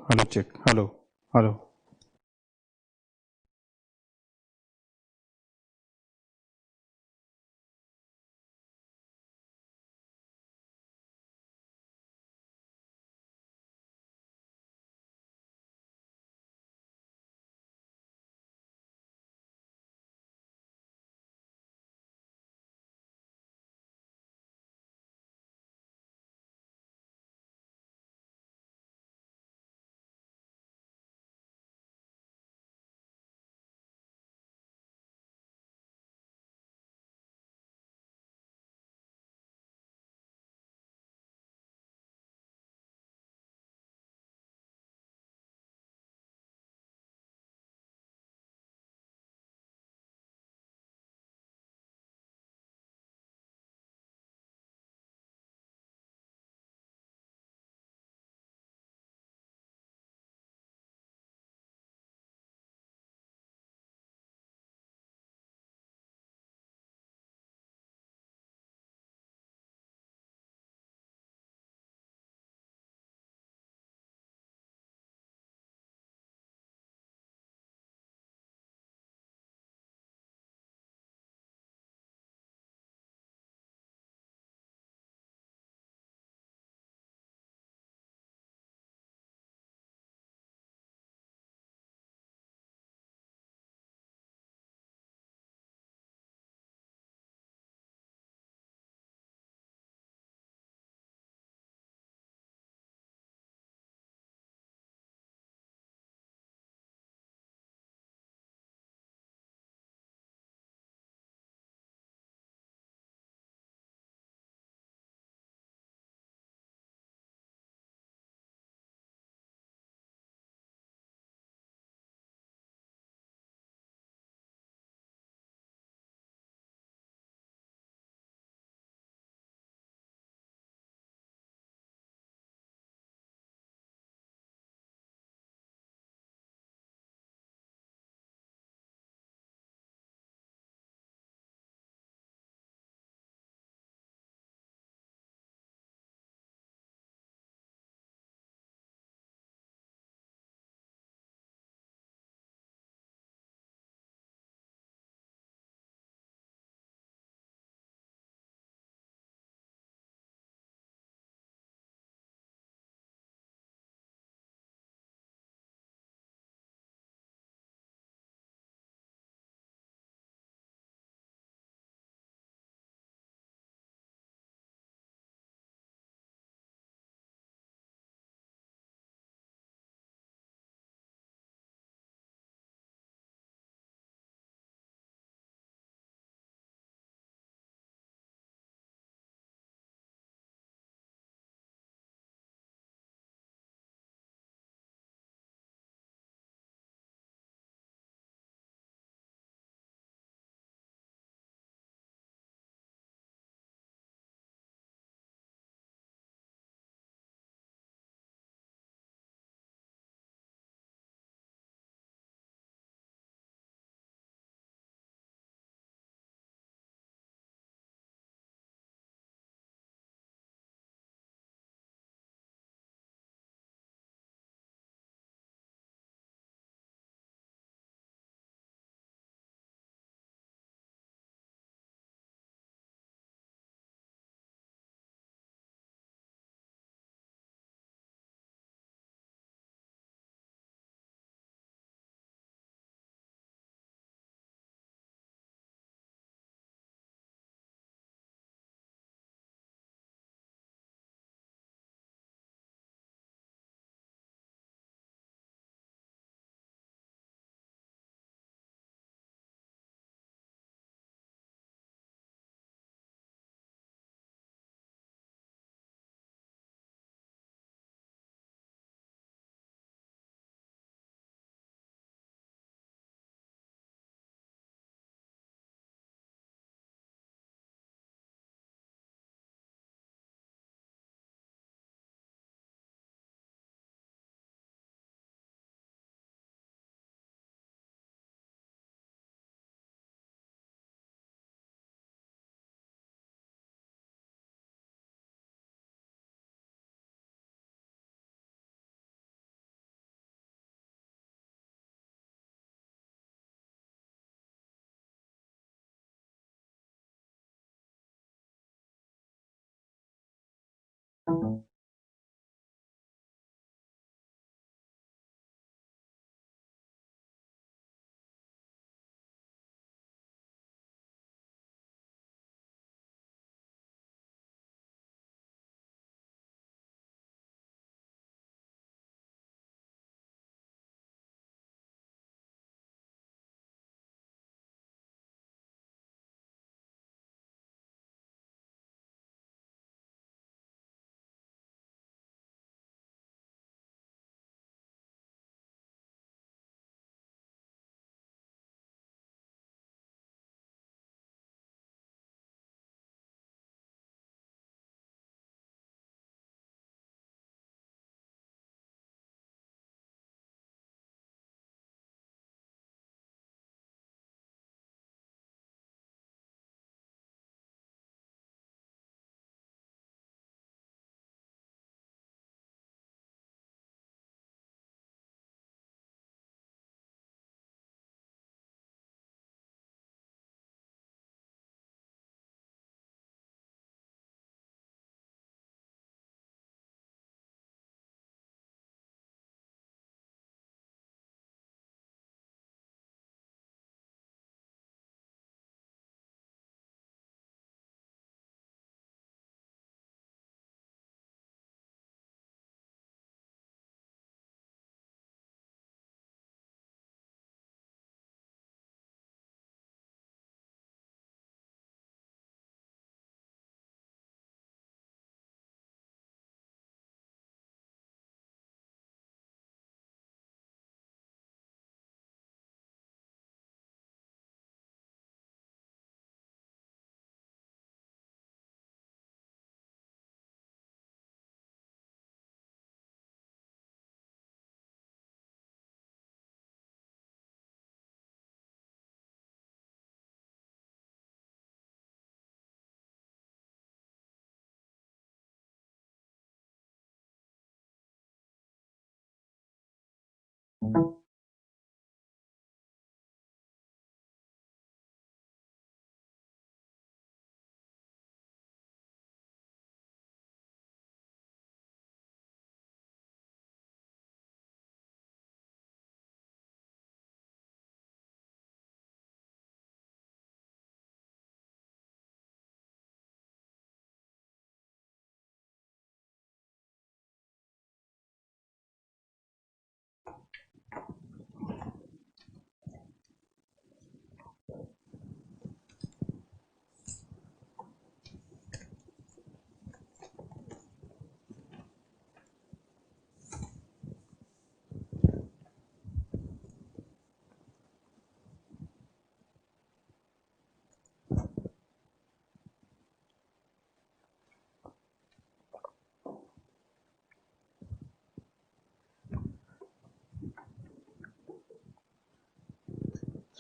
hello, check, hello.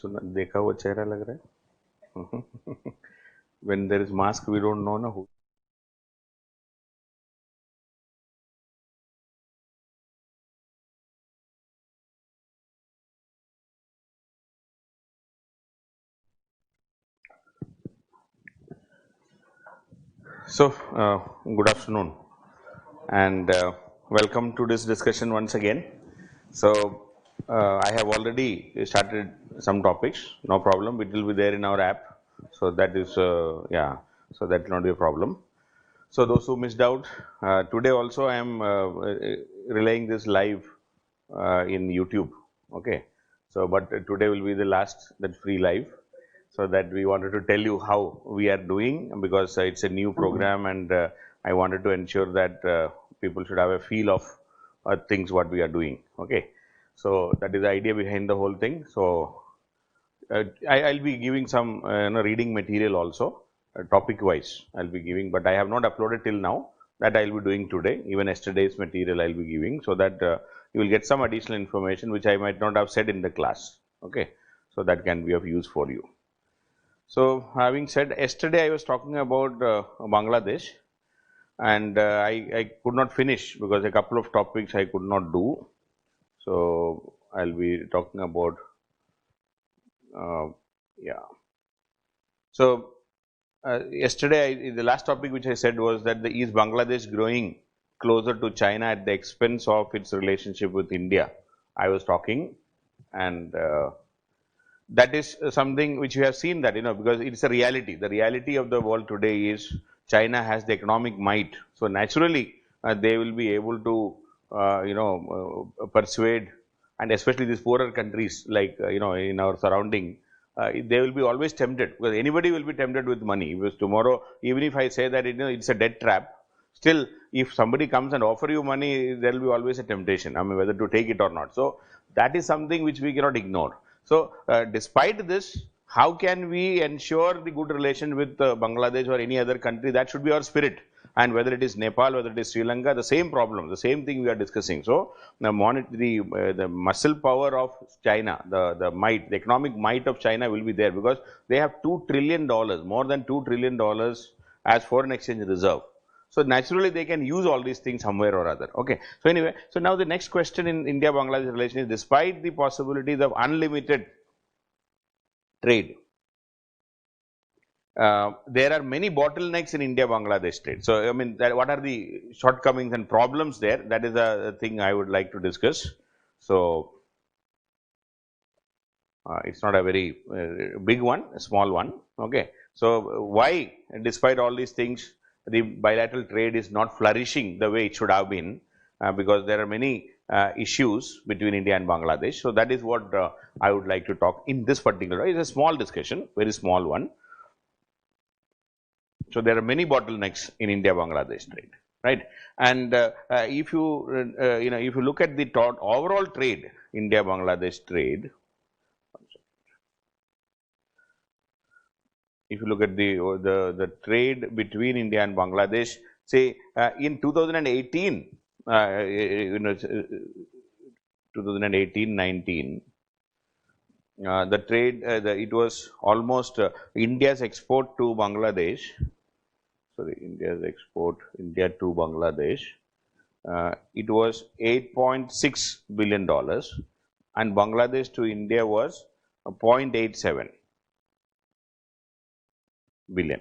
सुना देखा हुआ चेहरा लग रहा है. When there is mask, we don't know na who. So, good afternoon and welcome to this discussion once again. So, I have already started some topics, no problem, it will be there in our app. So, that is, yeah, so that will not be a problem. So, those who missed out, today also I am relaying this live in YouTube, okay. So, but today will be the last that free live. So that we wanted to tell you how we are doing because it's a new program and I wanted to ensure that people should have a feel of things what we are doing. Okay, so that is the idea behind the whole thing. So I'll be giving some reading material also topic wise. I'll be giving, but I have not uploaded till now. That I'll be doing today. Even yesterday's material I'll be giving so that you will get some additional information which I might not have said in the class. Okay, so that can be of use for you. So, having said yesterday I was talking about Bangladesh and I could not finish because a couple of topics I could not do. So, I will be talking about yeah. So, yesterday the last topic which I said was that is Bangladesh growing closer to China at the expense of its relationship with India. I was talking and that is something which you have seen that because it's a reality. The reality of the world today is China has the economic might. So naturally, they will be able to persuade, and especially these poorer countries like in our surrounding, they will be always tempted because anybody will be tempted with money. Because tomorrow, even if I say that it's a debt trap, still if somebody comes and offer you money, there will be always a temptation. I mean whether to take it or not. So that is something which we cannot ignore. So, despite this, how can we ensure the good relation with Bangladesh or any other country? That should be our spirit. And whether it is Nepal, whether it is Sri Lanka, the same problem, the same thing we are discussing. So, the muscle power of China, the might, the economic might of China will be there because they have $2 trillion, more than $2 trillion as foreign exchange reserve. So naturally they can use all these things somewhere or other. Okay. So anyway, so now the next question in India-Bangladesh relation is despite the possibilities of unlimited trade, there are many bottlenecks in India-Bangladesh trade. So I mean, what are the shortcomings and problems there? That is a thing I would like to discuss. So it's not a very big one, a small one. Okay. So why, despite all these things, the bilateral trade is not flourishing the way it should have been because there are many issues between India and Bangladesh. So that is what I would like to talk in this particular. It's a small discussion, very small one. So there are many bottlenecks in India-Bangladesh trade, right? And if you if you look at the overall trade, India-Bangladesh trade. If you look at the trade between India and Bangladesh, say in 2018, 2018-19, the trade it was almost India's export to Bangladesh. Sorry, India to Bangladesh. It was $8.6 billion, and Bangladesh to India was 0.87 billion.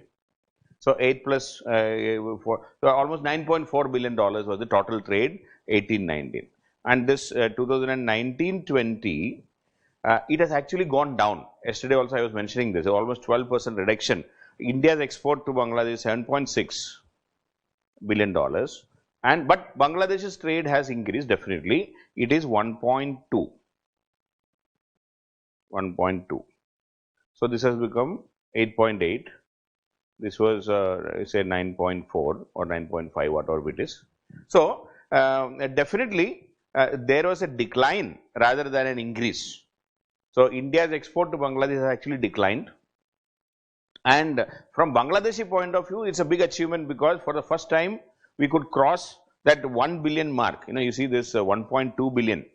So 8 plus 4, so almost $9.4 billion was the total trade 18-19, and this 2019-20, it has actually gone down. Yesterday also I was mentioning this, almost 12% reduction. India's export to Bangladesh is $7.6 billion, and but Bangladesh's trade has increased definitely. It is 1.2. So this has become 8.8. This was say 9.4 or 9.5, whatever it is. So definitely there was a decline rather than an increase. So India's export to Bangladesh has actually declined, and from Bangladeshi point of view, it's a big achievement because for the first time we could cross that 1 billion mark. You see this 1.2 billion.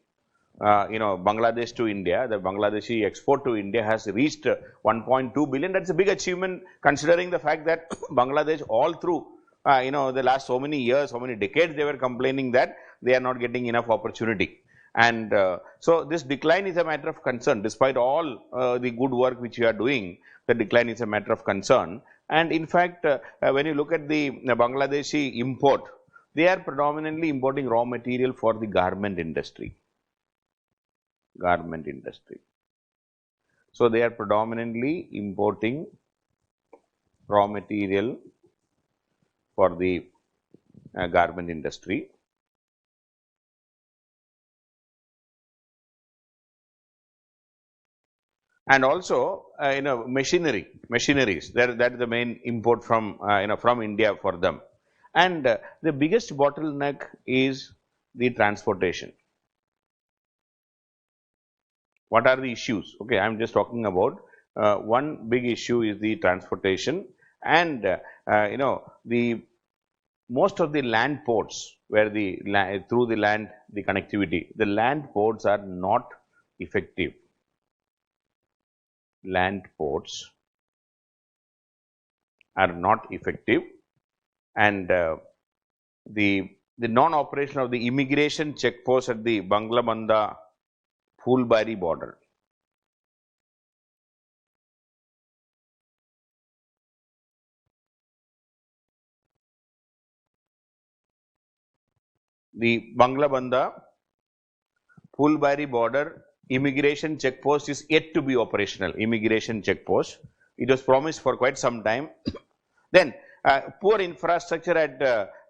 Bangladesh to India, the Bangladeshi export to India has reached 1.2 billion. That's a big achievement considering the fact that Bangladesh all through, the last so many years, so many decades, they were complaining that they are not getting enough opportunity. And so this decline is a matter of concern. Despite all the good work which you are doing, the decline is a matter of concern. And in fact, when you look at the Bangladeshi import, they are predominantly importing raw material for the garment industry. Garment industry. So they are predominantly importing raw material for the garment industry. And also, machineries. That is the main import from from India for them. And the biggest bottleneck is the transportation. What are the issues? Okay, I am just talking about one big issue is the transportation, and the most of the land ports where through the land the connectivity, the land ports are not effective. Land ports are not effective, and the non-operation of the immigration checkpost at the Banglabanda Phulbari border. The Banglabanda Phulbari border immigration checkpost is yet to be operational. Immigration checkpost. It was promised for quite some time. Then poor infrastructure at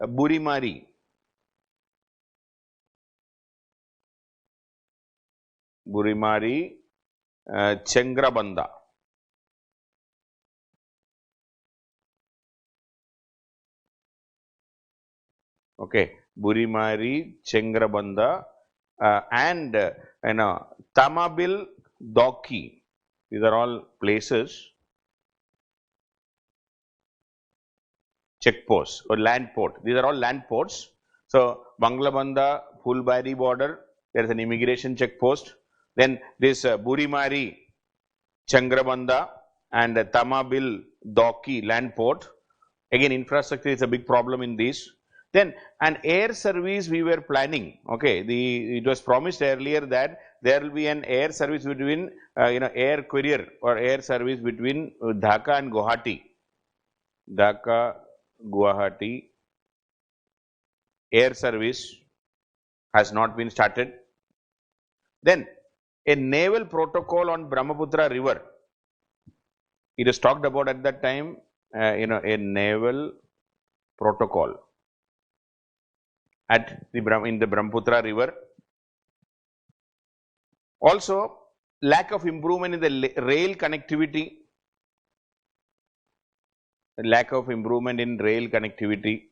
Burimari. Burimari, Chengrabanda. Okay, Burimari, Chengrabanda, and Tamabil, Doki. These are all places, checkposts or land port. These are all land ports. So Banglabanda, Phulbari border, there is an immigration checkpost. Then this Burimari, Changrabanda, and Tamabil, Doki land port. Again, infrastructure is a big problem in these. Then an air service we were planning. Okay, it was promised earlier that there will be an air service between air courier or air service between Dhaka and Guwahati. Dhaka, Guwahati air service has not been started. Then a naval protocol on Brahmaputra river. It is talked about at that time. A naval protocol in the Brahmaputra river. Also, lack of improvement in the rail connectivity. Lack of improvement in rail connectivity.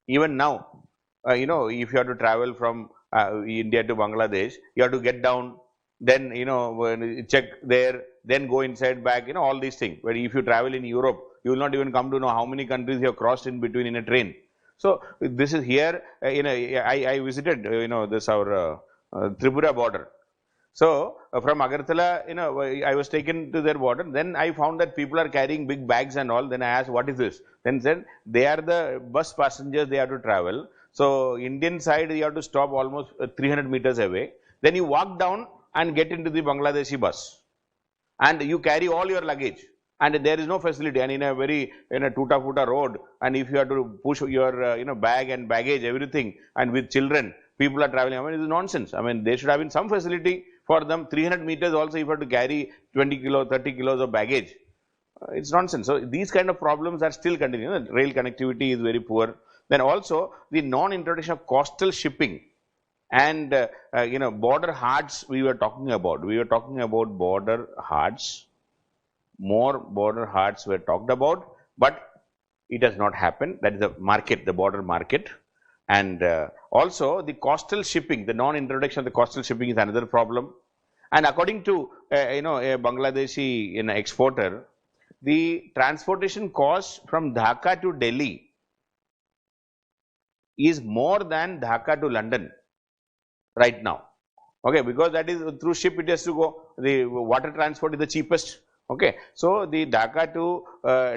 Even now, if you have to travel from India to Bangladesh, you have to get down, then check there, then go inside back, all these things. But if you travel in Europe, you will not even come to know how many countries you have crossed in between in a train. So this is here. I visited this our Tripura border. So from Agartala, I was taken to their border. Then I found that people are carrying big bags and all. Then I asked, what is this? Then said, they are the bus passengers, they have to travel. So Indian side, you have to stop almost 300 meters away. Then you walk down and get into the Bangladeshi bus. And you carry all your luggage. And there is no facility. And in a very, tuta-futa road, and if you have to push your, bag and baggage, everything, and with children, people are traveling. I mean, it is nonsense. I mean, there should have been some facility for them. 300 meters also, if you have to carry 20 kilos, 30 kilos of baggage, it's nonsense. So these kind of problems are still continuing. Rail connectivity is very poor. Then also the non-introduction of coastal shipping and border hards we were talking about. We were talking about border hards. More border hards were talked about, but it has not happened. That is the market, the border market. And also the coastal shipping, the non-introduction of the coastal shipping is another problem. And according to a Bangladeshi exporter, the transportation cost from Dhaka to Delhi is more than Dhaka to London. right now. Okay, because that is through ship it has to go. The water transport is the cheapest. Okay, so the Dhaka to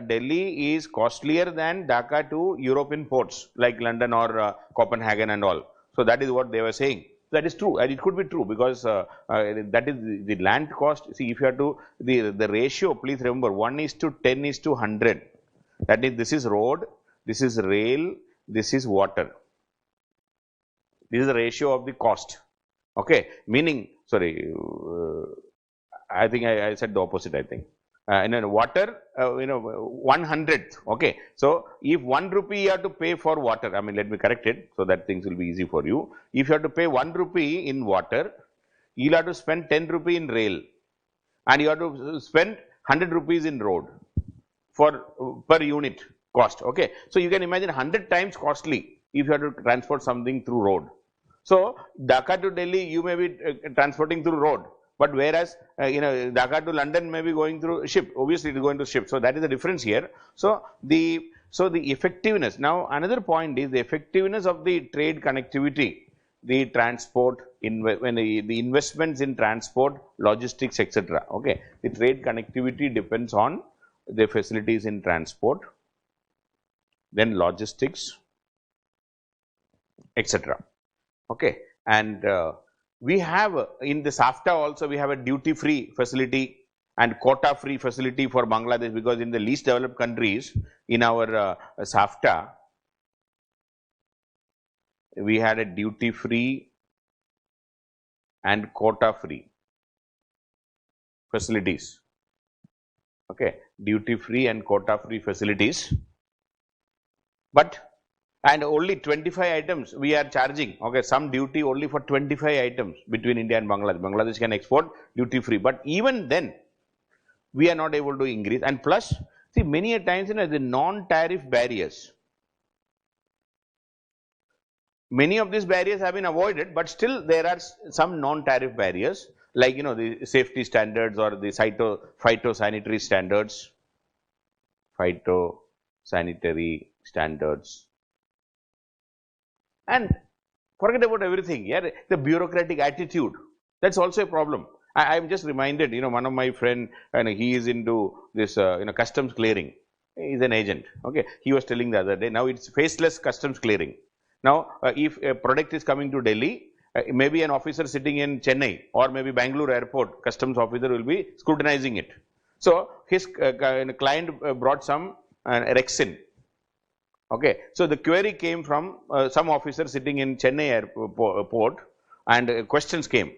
Delhi is costlier than Dhaka to European ports like London or Copenhagen and all. So that is what they were saying. That is true, and it could be true because that is the land cost. See, if you have to the ratio, please remember 1:10:100. That is, this is road, this is rail, this is water. This is the ratio of the cost. Okay, meaning, sorry, I think I said the opposite, I think. In water, 1/100th. Okay, so if 1 rupee you have to pay for water, I mean, let me correct it so that things will be easy for you. If you have to pay 1 rupee in water, you'll have to spend 10 rupee in rail, and you have to spend 100 rupees in road for per unit cost. Okay, so you can imagine 100 times costly if you have to transport something through road. So Dhaka to Delhi, you may be transporting through road, but whereas Dhaka to London may be going through ship. Obviously, it is going to ship. So that is the difference here. So the effectiveness. Now another point is the effectiveness of the trade connectivity, the transport, when the investments in transport, logistics, etc. Okay, the trade connectivity depends on the facilities in transport, then logistics, etc. Okay, and we have in the SAFTA also we have a duty-free facility and quota-free facility for Bangladesh, because in the least developed countries in our SAFTA we had a duty-free and quota-free facilities. Okay, duty-free and quota-free facilities, but and only 25 items we are charging. Okay, some duty only for 25 items between India and Bangladesh. Bangladesh can export duty free, but even then we are not able to increase. And plus, see, many a times the non-tariff barriers, many of these barriers have been avoided, but still there are some non-tariff barriers, like the safety standards or the phytosanitary standards, and forget about everything. Yeah, the bureaucratic attitude, that's also a problem. I am just reminded, one of my friend, and he is into this, customs clearing. He is an agent. Okay, he was telling the other day. Now it's faceless customs clearing. Now, if a product is coming to Delhi, maybe an officer sitting in Chennai or maybe Bangalore airport, customs officer will be scrutinizing it. So his client brought some Rexin. Okay, so the query came from some officer sitting in Chennai airport, and questions came.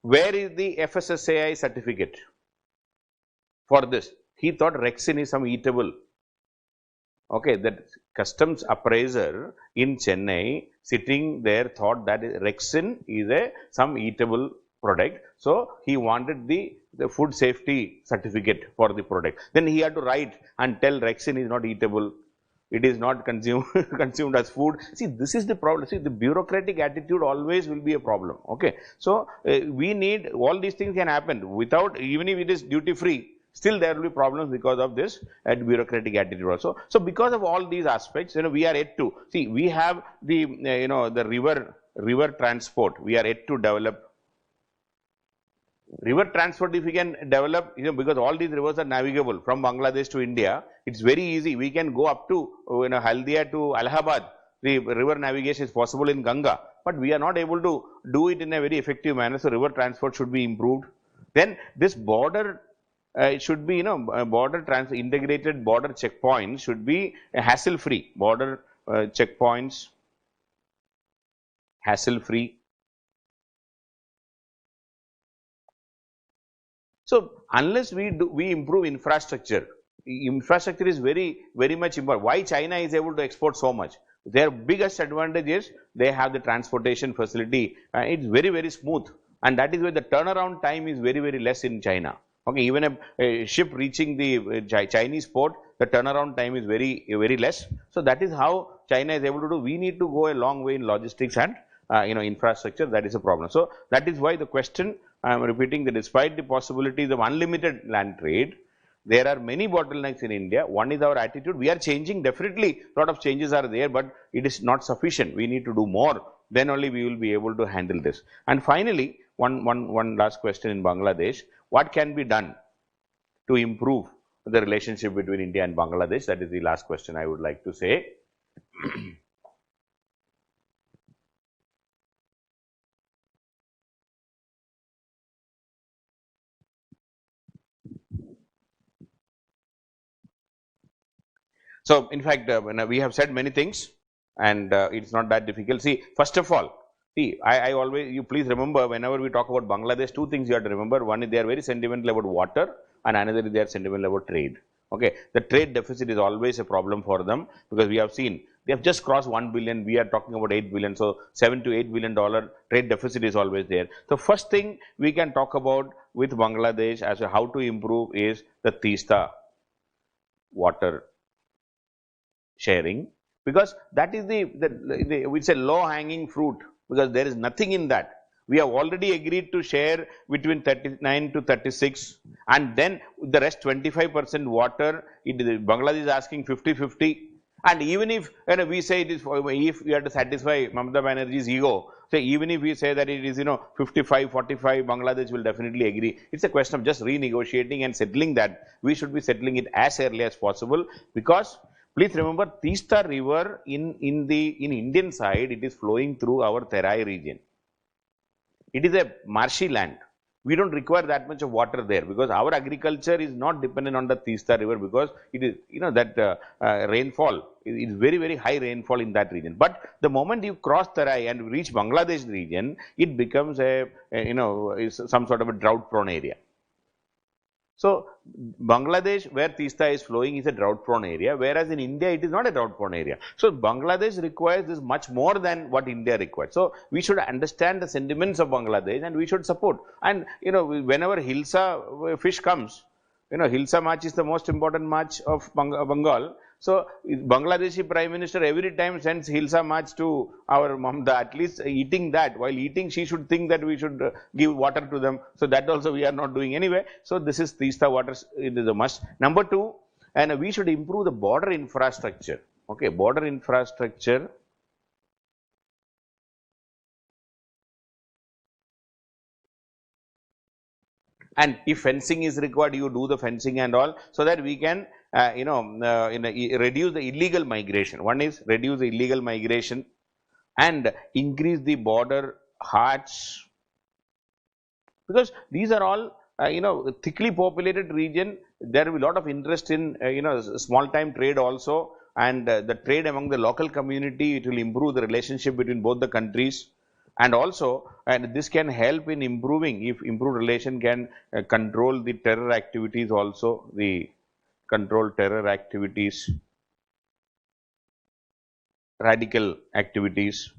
Where is the FSSAI certificate for this? He thought Rexin is some eatable. Okay, that customs appraiser in Chennai sitting there thought that Rexin is some eatable product. So he wanted the food safety certificate for the product. Then he had to write and tell Rexin is not eatable. It is not consumed as food. See, this is the problem. See, the bureaucratic attitude always will be a problem. Okay, so we need, all these things can happen without, even if it is duty free, still there will be problems because of this bureaucratic attitude also. So because of all these aspects, we are yet to see. We have the the river transport. We are yet to develop. River transport, if we can develop, because all these rivers are navigable from Bangladesh to India, it's very easy. We can go up to Haldia to Allahabad. The river navigation is possible in Ganga, but we are not able to do it in a very effective manner. So river transport should be improved. Then this border, it should be integrated border checkpoints should be hassle free. Border checkpoints, hassle free. So unless we improve infrastructure is very much important. Why China is able to export so much? Their biggest advantage is they have the transportation facility. It's very smooth, and that is why the turnaround time is very less in China. Okay, even a ship reaching the Chinese port, the turnaround time is very less. So that is how China is able to do. We need to go a long way in logistics and infrastructure. That is a problem. So that is why the question, I am repeating, that despite the possibilities of unlimited land trade, there are many bottlenecks in India. One is our attitude. We are changing, definitely a lot of changes are there, but it is not sufficient. We need to do more then only we will be able to handle this. And finally, one last question in Bangladesh: what can be done to improve the relationship between India and Bangladesh? That is the last question I would like to say. So, in fact, we have said many things, and it's not that difficult. See, first of all, see, I always, you please remember, whenever we talk about Bangladesh, two things you have to remember. One is they are very sentimental about water, and another is they are sentimental about trade. Okay, the trade deficit is always a problem for them, because we have seen they have just crossed 1 billion. We are talking about 8 billion, so $7 to $8 billion trade deficit is always there. So, first thing we can talk about with Bangladesh as to how to improve is the Teesta water sharing, because that is it's a low hanging fruit, because there is nothing in that. We have already agreed to share between 39 to 36, and then the rest 25% water. Bangladesh is asking 50-50, and even if we say it is, if we have to satisfy Mamata Banerjee's ego, so even if we say that it is 55-45, Bangladesh will definitely agree. It's a question of just renegotiating and settling that. We should be settling it as early as possible, because please remember, Teesta river in Indian side, it is flowing through our Terai region. It is a marshy land. We don't require that much of water there, because our agriculture is not dependent on the Teesta river, because it is, that rainfall is very, very high rainfall in that region. But the moment you cross Terai and reach Bangladesh region, it becomes some sort of a drought prone area. So, Bangladesh, where Teesta is flowing, is a drought prone area, whereas in India it is not a drought prone area. So, Bangladesh requires this much more than what India requires. So, we should understand the sentiments of Bangladesh and we should support. And whenever Hilsa fish comes, Hilsa March is the most important march of Bengal. So, Bangladeshi Prime Minister every time sends Hilsa March to our Mamata, at least eating that. While eating, she should think that we should give water to them. So, that also we are not doing anyway. So, this is Teesta water, it is a must. Number two, and we should improve the border infrastructure. Okay, border infrastructure. And if fencing is required, you do the fencing and all, so that we can reduce the illegal migration. One is reduce the illegal migration and increase the border hearts, because these are all thickly populated region. There will be a lot of interest in small time trade also, and the trade among the local community. It will improve the relationship between both the countries. And also, and this can help in improving, if improved relation can control the terror activities also, the control terror activities, radical activities,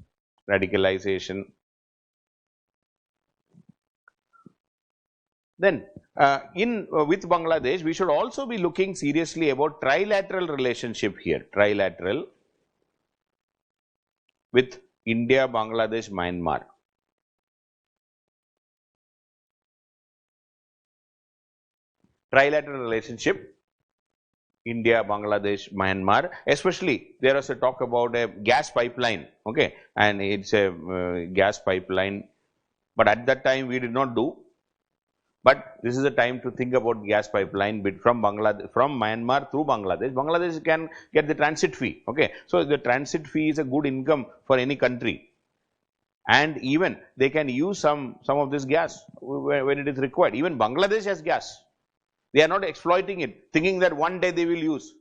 radicalization. Then, with Bangladesh, we should also be looking seriously about trilateral relationship here, trilateral with India, Bangladesh, Myanmar. Trilateral relationship, India, Bangladesh, Myanmar. Especially, there was a talk about a gas pipeline, okay, and it's a gas pipeline. But at that time, we did not do. But this is a time to think about gas pipeline from Bangladesh, from Myanmar through Bangladesh. Bangladesh can get the transit fee. Okay, so the transit fee is a good income for any country, and even they can use some of this gas when it is required. Even Bangladesh has gas. They are not exploiting it, thinking that one day they will use.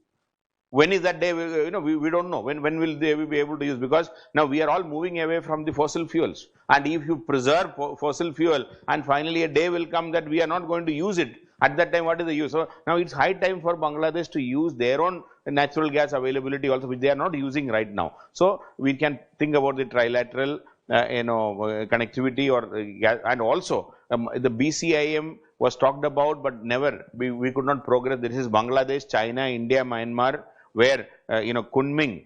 When is that day? We don't know. When will they be able to use? Because now we are all moving away from the fossil fuels. And if you preserve fossil fuel, and finally a day will come that we are not going to use it, at that time what is the use? So now it's high time for Bangladesh to use their own natural gas availability also, which they are not using right now. So we can think about the trilateral connectivity, or gas. And also the BCIM was talked about, but never, we could not progress. This is Bangladesh, China, India, Myanmar, where Kunming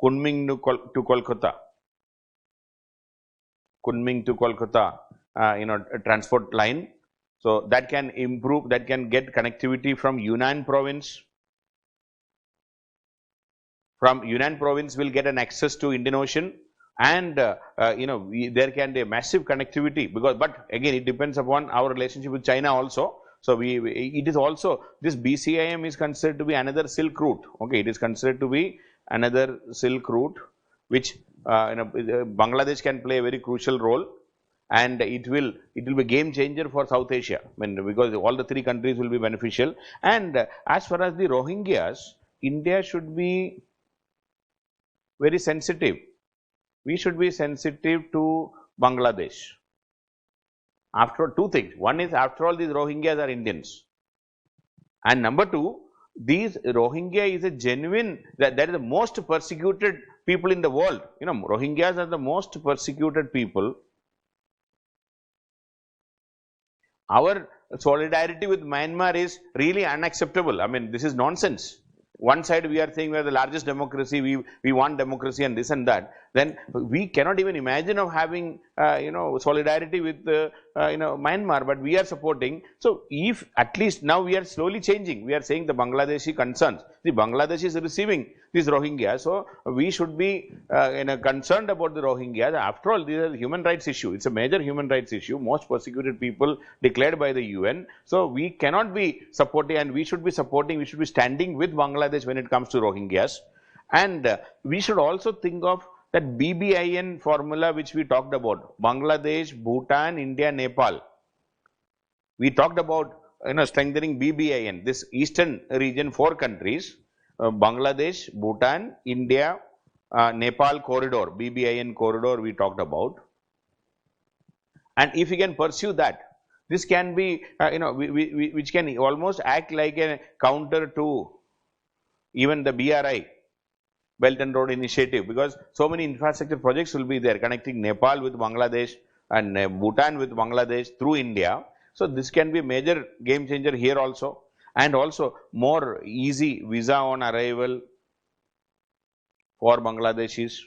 to Kolkata, Kunming to Kolkata, a transport line. So that can improve, that can get connectivity from Yunnan province from Yunnan province will get an access to Indian Ocean, and there can be a massive connectivity, because, but again, it depends upon our relationship with China also. So it is also, this BCIM is considered to be another silk route. Okay, it is considered to be another silk route, which Bangladesh can play a very crucial role, and it will be game changer for South Asia, because all the three countries will be beneficial. And as far as the Rohingyas, India should be very sensitive. We should be sensitive to Bangladesh. After all, two things. One is, after all, these Rohingyas are Indians. And number two, these Rohingya is a genuine, that is the most persecuted people in the world. Rohingyas are the most persecuted people. Our solidarity with Myanmar is really unacceptable. I mean, this is nonsense. One side we are saying we are the largest democracy, we want democracy and this and that. Then we cannot even imagine of having solidarity with Myanmar, but we are supporting. So if at least now we are slowly changing, we are saying the Bangladeshi concerns. The Bangladesh is receiving these Rohingyas, so we should be concerned about the Rohingyas. After all, this is a human rights issue. It's a major human rights issue. Most persecuted people declared by the UN. So we cannot be supporting, and we should be supporting. We should be standing with Bangladesh when it comes to Rohingyas. And we should also think of that BBIN formula which we talked about: Bangladesh, Bhutan, India, Nepal. We talked about strengthening BBIN, this eastern region, 4 countries, Bangladesh, Bhutan, India, Nepal corridor, BBIN corridor we talked about. And if we can pursue that, this can be, which can almost act like a counter to even the BRI, Belt and Road Initiative, because so many infrastructure projects will be there connecting Nepal with Bangladesh and Bhutan with Bangladesh through India. So this can be a major game changer here also, and also more easy visa on arrival for Bangladeshis.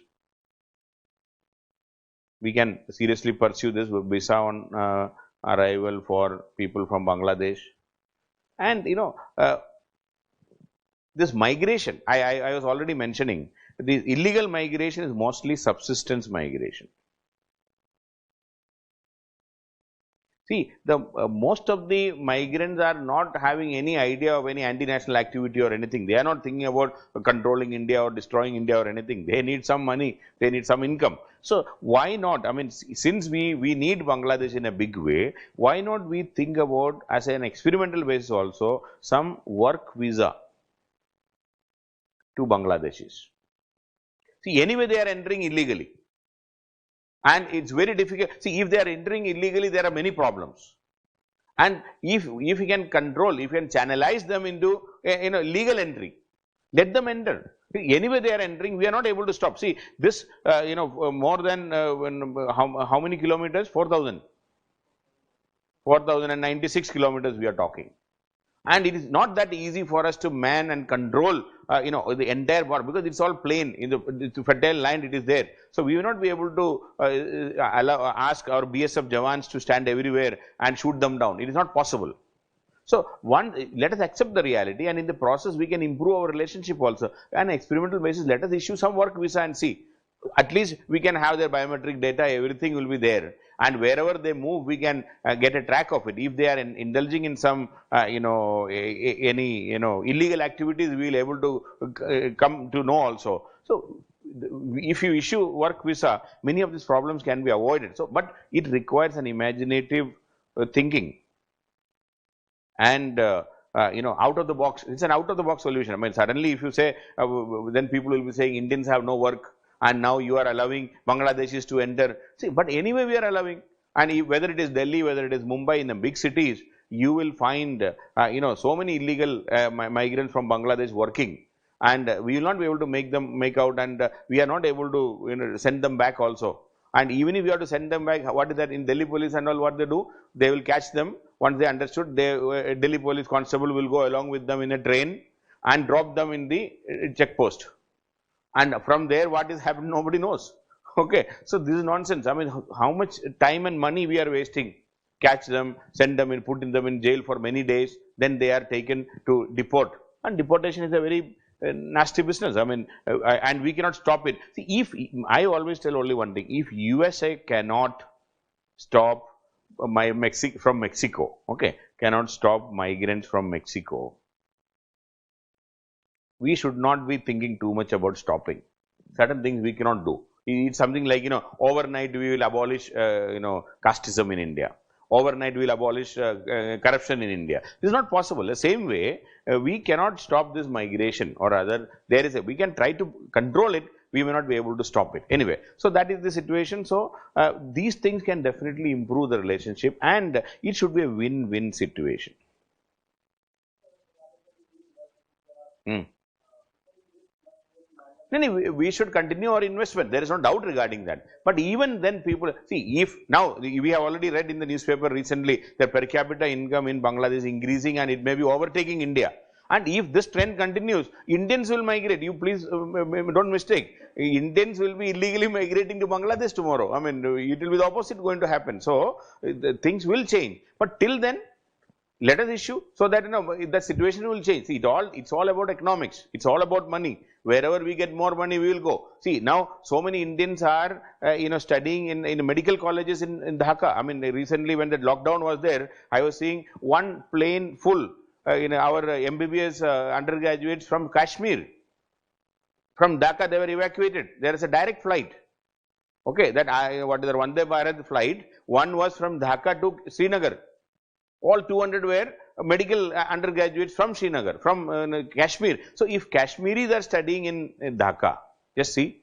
We can seriously pursue this visa on arrival for people from Bangladesh. And this migration, I was already mentioning, the illegal migration is mostly subsistence migration. See, the most of the migrants are not having any idea of any anti-national activity or anything. They are not thinking about controlling India or destroying India or anything. They need some money, they need some income. So why not? I mean, since we need Bangladesh in a big way, why not we think about, as an experimental basis also, some work visa to Bangladeshis. See, anyway they are entering illegally, and it's very difficult. See, if they are entering illegally, there are many problems. And if we can control, if we can channelize them into legal entry, let them enter. Anyway they are entering, we are not able to stop. See, this more than how many kilometers? 4,096 kilometers we are talking. And it is not that easy for us to man and control, the entire border, because it's all plain. In the fertile land, it is there. So we will not be able to ask our BSF Jawans to stand everywhere and shoot them down. It is not possible. So let us accept the reality, and in the process we can improve our relationship also. On an experimental basis, let us issue some work visa and see. At least we can have their biometric data, everything will be there. And wherever they move, we can get a track of it. If they are indulging in some, any illegal activities, we will be able to come to know also. So if you issue work visa, many of these problems can be avoided. So, but it requires an imaginative thinking, and out of the box. It's an out of the box solution. I mean, suddenly if you say, then people will be saying Indians have no work, and now you are allowing Bangladeshis to enter. See, but anyway we are allowing, and whether it is Delhi, whether it is Mumbai, in the big cities, you will find so many illegal migrants from Bangladesh working, and we will not be able to make out, and we are not able to send them back also. And even if you have to send them back, what is that in Delhi police and all, what they do? They will catch them. Once they understood, Delhi police constable will go along with them in a train and drop them in the check post. And from there, what is happening, nobody knows. Okay, so this is nonsense. I mean, how much time and money we are wasting? Catch them, send them in, put them in jail for many days, then they are taken to deport. And deportation is a very nasty business. I mean, and we cannot stop it. See, if I always tell only one thing: if USA cannot stop from Mexico, okay, cannot stop migrants from Mexico, we should not be thinking too much about stopping. Certain things we cannot do. It's something like, overnight we will abolish, casteism in India. Overnight we will abolish corruption in India. This is not possible. The same way, we cannot stop this migration, or rather, we can try to control it, we may not be able to stop it. Anyway, so that is the situation. So, these things can definitely improve the relationship, and it should be a win-win situation. No, we should continue our investment. There is no doubt regarding that. But even then, people see, if now we have already read in the newspaper recently that per capita income in Bangladesh is increasing and it may be overtaking India. And if this trend continues, Indians will migrate. You please don't mistake. Indians will be illegally migrating to Bangladesh tomorrow. I mean, it will be the opposite going to happen. So, things will change. But till then, let us issue so that the situation will change. See, it's all about economics. It's all about money. Wherever we get more money, we will go. See, now so many Indians are studying in medical colleges in Dhaka. I mean, recently when the lockdown was there, I was seeing one plane full. Our MBBS undergraduates from Kashmir, from Dhaka, they were evacuated. There is a direct flight. Okay, what is the Vande Bharat flight? One was from Dhaka to Srinagar. All 200 were medical undergraduates from Srinagar, from Kashmir. So, if Kashmiris are studying in Dhaka, just see.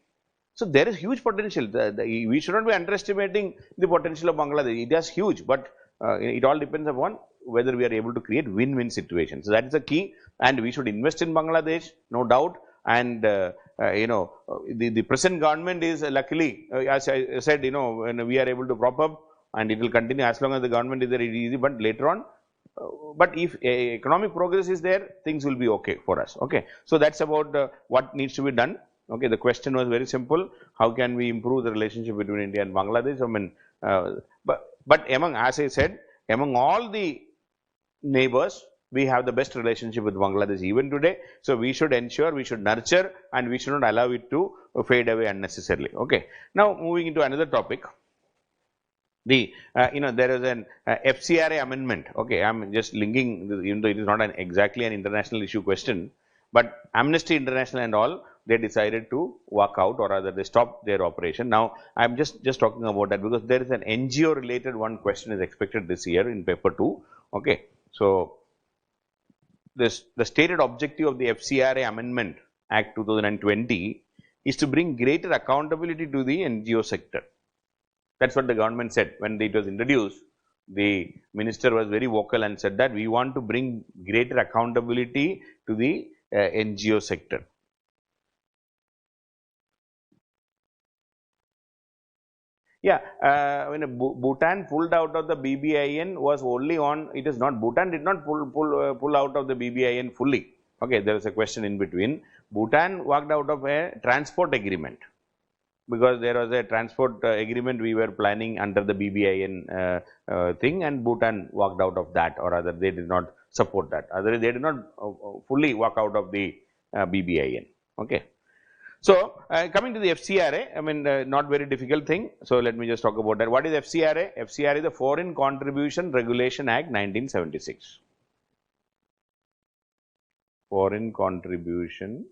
So, there is huge potential. We should not be underestimating the potential of Bangladesh. It is huge, but it all depends upon whether we are able to create win-win situations. So, that is the key, and we should invest in Bangladesh, no doubt. And the present government is luckily, as I said, we are able to prop up, and it will continue as long as the government is there. It is easy, but later on, but if economic progress is there, things will be okay for us. Okay, so that's about what needs to be done. Okay, the question was very simple: how can we improve the relationship between India and Bangladesh? I mean, but as I said, among all the neighbors, we have the best relationship with Bangladesh even today. So, we should ensure, we should nurture, and we should not allow it to fade away unnecessarily. Okay, now moving into another topic. There is an FCRA amendment. Okay, I am just linking, even though it is not exactly an international issue question, but Amnesty International and all, they decided to walk out, or rather they stopped their operation. Now, I am just talking about that because there is an NGO related one question is expected this year in paper 2. Okay, so the stated objective of the FCRA Amendment Act 2020 is to bring greater accountability to the NGO sector. That's what the government said when it was introduced. The minister was very vocal and said that we want to bring greater accountability to the NGO sector. Yeah, when Bhutan pulled out of the BBIN was only on, it is not, Bhutan did not pull out of the BBIN fully. Okay, there is a question in between. Bhutan walked out of a transport agreement, because there was a transport agreement we were planning under the BBIN thing, and Bhutan walked out of that, or rather they did not support that. Otherwise, they did not fully walk out of the BBIN. Okay. So, coming to the FCRA, I mean, not very difficult thing. So, let me just talk about that. What is FCRA? FCRA is the Foreign Contribution Regulation Act 1976. Foreign Contribution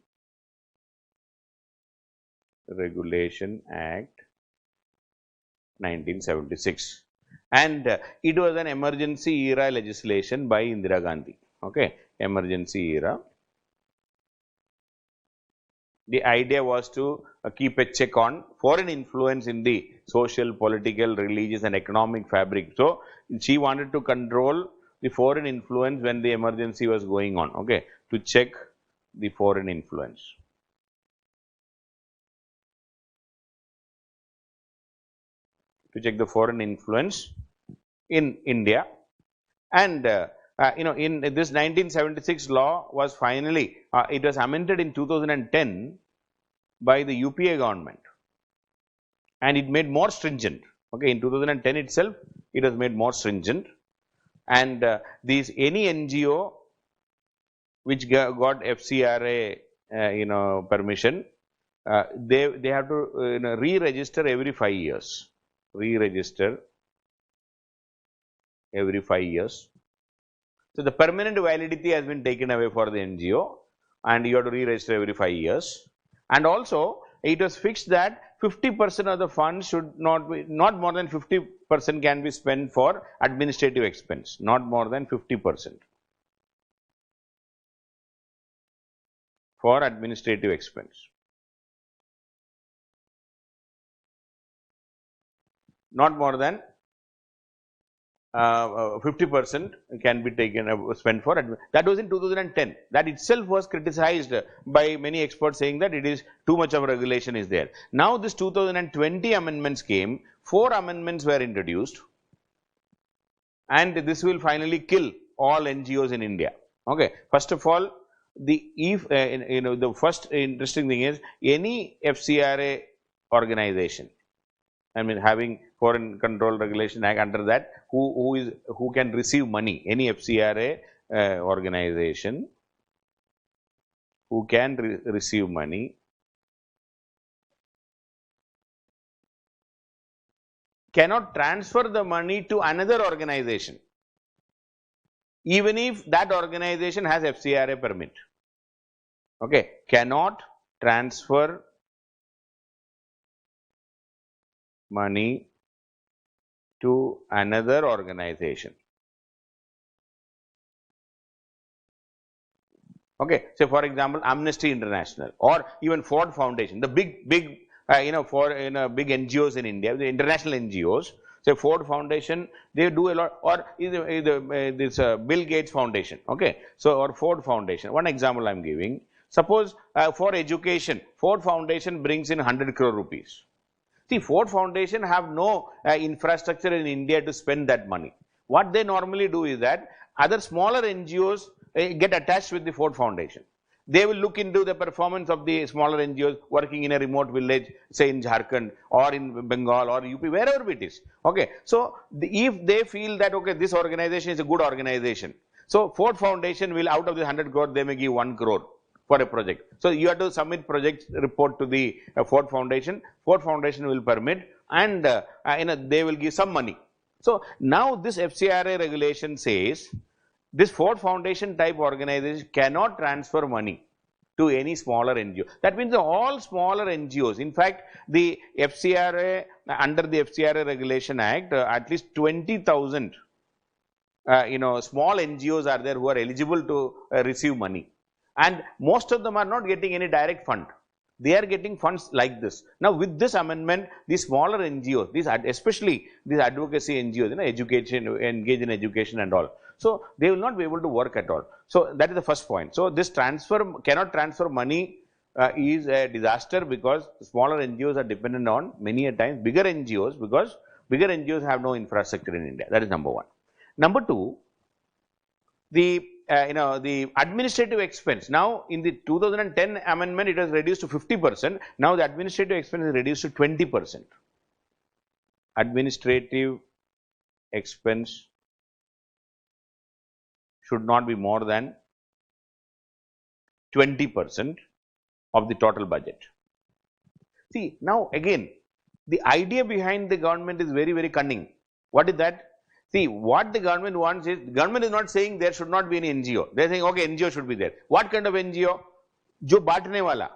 Regulation Act 1976, and it was an emergency era legislation by Indira Gandhi. Okay, emergency era. The idea was to keep a check on foreign influence in the social, political, religious and economic fabric. So, she wanted to control the foreign influence when the emergency was going on, okay, to check the foreign influence. To check the foreign influence in India, and in this 1976 law was finally, it was amended in 2010 by the UPA government, and it made more stringent. Okay, in 2010 itself, it was made more stringent, and any NGO which got FCRA permission, they have to re-register every 5 years. Re-register every 5 years. So the permanent validity has been taken away for the NGO, and you have to re-register every 5 years. And also, it was fixed that 50% of the funds should not more than 50% can be spent for administrative expense, not more than 50% for administrative expense. Not more than 50% can be taken spent for that was in 2010. That itself was criticized by many experts, saying that it is too much of regulation is there. Now this 2020 amendments came, 4 amendments were introduced, and this will finally kill all NGOs in India. Okay, first of all, the first interesting thing is any FCRA organization, I mean, having Foreign Control Regulation Act, under that, who can receive money, any FCRA organization who can receive money cannot transfer the money to another organization, even if that organization has FCRA permit. Okay, cannot transfer money to another organization. Okay, so for example, Amnesty International or even Ford Foundation, the big big NGOs in India, the international NGOs. So Ford Foundation, they do a lot, or this Bill Gates Foundation. Okay, so or Ford Foundation. One example I am giving. Suppose for education, Ford Foundation brings in 100 crore rupees. See, Ford Foundation have no infrastructure in India to spend that money. What they normally do is that other smaller NGOs get attached with the Ford Foundation. They will look into the performance of the smaller NGOs working in a remote village, say in Jharkhand or in Bengal or UP, wherever it is. Okay, so if they feel that okay, this organization is a good organization, so Ford Foundation will, out of the 100 crore, they may give 1 crore for a project. So you have to submit project report to the Ford Foundation. Ford Foundation will permit, and they will give some money. So now this FCRA regulation says this Ford Foundation type organization cannot transfer money to any smaller NGO. That means all smaller NGOs. In fact, the FCRA, under the FCRA Regulation Act, at least 20,000 small NGOs are there who are eligible to receive money. And most of them are not getting any direct fund. They are getting funds like this. Now, with this amendment, these smaller NGOs, especially these advocacy NGOs, education, engage in education and all. So, they will not be able to work at all. So, that is the first point. So, this cannot transfer money is a disaster, because smaller NGOs are dependent on many a times bigger NGOs, because bigger NGOs have no infrastructure in India. That is number one. Number two, the administrative expense. Now, in the 2010 amendment, it was reduced to 50%. Now, the administrative expense is reduced to 20%. Administrative expense should not be more than 20% of the total budget. See, now again, the idea behind the government is very, very cunning. What is that? See, what the government wants is, government is not saying there should not be any NGO. They are saying, okay, NGO should be there. What kind of NGO? Jo baatne wala.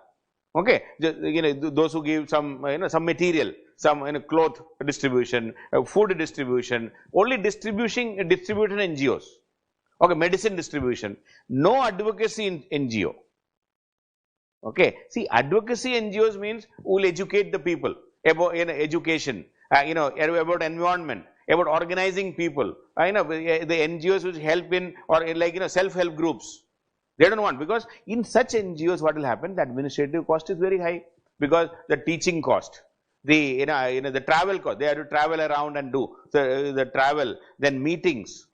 Okay, those who give some, some material, some cloth distribution, food distribution, only distribution NGOs. Okay, medicine distribution. No advocacy in NGO. Okay, see, advocacy NGOs means who will educate the people about education, about environment, about organizing people, the NGOs which help in, or self-help groups. They don't want, because in such NGOs what will happen, the administrative cost is very high, because the teaching cost, the the travel cost, they have to travel around and do the travel, then meetings.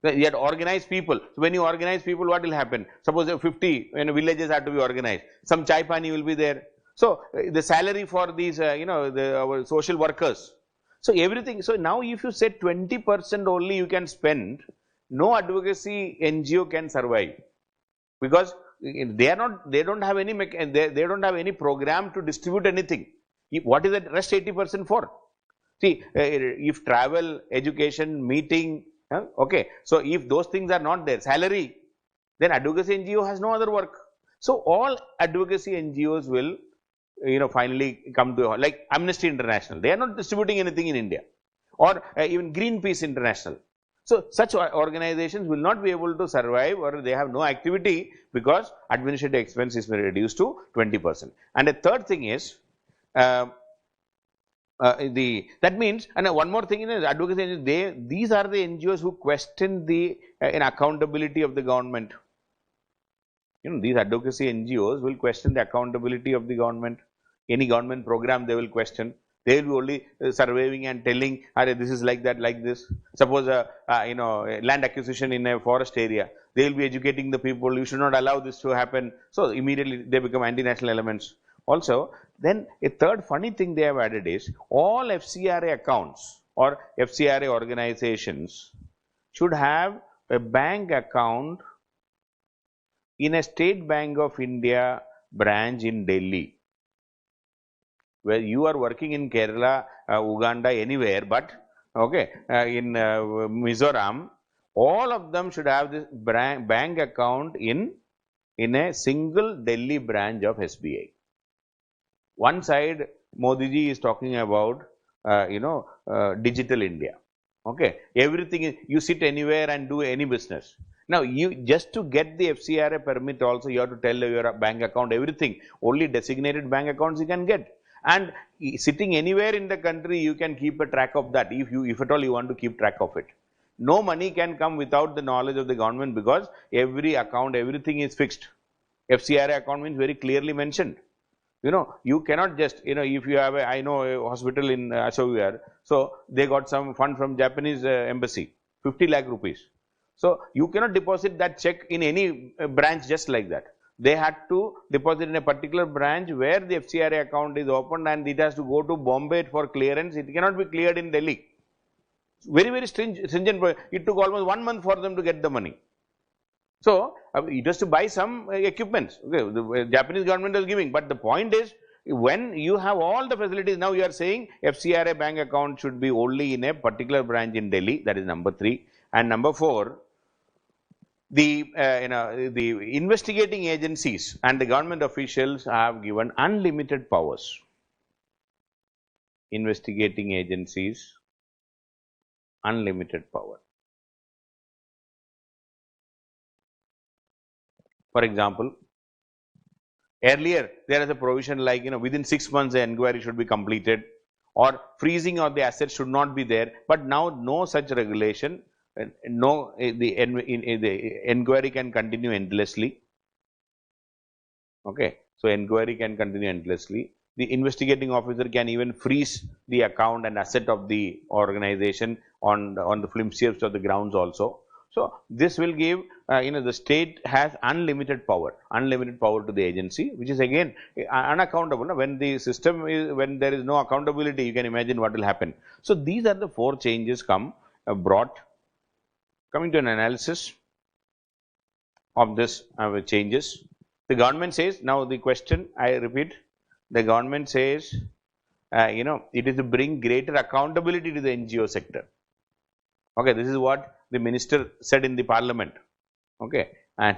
You have to organize people. So when you organize people, what will happen? Suppose 50 villages have to be organized. Some chai pani will be there. So the salary for these, our social workers. So everything. So now if you say 20% only you can spend, no advocacy NGO can survive, because they are not, they don't have any, they don't have any program to distribute anything. What is that rest 80% for? See, if travel, education, meeting, okay. So if those things are not there, salary, then advocacy NGO has no other work. So all advocacy NGOs will, finally come to, like Amnesty International, they are not distributing anything in India, or even Greenpeace International. So such organizations will not be able to survive, or they have no activity, because administrative expense is reduced to 20%. And a third thing is, that means, and one more thing is advocacy, these are the NGOs who question the accountability of the government. These advocacy NGOs will question the accountability of the government. Any government program they will question. They will be only surveying and telling, this is like that, like this. Suppose land acquisition in a forest area, they will be educating the people, you should not allow this to happen. So immediately they become anti-national elements. Also, then a third funny thing they have added is, all FCRA accounts or FCRA organizations should have a bank account in a State Bank of India branch in Delhi. Where you are working in Kerala, Uganda, anywhere, but okay, in Mizoram, all of them should have this bank account in a single Delhi branch of SBI. One side, Modi ji is talking about, digital India. Okay, everything is, you sit anywhere and do any business. Now, you just to get the FCRA permit also, you have to tell your bank account, everything. Only designated bank accounts you can get. And sitting anywhere in the country, you can keep a track of that, if at all you want to keep track of it. No money can come without the knowledge of the government, because every account, everything is fixed. FCRA account means very clearly mentioned. You cannot just, if you have I know a hospital in Ashoviar, so they got some fund from Japanese embassy, 50 lakh rupees. So you cannot deposit that check in any branch just like that. They had to deposit in a particular branch where the FCRA account is opened, and it has to go to Bombay for clearance. It cannot be cleared in Delhi. Very, very stringent. It took almost 1 month for them to get the money. So it was to buy some equipments. Okay, the Japanese government was giving. But the point is, when you have all the facilities, now you are saying FCRA bank account should be only in a particular branch in Delhi. That is number 3. And number 4, the investigating agencies and the government officials have given unlimited powers. Investigating agencies, unlimited power. For example, earlier there is a provision like, within 6 months the inquiry should be completed, or freezing of the assets should not be there. But now no such regulation. No, the inquiry can continue endlessly. Okay, so inquiry can continue endlessly. The investigating officer can even freeze the account and asset of the organization on the flimsiest of the grounds also. So this will give, the state has unlimited power to the agency, which is again unaccountable. When the system is, when there is no accountability, you can imagine what will happen. So these are the 4 changes brought. Coming to an analysis of this changes, the government says, now the question, I repeat, the government says, it is to bring greater accountability to the NGO sector. Okay, this is what the minister said in the parliament. Okay, and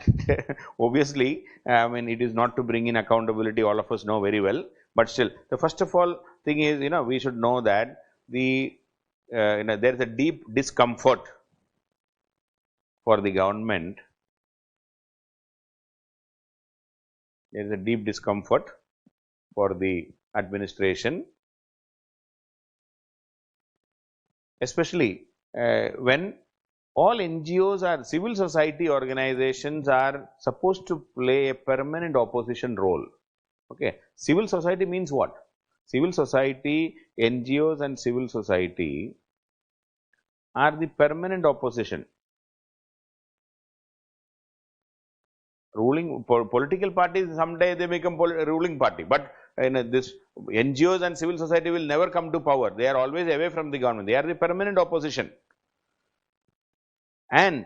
obviously, it is not to bring in accountability, all of us know very well, but still, the first of all thing is, we should know that there is a deep discomfort for the government. There is a deep discomfort for the administration, especially when all NGOs are civil society organizations are supposed to play a permanent opposition role. Okay, civil society means what? Civil society, NGOs and civil society are the permanent opposition. Ruling political parties, someday they become ruling party, but this NGOs and civil society will never come to power. They are always away from the government. They are the permanent opposition. And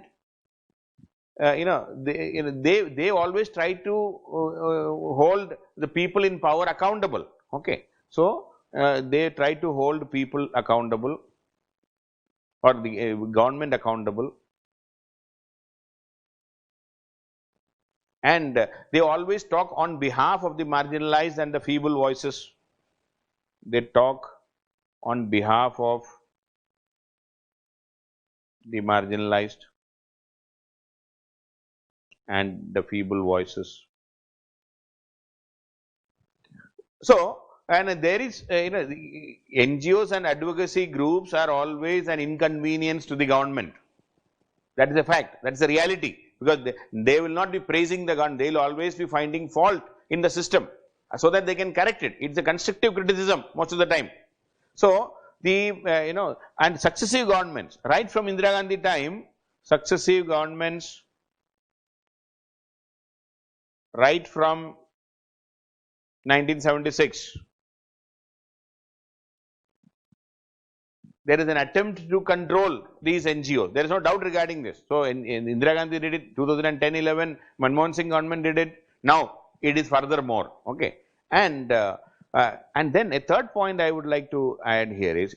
they always try to hold the people in power accountable. Okay, so they try to hold people accountable or the government accountable, and they always talk on behalf of the marginalized and the feeble voices. They talk on behalf of the marginalized and the feeble voices. So, and there is the NGOs and advocacy groups are always an inconvenience to the government. That is a fact, that is a reality, because they will not be praising the government, they will always be finding fault in the system so that they can correct it. It is a constructive criticism most of the time. So, the and successive governments, right from Indira Gandhi time, successive governments, right from 1976, there is an attempt to control these NGOs. There is no doubt regarding this. So, in Indira Gandhi did it, 2010-11, Manmohan Singh government did it. Now, it is further more. Okay, and then a third point I would like to add here is,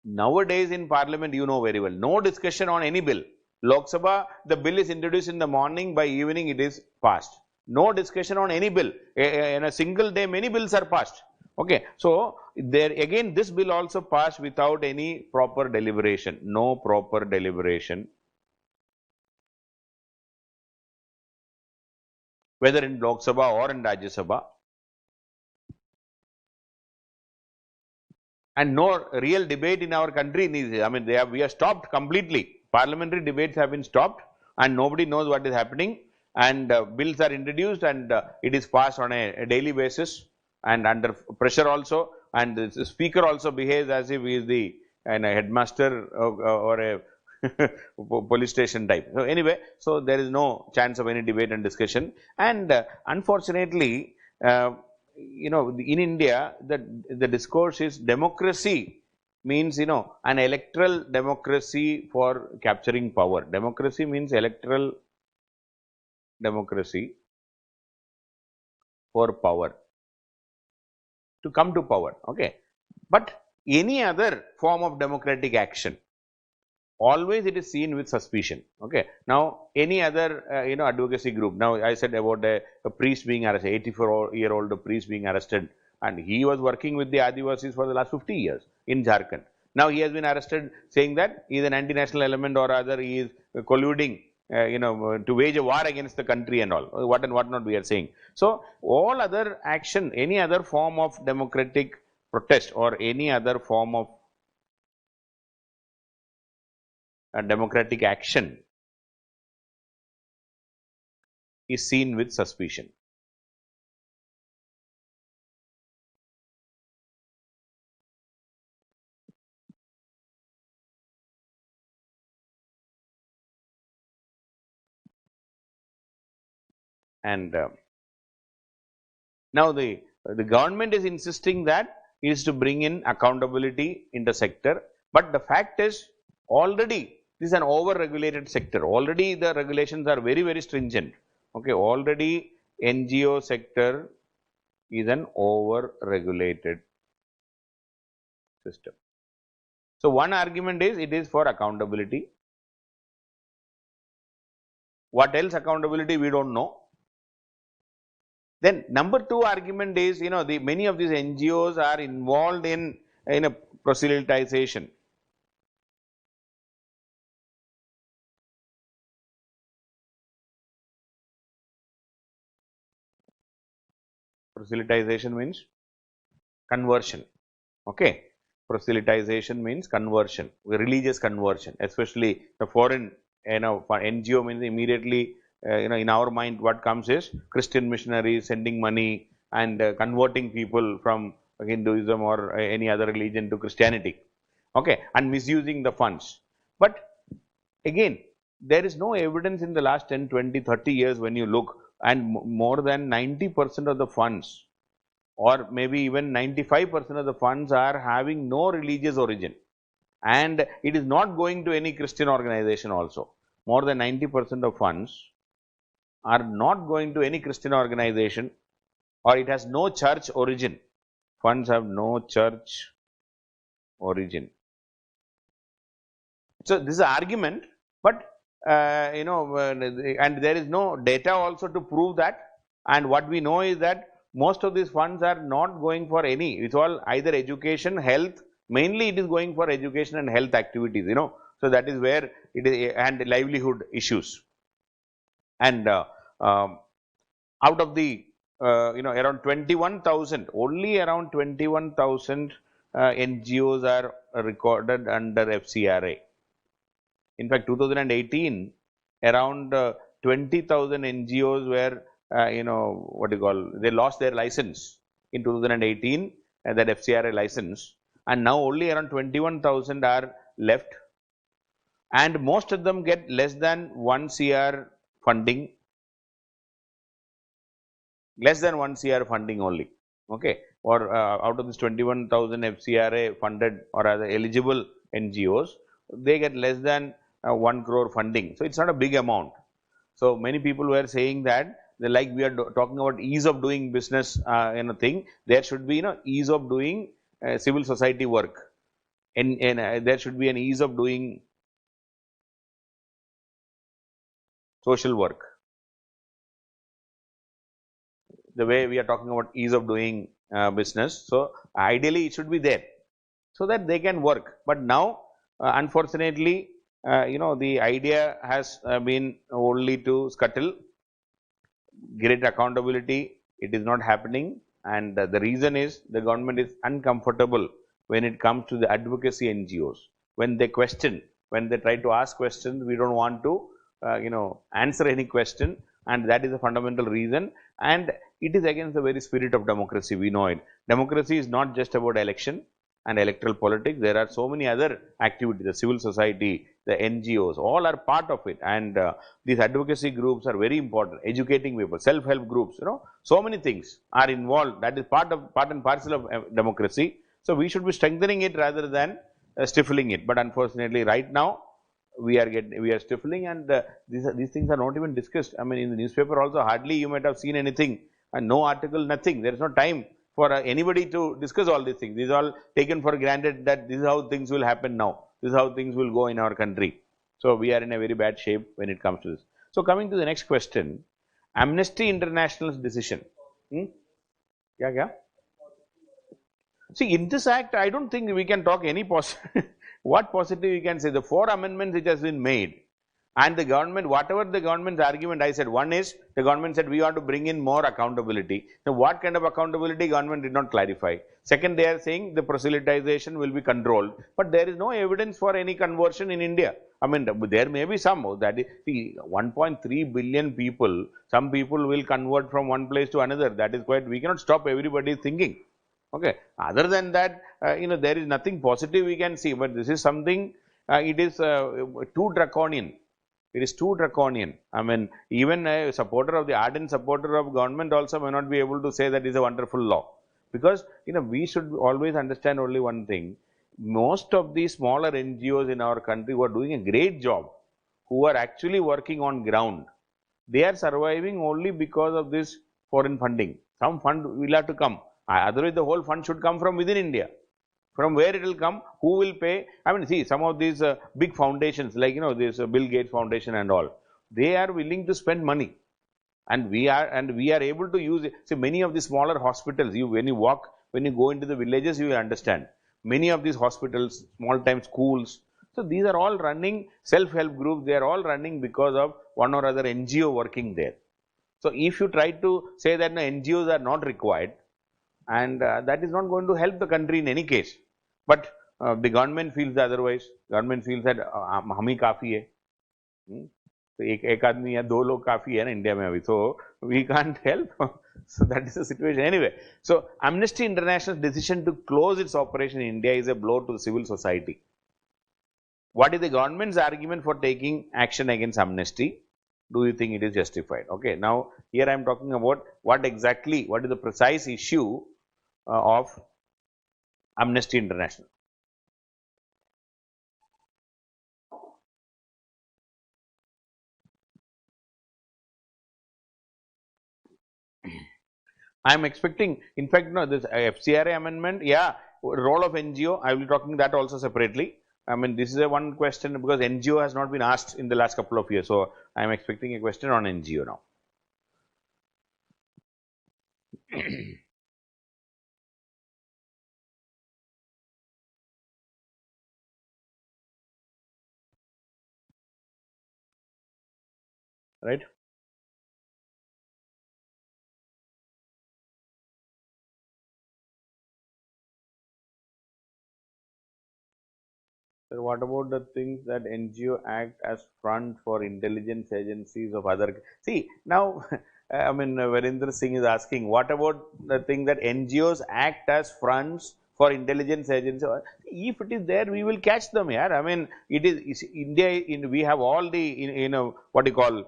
nowadays in Parliament, you know very well, no discussion on any bill. Lok Sabha, the bill is introduced in the morning, by evening it is passed. No discussion on any bill. In a single day, many bills are passed. Okay, so there again, this bill also passed without any proper deliberation, no proper deliberation, whether in Lok Sabha or in Rajya Sabha, and no real debate in our country. I mean, we are stopped completely. Parliamentary debates have been stopped, and nobody knows what is happening. And bills are introduced, and it is passed on a daily basis, and under pressure also. And the speaker also behaves as if he is the headmaster or a police station type. So anyway, so there is no chance of any debate and discussion. And unfortunately, in India, the discourse is democracy means, an electoral democracy for capturing power. Democracy means electoral democracy for power, to come to power. Okay, but any other form of democratic action, always it is seen with suspicion. Okay, now any other advocacy group. Now I said about a priest being arrested, 84-year-old priest being arrested, and he was working with the Adivasis for the last 50 years in Jharkhand. Now he has been arrested, saying that he is an anti-national element or other, he is colluding to wage a war against the country and all, what and what not we are saying. So, all other action, any other form of democratic protest or any other form of democratic action is seen with suspicion. And now the government is insisting that it is to bring in accountability in the sector, but the fact is, already this is an over-regulated sector. Already the regulations are very, very stringent. Okay, already NGO sector is an over-regulated system. So, one argument is it is for accountability. What else accountability we don't know. Then number two argument is, many of these NGOs are involved in proselytization. Proselytization means conversion. Okay, proselytization means conversion, religious conversion, especially the foreign NGO means immediately in our mind what comes is Christian missionaries sending money and converting people from Hinduism or any other religion to Christianity. Okay, and misusing the funds. But again, there is no evidence in the last 10, 20, 30 years when you look, and more than 90% of the funds, or maybe even 95% of the funds are having no religious origin, and it is not going to any Christian organization also. more than 90% of funds are not going to any Christian organization, or it has no church origin. Funds have no church origin. So, this is an argument, but and there is no data also to prove that, and what we know is that most of these funds are not going for any, it is all either education, health, mainly it is going for education and health activities, So, that is where it is, and livelihood issues. And out of the around 21,000, only around 21,000 NGOs are recorded under FCRA. In fact, 2018, around 20,000 NGOs were, they lost their license in 2018, that FCRA license, and now only around 21,000 are left, and most of them get less than 1 CR funding, only, okay, or out of this 21,000 FCRA funded or other eligible NGOs, they get less than 1 crore funding. So, it is not a big amount. So, many people were saying that like we are talking about ease of doing business thing, there should be ease of doing civil society work, and there should be an ease of doing social work. The way we are talking about ease of doing business. So, ideally it should be there, so that they can work, but now unfortunately the idea has been only to scuttle great accountability. It is not happening, and the reason is the government is uncomfortable when it comes to the advocacy NGOs. When they question, when they try to ask questions, we don't want to answer any question, and that is a fundamental reason, and it is against the very spirit of democracy. We know it. Democracy is not just about election and electoral politics. There are so many other activities, the civil society, the NGOs, all are part of it, and these advocacy groups are very important, educating people, self-help groups, so many things are involved. That is part and parcel of democracy. So, we should be strengthening it rather than stifling it, but unfortunately right now we are stifling, and these things are not even discussed. I mean, in the newspaper also hardly you might have seen anything, and no article, nothing. There is no time for anybody to discuss all these things. These are all taken for granted that this is how things will happen now. This is how things will go in our country. So, we are in a very bad shape when it comes to this. So, coming to the next question, Amnesty International's decision. Yeah. See, in this act, I don't think we can talk any positive. What positive we can say? The 4 amendments which has been made, and the government, whatever the government's argument, I said, one is the government said we want to bring in more accountability. Now, what kind of accountability government did not clarify. Second, they are saying the proselytization will be controlled, but there is no evidence for any conversion in India. I mean, there may be some, that is, see, 1.3 billion people, some people will convert from one place to another. That is quite, we cannot stop everybody's thinking. Okay. Other than that, there is nothing positive we can see, but this is something, it is too draconian. It is too draconian. I mean, even a supporter of the ardent supporter of government also may not be able to say that is a wonderful law, because we should always understand only one thing. Most of these smaller NGOs in our country who are doing a great job, who are actually working on ground, they are surviving only because of this foreign funding. Some fund will have to come. Otherwise, the whole fund should come from within India. From where it will come, who will pay? I mean, see, some of these big foundations, like this Bill Gates Foundation and all, they are willing to spend money, and we are able to use it. See, many of the smaller hospitals, when you go into the villages, you will understand. Many of these hospitals, small time schools, so these are all running self-help groups. They are all running because of one or other NGO working there. So, if you try to say that no, NGOs are not required, and that is not going to help the country in any case, but the government feels otherwise. Government feels that हम ही काफी है, तो एक आदमी या 2 लोग काफी है ना इंडिया में अभी, so we can't help. So that is the situation anyway. So Amnesty International's decision to close its operation in India is a blow to the civil society. What is the government's argument for taking action against Amnesty? Do you think it is justified? Okay, now here I am talking about what is the precise issue of Amnesty International. I am expecting, in fact, no, this FCRA amendment, yeah, role of NGO, I will be talking that also separately. I mean, this is a one question because NGO has not been asked in the last couple of years. So, I am expecting a question on NGO now. Right. So, what about the things that NGO act as front for intelligence agencies of other? See, now, I mean, Virendra Singh is asking, what about the thing that NGOs act as fronts for intelligence agencies? If it is there, we will catch them here. I mean, it is India, we have all the, what you call,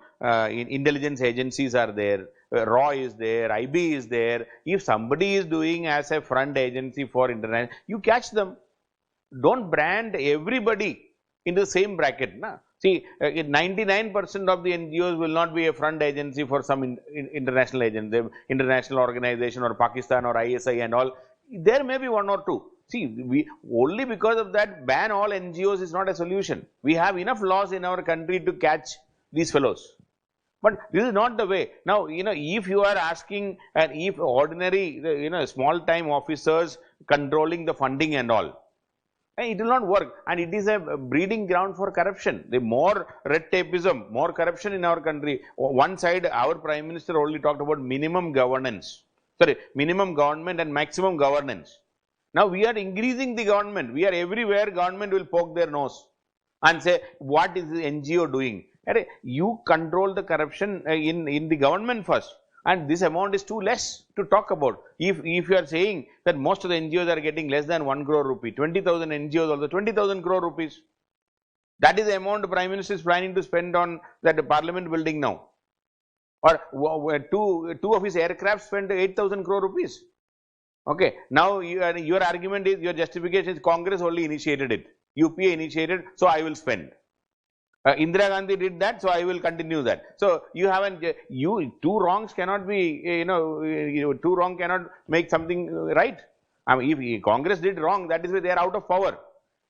intelligence agencies are there. RAW is there, IB is there. If somebody is doing as a front agency for internet, you catch them. Don't brand everybody in the same bracket. Na? See, 99% of the NGOs will not be a front agency for some international agency, international organization or Pakistan or ISI and all. There may be one or two. See, we only because of that ban all NGOs is not a solution. We have enough laws in our country to catch these fellows. But this is not the way. Now, if you are asking and if ordinary, small time officers controlling the funding and all, it will not work, and it is a breeding ground for corruption. The more red tapeism, more corruption in our country. One side, our Prime Minister only talked about minimum governance. Sorry, minimum government and maximum governance. Now we are increasing the government. We are everywhere. Government will poke their nose and say, what is the NGO doing? You control the corruption in the government first. And this amount is too less to talk about. If you are saying that most of the NGOs are getting less than 1 crore rupee, 20,000 NGOs also 20,000 crore rupees. That is the amount the Prime Minister is planning to spend on that Parliament building now. Or two of his aircraft spent 8,000 crore rupees. Okay. Now your argument is, your justification is Congress only initiated it. UPA initiated, so I will spend. Indira Gandhi did that, so I will continue that. So you haven't, two wrongs cannot be, two wrong cannot make something right. I mean, if Congress did wrong, that is why they are out of power.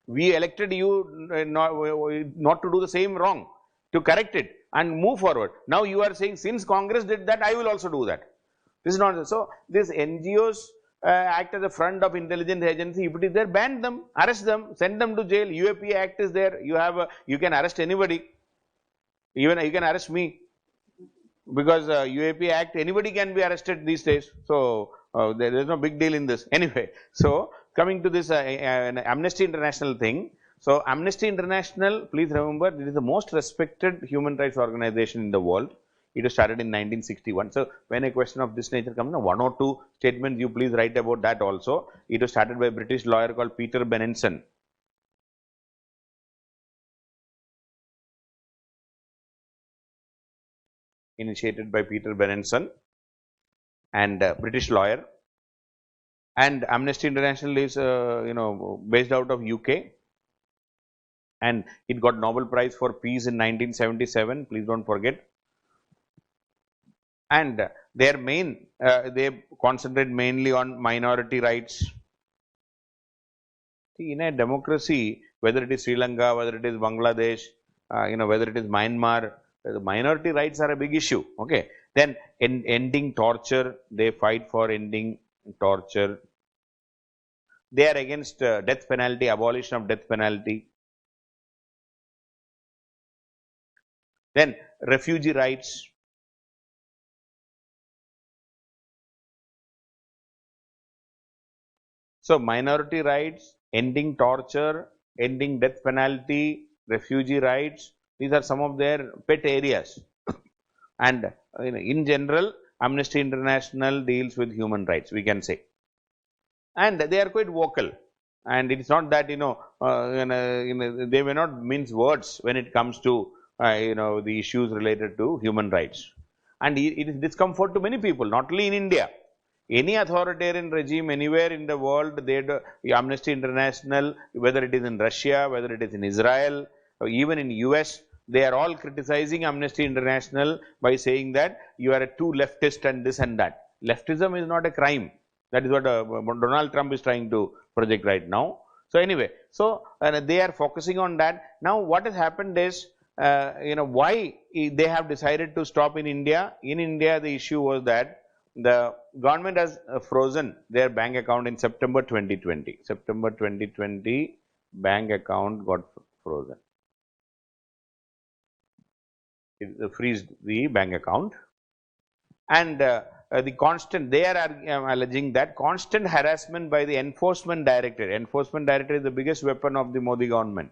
We elected you not to do the same wrong, to correct it and move forward. Now you are saying, since Congress did that, I will also do that. This is not so. This NGOs act as a front of intelligence agency. If it is there, ban them, arrest them, send them to jail. UAP Act is there. You can arrest anybody. Even you can arrest me, because UAP Act, anybody can be arrested these days. So there is no big deal in this. Anyway, so coming to this Amnesty International thing. So Amnesty International, please remember, it is the most respected human rights organization in the world. It was started in 1961. So when a question of this nature comes, one or two statements you please write about that also. It was started by a British lawyer called Peter Benenson. Initiated by Peter Benenson, and British lawyer. And Amnesty International is based out of UK, and it got Nobel Prize for Peace in 1977. Please don't forget. And their main, they concentrate mainly on minority rights. See, in a democracy, whether it is Sri Lanka, whether it is Bangladesh, whether it is Myanmar, the minority rights are a big issue. Okay. Then ending torture, they fight for ending torture. They are against death penalty, abolition of death penalty. Then refugee rights. So minority rights, ending torture, ending death penalty, refugee rights, these are some of their pet areas. And in general, Amnesty International deals with human rights, we can say. And they are quite vocal. And it is not that, they may not mince words when it comes to, the issues related to human rights. And it is discomfort to many people, not only in India. Any authoritarian regime anywhere in the world, Amnesty International, whether it is in Russia, whether it is in Israel, or even in US, they are all criticizing Amnesty International by saying that you are a too leftist and this and that. Leftism is not a crime. That is what Donald Trump is trying to project right now. So anyway, so they are focusing on that. Now what has happened is, why they have decided to stop in India. In India, the issue was that the government has frozen their bank account in September 2020. September 2020, bank account got frozen. It freezed the bank account, and the constant, they are alleging that constant harassment by the enforcement directorate. Enforcement directorate is the biggest weapon of the Modi government.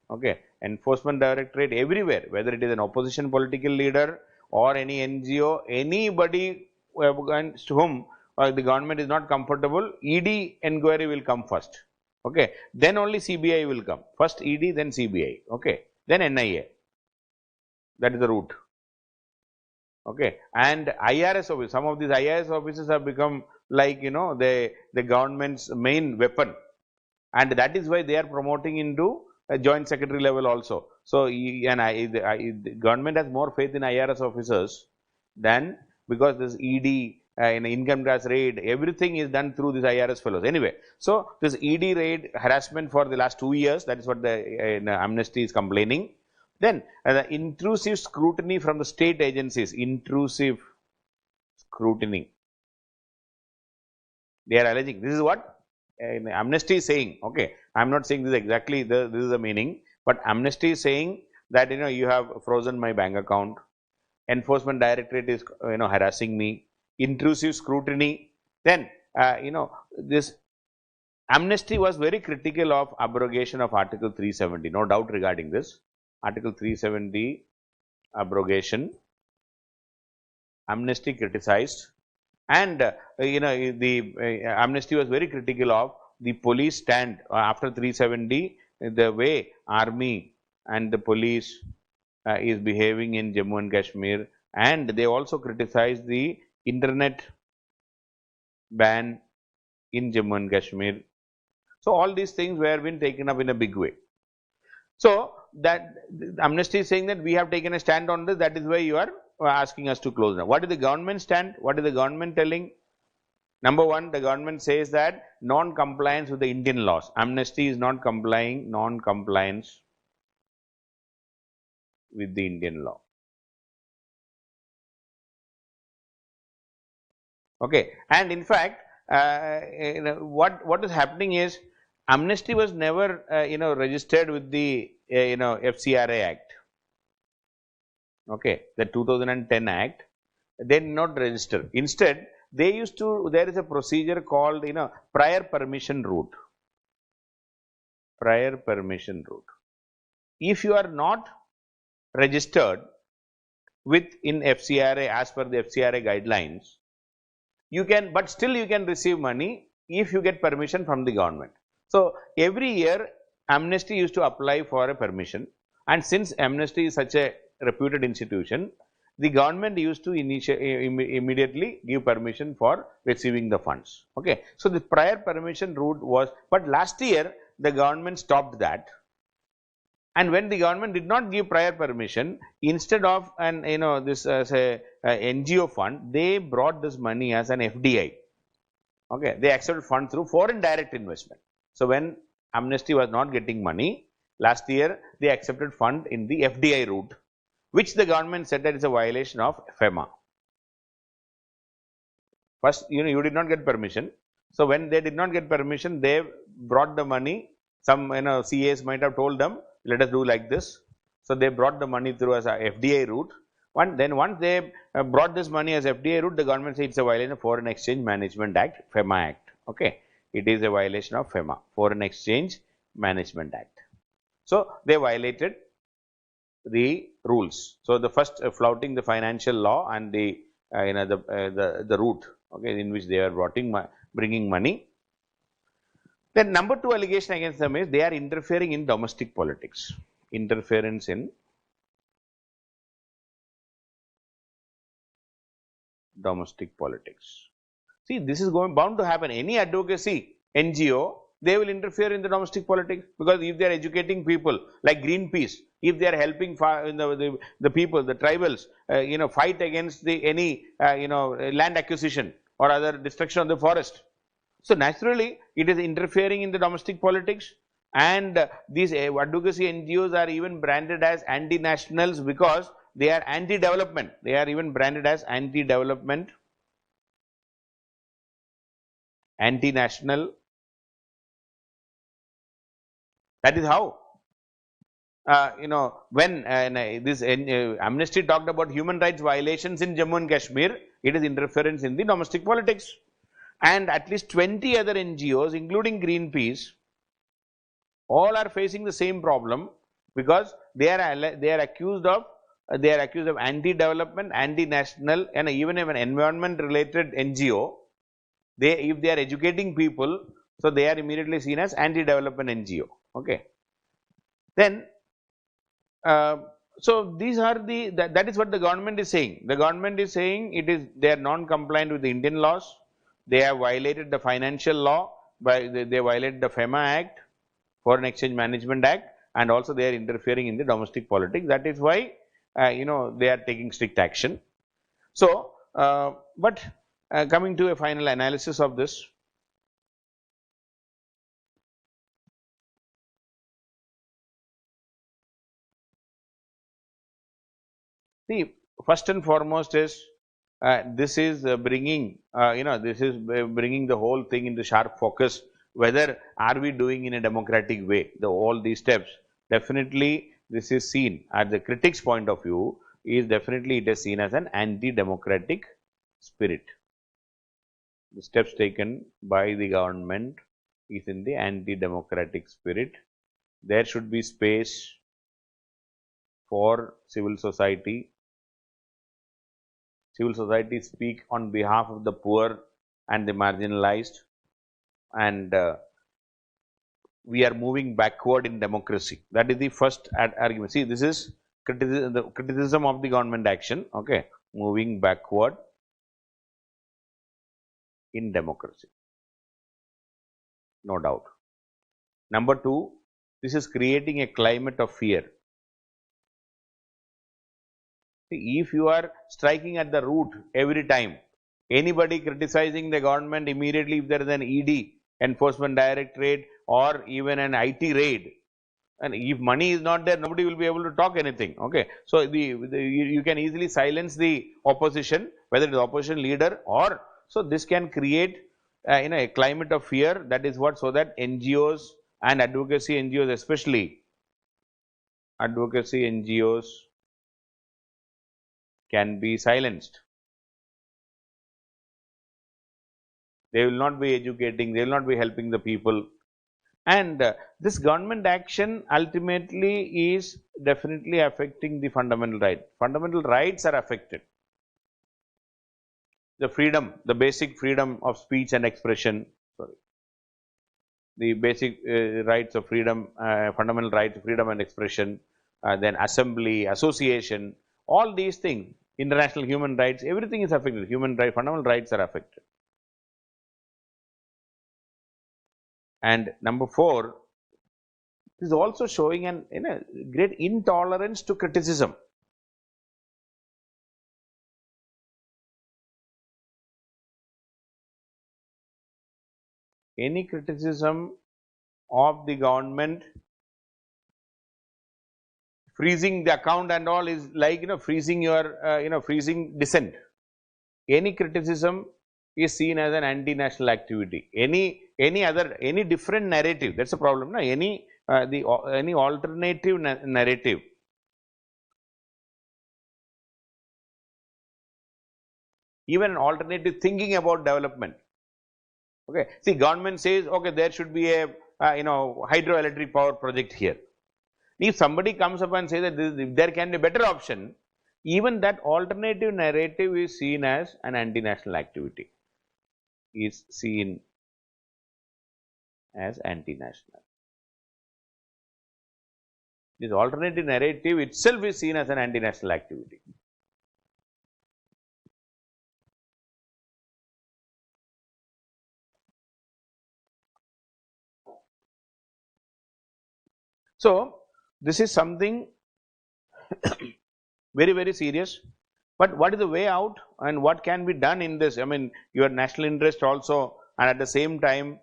Okay, enforcement directorate everywhere, whether it is an opposition political leader or any NGO, anybody against whom the government is not comfortable, ED inquiry will come first. Okay, then only CBI will come. First ED, then CBI. Okay, then NIA. That is the route. Okay, and IRS office, some of these IRS offices have become like, the government's main weapon, and that is why they are promoting into a joint secretary level also. So, the government has more faith in IRS officers than, because this ED, income tax raid, everything is done through these IRS fellows. Anyway, so this ED raid harassment for the last 2 years, that is what the Amnesty is complaining. Then the intrusive scrutiny from the state agencies, intrusive scrutiny. They are alleging, this is what Amnesty is saying. Okay, I am not saying this exactly, this is the meaning, but Amnesty is saying that, you have frozen my bank account, enforcement directorate is, harassing me, intrusive scrutiny. Then, this Amnesty was very critical of abrogation of Article 370, no doubt regarding this. Article 370 abrogation, Amnesty criticized, and the Amnesty was very critical of the police stand after 370, the way army and the police is behaving in Jammu and Kashmir, and they also criticized the internet ban in Jammu and Kashmir. So all these things were been taken up in a big way. So that Amnesty is saying that we have taken a stand on this, that is why you are asking us to close now. What is the government stand? What is the government telling? Number one, the government says that non-compliance with the Indian laws. Amnesty is not complying, non-compliance with the Indian law. Okay, and in fact, what is happening is, Amnesty was never, registered with the, FCRA Act. Okay, the 2010 Act, they did not register. Instead, they used to, there is a procedure called, prior permission route. Prior permission route. If you are not registered with in FCRA as per the FCRA guidelines, you can, but still you can receive money if you get permission from the government. So every year Amnesty used to apply for a permission, and since Amnesty is such a reputed institution, the government used to immediately give permission for receiving the funds. Okay, so the prior permission route was, but last year the government stopped that, and when the government did not give prior permission, instead of an this as a NGO fund, they brought this money as an FDI. Okay, they accepted fund through foreign direct investment. So when Amnesty was not getting money last year, they accepted fund in the FDI route, which the government said that is a violation of FEMA. First, you did not get permission. So when they did not get permission, they brought the money. Some CAs might have told them, let us do like this. So they brought the money through as a FDI route. Then once they brought this money as FDI route, the government said it's a violation of Foreign Exchange Management Act, FEMA Act. Okay, it is a violation of FEMA, Foreign Exchange Management Act. So they violated the rules. So the first flouting the financial law and the the route, okay, in which they are bringing money. Then number 2 allegation against them is they are interfering in domestic politics. Interference in domestic politics. See, this is bound to happen. Any advocacy NGO, they will interfere in the domestic politics, because if they are educating people like Greenpeace, if they are helping the people, the tribals, fight against any land acquisition, or other destruction of the forest. So naturally, it is interfering in the domestic politics, and these advocacy NGOs are even branded as anti-nationals because they are anti-development. They are even branded as anti-development, anti-national. That is how. When this Amnesty talked about human rights violations in Jammu and Kashmir, it is interference in the domestic politics. And at least 20 other NGOs, including Greenpeace, all are facing the same problem because they are accused of anti-development, anti-national, and even if an environment-related NGO, if they are educating people, so they are immediately seen as anti-development NGO. Okay. Then, so these are that is what the government is saying. The government is saying they are non-compliant with the Indian laws. They have violated the financial law they violated the FEMA Act, Foreign Exchange Management Act, and also they are interfering in the domestic politics. That is why they are taking strict action. So, but coming to a final analysis of this. See, first and foremost is this is bringing bringing the whole thing into sharp focus. Whether are we doing in a democratic way? All these steps, definitely this is seen at the critics' point of view. It is seen as an anti-democratic spirit. The steps taken by the government is in the anti-democratic spirit. There should be space for civil society. Civil society speak on behalf of the poor and the marginalized, and we are moving backward in democracy. That is the first argument. See, this is the criticism of the government action. Okay, moving backward in democracy, no doubt. Number two, this is creating a climate of fear. See, if you are striking at the root every time, anybody criticizing the government, immediately if there is an ED, Enforcement Directorate, or even an IT raid, and if money is not there, nobody will be able to talk anything. Okay, so you can easily silence the opposition, whether it is opposition leader or so. This can create a climate of fear. That is what, so that NGOs and advocacy NGOs, especially advocacy NGOs, can be silenced. They will not be educating, they will not be helping the people. And this government action ultimately is definitely affecting the fundamental right. Fundamental rights are affected. The freedom, the basic freedom of speech and expression, the basic rights of freedom, fundamental rights of freedom and expression, then assembly, association, all these things, international human rights, everything is affected. Fundamental rights are affected. And number four, is also showing an great intolerance to criticism. Any criticism of the government, freezing the account and all is like freezing your freezing dissent. Any criticism is seen as an anti-national activity. Any different narrative, that's a problem. No? Any alternative narrative, even an alternative thinking about development. Okay, see, government says, okay, there should be a hydroelectric power project here. If somebody comes up and says that there can be a better option, even that alternative narrative is seen as an anti-national activity, is seen as anti-national. This alternative narrative itself is seen as an anti-national activity. So, this is something very, very serious. But what is the way out and what can be done in this? I mean, your national interest also, and at the same time,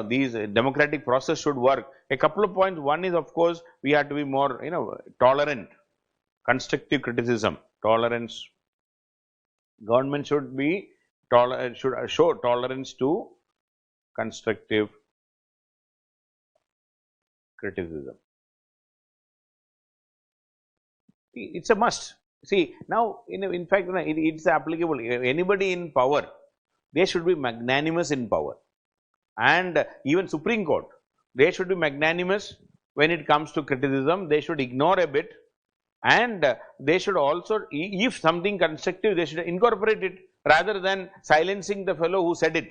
these democratic process should work. A couple of points. One is, of course, we have to be more, tolerant, constructive criticism, tolerance. Government should be should show tolerance to constructive criticism. It's a must. See, now, in fact, it's applicable. Anybody in power, they should be magnanimous in power. And even Supreme Court, they should be magnanimous when it comes to criticism. They should ignore a bit, and they should also, if something constructive, they should incorporate it rather than silencing the fellow who said it.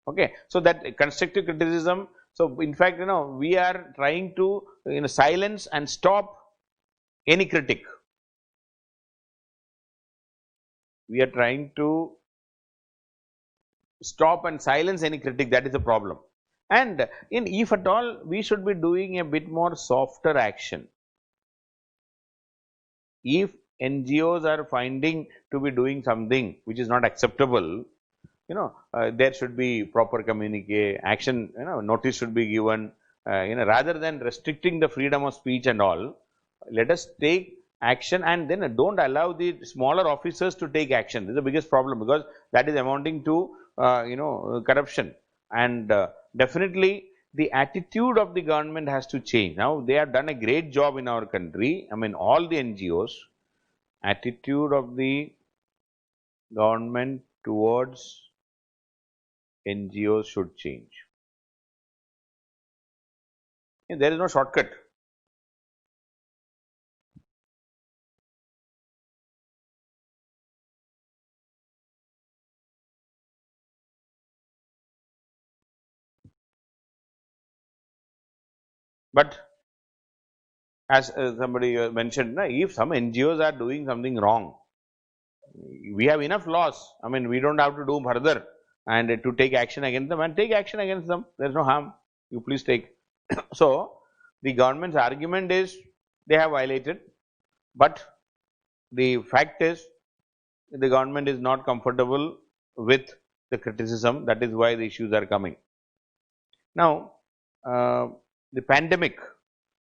Okay. So, that constructive criticism. So, in fact, we are trying to silence and stop any critic. We are trying to stop and silence any critic. That is the problem. And if at all, we should be doing a bit more softer action. If NGOs are finding to be doing something which is not acceptable, there should be proper communique, action, notice should be given, rather than restricting the freedom of speech and all. Let us take action, and then don't allow the smaller officers to take action. This is the biggest problem, because that is amounting to corruption, and definitely the attitude of the government has to change. Now, they have done a great job in our country. I mean, all the NGOs, attitude of the government towards NGOs should change. There is no shortcut. But as somebody mentioned, if some NGOs are doing something wrong, we have enough laws. I mean, we don't have to do further and to take action against them, and take action against them. There is no harm. You please take. So, the government's argument is they have violated, but the fact is the government is not comfortable with the criticism. That is why the issues are coming. Now, the pandemic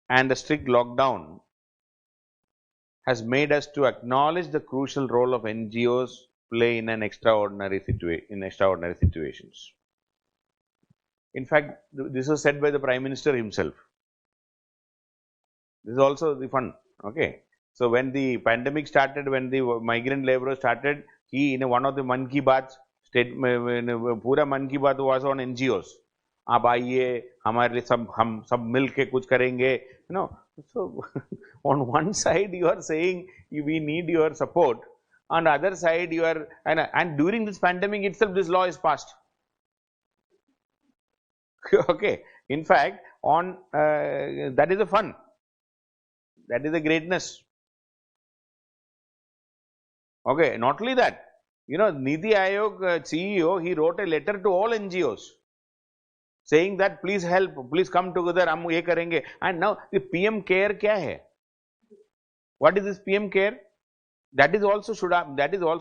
and the strict lockdown has made us to acknowledge the crucial role of NGOs play in extraordinary situations. In fact, this was said by the Prime Minister himself. This is also the fun. Okay. So, when the pandemic started, when the migrant labourers started, he, in one of the Man Ki Baat pura Man Ki Baat was on NGOs. आप आइए हमारे लिए हम सब मिल के कुछ करेंगे, so on one side you are saying we need your support, on the other side you are, and during this pandemic itself this law is passed. Okay. In fact, on that is the fun, that is the greatness. Okay. Not only that, Niti Aayog CEO, he wrote a letter to all NGOs saying that please help, please come together, हम ये करेंगे. And now the PM care क्या है? What is this PM care? That is also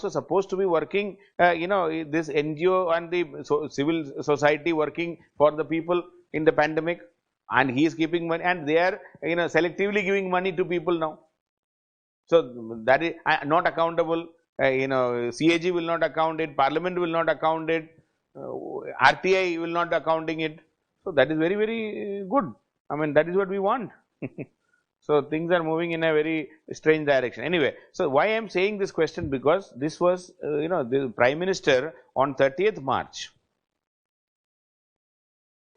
supposed to be working, this NGO and the civil society working for the people in the pandemic, and he is keeping money, and they are selectively giving money to people now. So that is not accountable. CAG will not account it, Parliament will not account it, RTI will not accounting it. So that is very, very good. I mean, that is what we want. So things are moving in a very strange direction. Anyway, so why I am saying this question, because this was, the Prime Minister on 30th March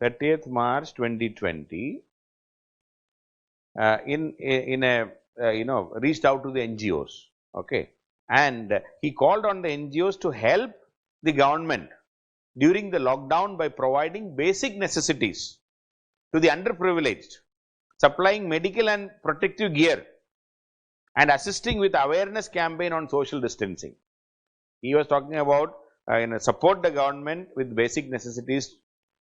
2020, reached out to the NGOs, okay, and he called on the NGOs to help the government during the lockdown by providing basic necessities to the underprivileged, supplying medical and protective gear, and assisting with awareness campaign on social distancing. He was talking about support the government with basic necessities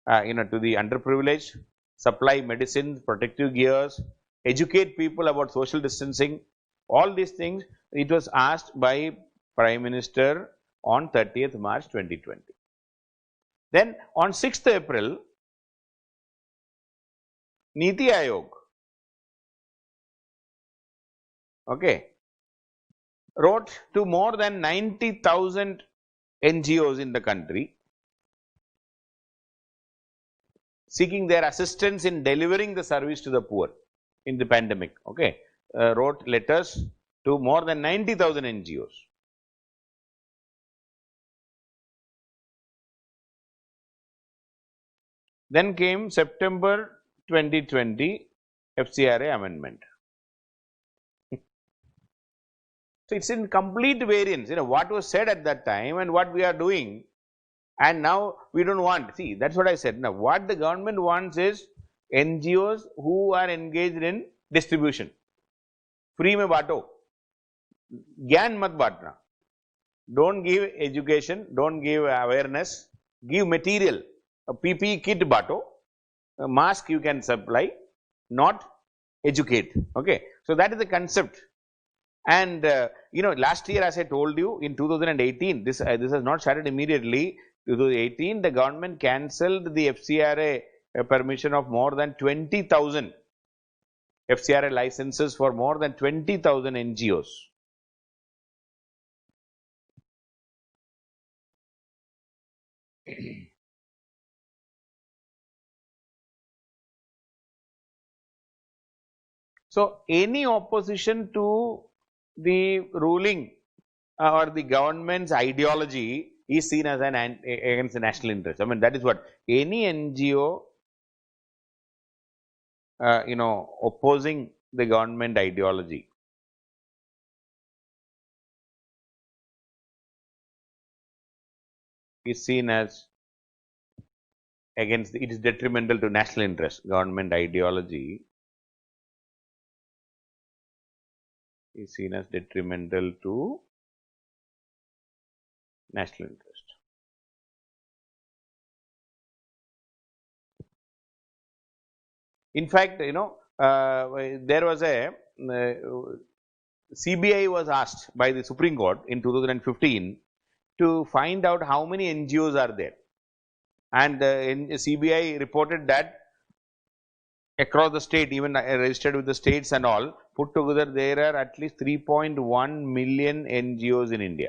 to the underprivileged, supply medicines, protective gears, educate people about social distancing. All these things, it was asked by Prime Minister on 30th March 2020. Then on 6th April, Niti Aayog, okay, wrote to more than 90,000 NGOs in the country seeking their assistance in delivering the service to the poor in the pandemic, okay, wrote letters to more than 90,000 NGOs. Then came September 2020 FCRA amendment. So, it is in complete variance, what was said at that time and what we are doing, and now we do not want. See, that is what I said. Now, what the government wants is NGOs who are engaged in distribution. Free mein baato, gyan mat baatna. Don't give education, don't give awareness, give material. A PPE kit baato, a mask you can supply, not educate. Okay. So, that is the concept. And last year, as I told you, in 2018, this has not started immediately. 2018, the government cancelled the FCRA permission of more than 20,000 FCRA licenses for more than 20,000 NGOs. So, any opposition to the ruling or the government's ideology is seen as against the national interest. I mean, that is what any NGO, opposing the government ideology is seen as against, it is detrimental to national interest. Government ideology is seen as detrimental to national interest. In fact, there was a CBI was asked by the Supreme Court in 2015 to find out how many NGOs are there, and CBI reported that across the state, even registered with the states and all, put together there are at least 3.1 million NGOs in India.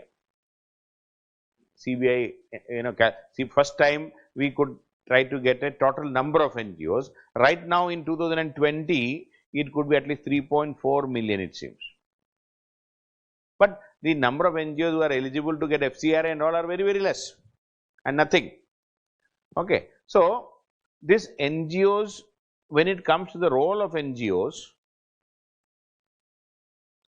CBI, see, first time we could try to get a total number of NGOs. Right now in 2020, it could be at least 3.4 million, it seems. But the number of NGOs who are eligible to get FCRA and all are very, very less and nothing. Okay. So, this NGOs, when it comes to the role of NGOs,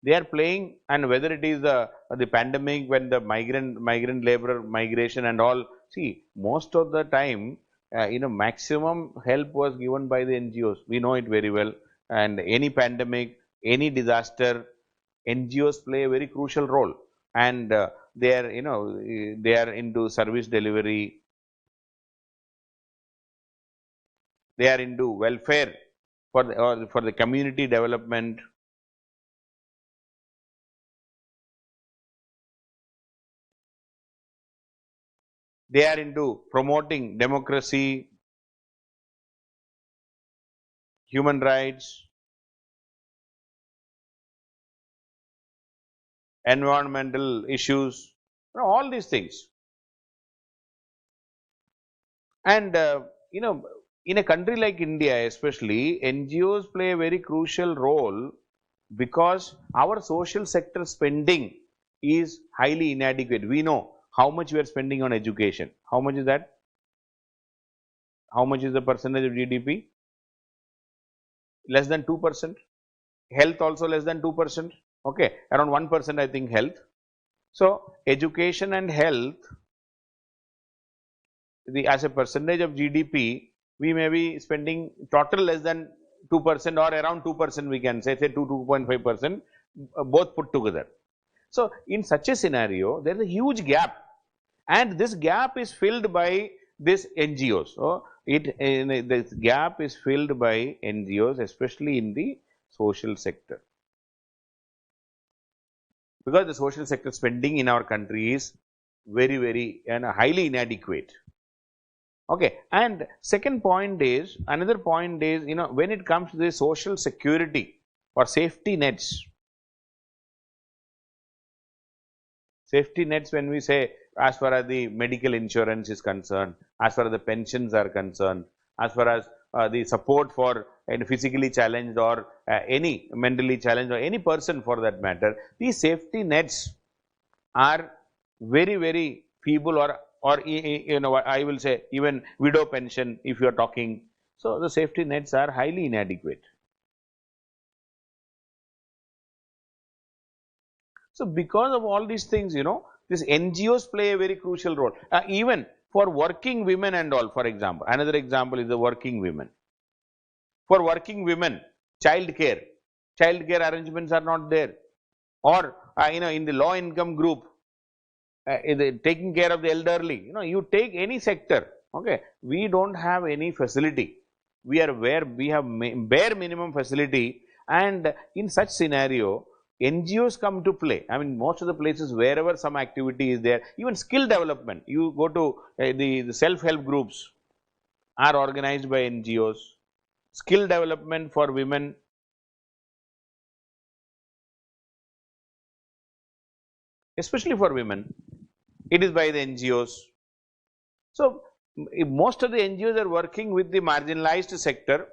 they are playing, and whether it is the pandemic, when the migrant labor migration and all, see, most of the time, maximum help was given by the NGOs. We know it very well. And any pandemic, any disaster, NGOs play a very crucial role, and they are, they are into service delivery, they are into welfare for the community development. They are into promoting democracy, human rights, environmental issues, all these things. And in a country like India especially, NGOs play a very crucial role because our social sector spending is highly inadequate. We know how much we are spending on education. How much is that? How much is the percentage of GDP? Less than 2%. Health also less than 2%. Okay, around 1% I think health. So, education and health, as a percentage of GDP, we may be spending total less than 2% or around 2%, we can say 2 to 2.5%, both put together. So, in such a scenario, there is a huge gap, and this gap is filled by this NGOs. So, this gap is filled by NGOs, especially in the social sector. because the social sector spending in our country is very and highly inadequate. Okay. And second point is, another point is, when it comes to the social security or safety nets, when we say, as far as the medical insurance is concerned, as far as the pensions are concerned, as far as the support for any physically challenged or any mentally challenged or any person for that matter, these safety nets are very feeble, or I will say even widow pension if you are talking. So, the safety nets are highly inadequate. So, because of all these things, these NGOs play a very crucial role, even for working women and all. For example, another example is the working women. For working women, child care arrangements are not there, or in the low income group, taking care of the elderly. You take any sector, okay, we don't have any facility. We have bare minimum facility, and in such scenario, NGOs come to play. I mean, most of the places wherever some activity is there, even skill development, you go to the self-help groups are organized by NGOs. Skill development for women, especially for women, it is by the NGOs. So, most of the NGOs are working with the marginalized sector,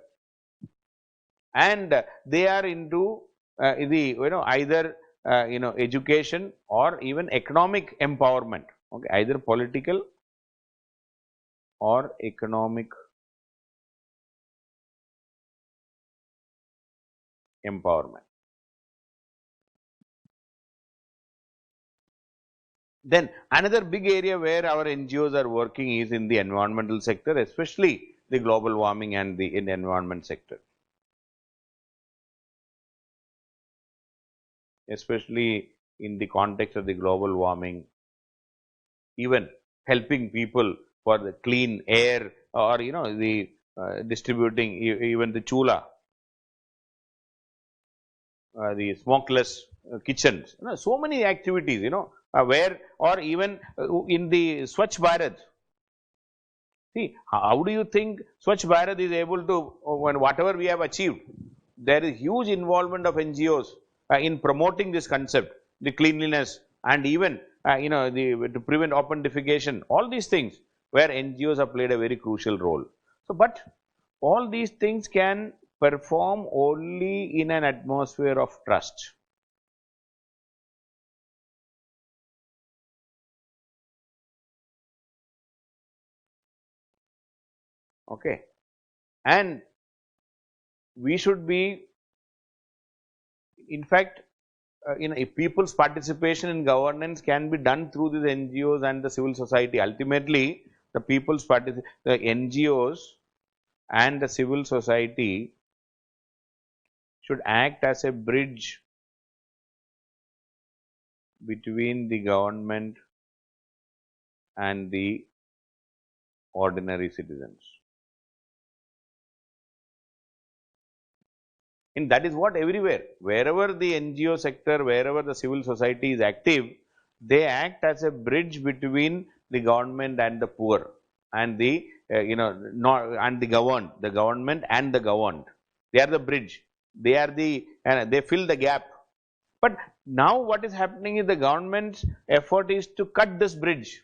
and they are into either education or even economic empowerment, okay, either political or economic empowerment. Then another big area where our NGOs are working is in the environmental sector, especially the global warming and the environment sector. Especially in the context of the global warming, even helping people for the clean air, or the distributing even the chula, the smokeless kitchens, so many activities, where, or even in the Swachh Bharat. See, how do you think Swachh Bharat is able to, when whatever we have achieved, there is huge involvement of NGOs in promoting this concept, the cleanliness, and even to prevent open defecation, all these things where NGOs have played a very crucial role. So, but all these things can perform only in an atmosphere of trust. Okay. And we should be, in fact, if people's participation in governance can be done through these NGOs and the civil society. Ultimately, the people's the NGOs and the civil society should act as a bridge between the government and the ordinary citizens. And that is what everywhere, wherever the NGO sector, wherever the civil society is active, they act as a bridge between the government and the poor, and the and the governed, the government and the governed. They are the bridge. They are the they fill the gap. But now what is happening is the government's effort is to cut this bridge,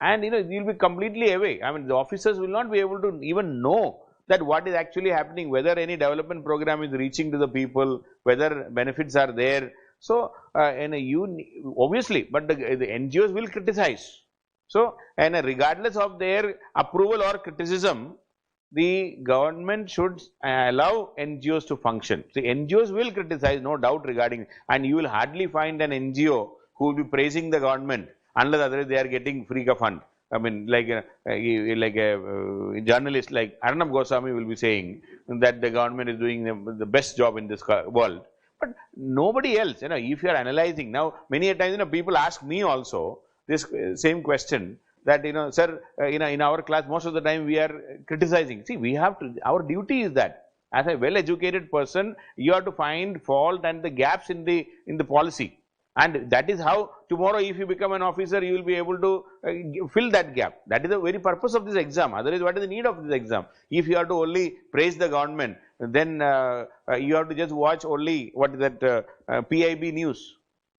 and it will be completely away. I mean, the officers will not be able to even know that what is actually happening, whether any development program is reaching to the people, whether benefits are there. So, obviously, but the NGOs will criticize. So, and regardless of their approval or criticism, the government should allow NGOs to function. The NGOs will criticize, no doubt regarding, and you will hardly find an NGO who will be praising the government unless otherwise they are getting free of fund. I mean, like a journalist like Arnab Goswami will be saying that the government is doing the best job in this world, but nobody else. If you are analyzing now, many a times people ask me also this same question, that sir, in our class most of the time we are criticizing. See, we have to. Our duty is that as a well-educated person, you have to find fault and the gaps in the policy. And that is how tomorrow if you become an officer, you will be able to fill that gap. That is the very purpose of this exam. Otherwise, what is the need of this exam? If you have to only praise the government, then you have to just watch only what is that PIB news,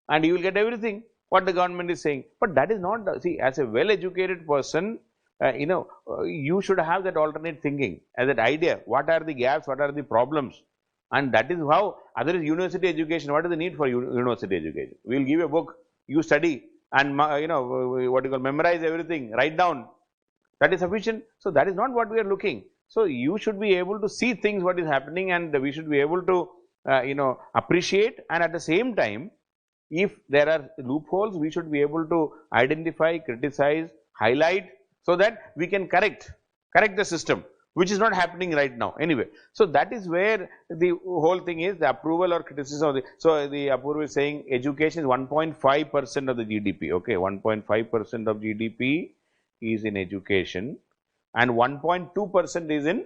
and you will get everything what the government is saying. But that is not the, see, as a well educated person, you should have that alternate thinking, as that idea, what are the gaps, what are the problems, and that is how, other is university education. What is the need for university education? We will give a book, you study, and what you call, memorize everything, write down, that is sufficient. So that is not what we are looking. So you should be able to see things what is happening, and we should be able to appreciate, and at the same time, if there are loopholes, we should be able to identify, criticize, highlight, so that we can correct the system, which is not happening right now anyway. So that is where the whole thing is, the approval or criticism of the, so the Apurva is saying education is 1.5% of the GDP, okay, 1.5% of GDP is in education, and 1.2% is in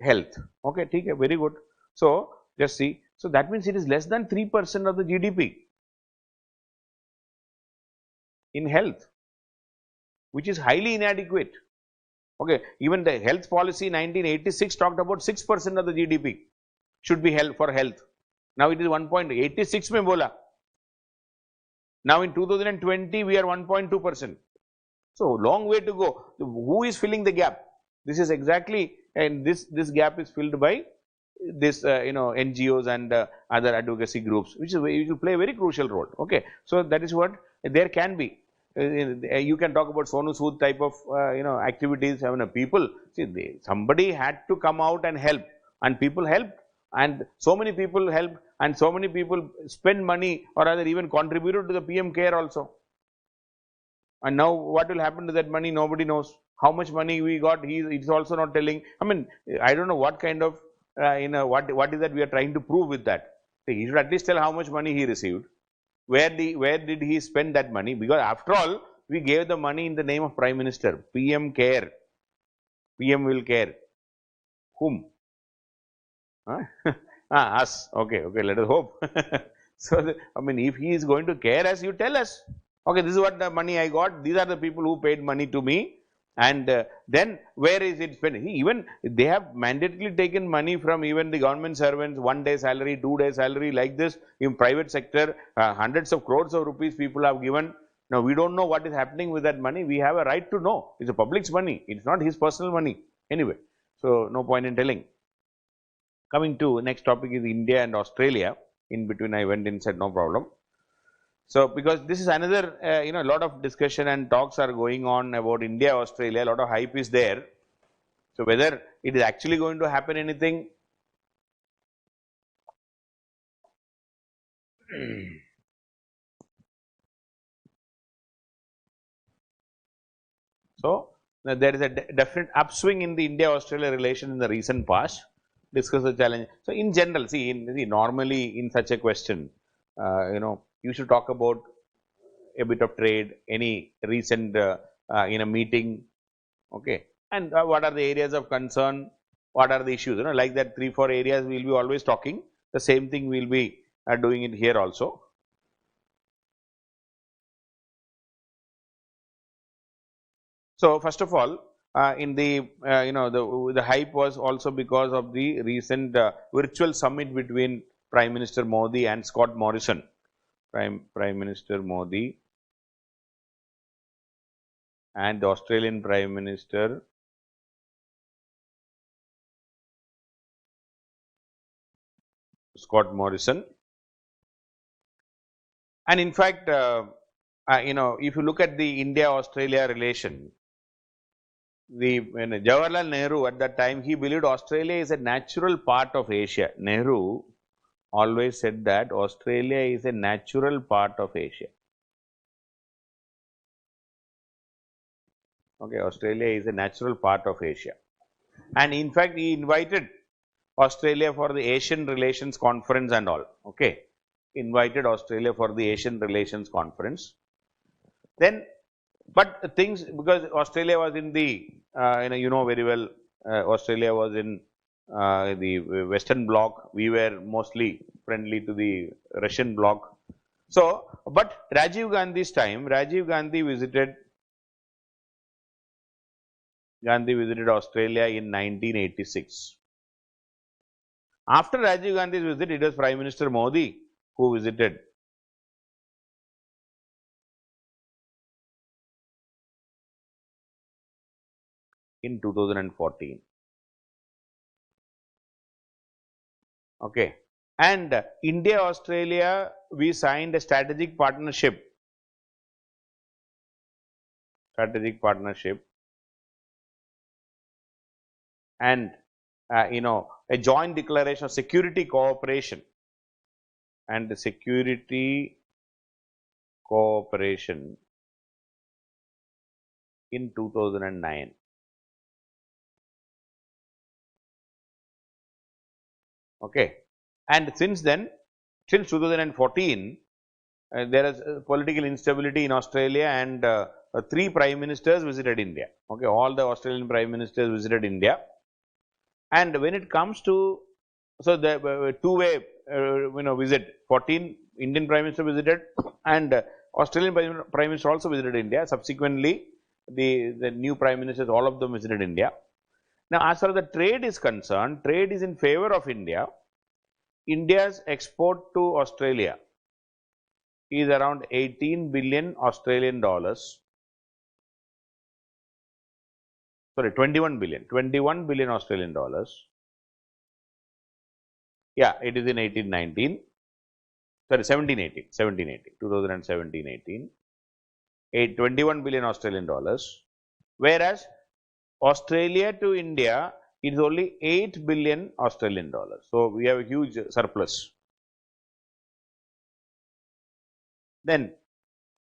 health, okay, very good. So just see, so that means it is less than 3% of the GDP in health, which is highly inadequate. Okay, even the health policy 1986 talked about 6% of the GDP should be held for health. Now it is 1.86 mein bola. Now in 2020 we are 1.2%. So long way to go. Who is filling the gap? This is exactly, and this gap is filled by this NGOs and other advocacy groups, which will play a very crucial role. Okay, so that is what there can be. You can talk about Sonu Sood type of activities. People, see, somebody had to come out and help, and people helped, and so many people helped, and so many people spend money, or rather even contributed to the PM care also. And now what will happen to that money? Nobody knows how much money we got. It's also not telling. I mean, I don't know what kind of what is that we are trying to prove with that. So he should at least tell how much money he received. Where did he spend that money? Because after all, we gave the money in the name of Prime Minister. PM care. PM will care. Whom? Us. Okay, let us hope. So, I mean, if he is going to care us, you tell us. Okay, this is what the money I got. These are the people who paid money to me. And then where is it spent? Even they have mandatorily taken money from even the government servants, 1 day salary, 2 day salary, like this. In private sector, hundreds of crores of rupees people have given. Now we don't know what is happening with that money. We have a right to know. It's a public's money. It's not his personal money. Anyway, so no point in telling. Coming to next topic is India and Australia. In between I went in, said no problem. So, because this is another, a lot of discussion and talks are going on about India, Australia, a lot of hype is there. So, whether it is actually going to happen anything, so there is a definite upswing in the India-Australia relation in the recent past. Discuss the challenge. So, in general, see, normally in such a question, you should talk about a bit of trade, any recent in a meeting, okay, and what are the areas of concern, what are the issues, like that 3-4 areas we will be always talking. The same thing we will be doing it here also. So first of all, in the the hype was also because of the recent virtual summit between Prime Minister Modi and Scott Morrison. Prime Minister Modi and the Australian Prime Minister Scott Morrison. And in fact, if you look at the India-Australia relation, Jawaharlal Nehru at that time, he believed Australia is a natural part of Asia. Nehru always said that Australia is a natural part of Asia. Okay, Australia is a natural part of Asia. And in fact, he invited Australia for the Asian Relations Conference and all. Okay, invited Australia for the Asian Relations Conference. Then, but things, because Australia was in the, very well, Australia was in the Western Bloc. We were mostly friendly to the Russian Bloc. So, but Rajiv Gandhi's time, Rajiv Gandhi visited Australia in 1986. After Rajiv Gandhi's visit, it was Prime Minister Modi who visited in 2014. Okay. And India, Australia, we signed a strategic partnership and a joint declaration of security cooperation and security cooperation in 2009. Okay. And since then, since 2014, there is political instability in Australia, and 3 prime ministers visited India. Okay, all the Australian prime ministers visited India. And when it comes to, so the two-way visit, 14 Indian prime minister visited, and Australian prime minister also visited India. Subsequently, the new prime ministers, all of them visited India. Now, as far as the trade is concerned, trade is in favor of India. India's export to Australia is around 18 billion Australian dollars. Sorry, 21 billion Australian dollars. Yeah, it is in 1819. Sorry, 1718, 2017-18, 21 billion Australian dollars. Whereas Australia to India is only 8 billion Australian dollars. So, we have a huge surplus. Then,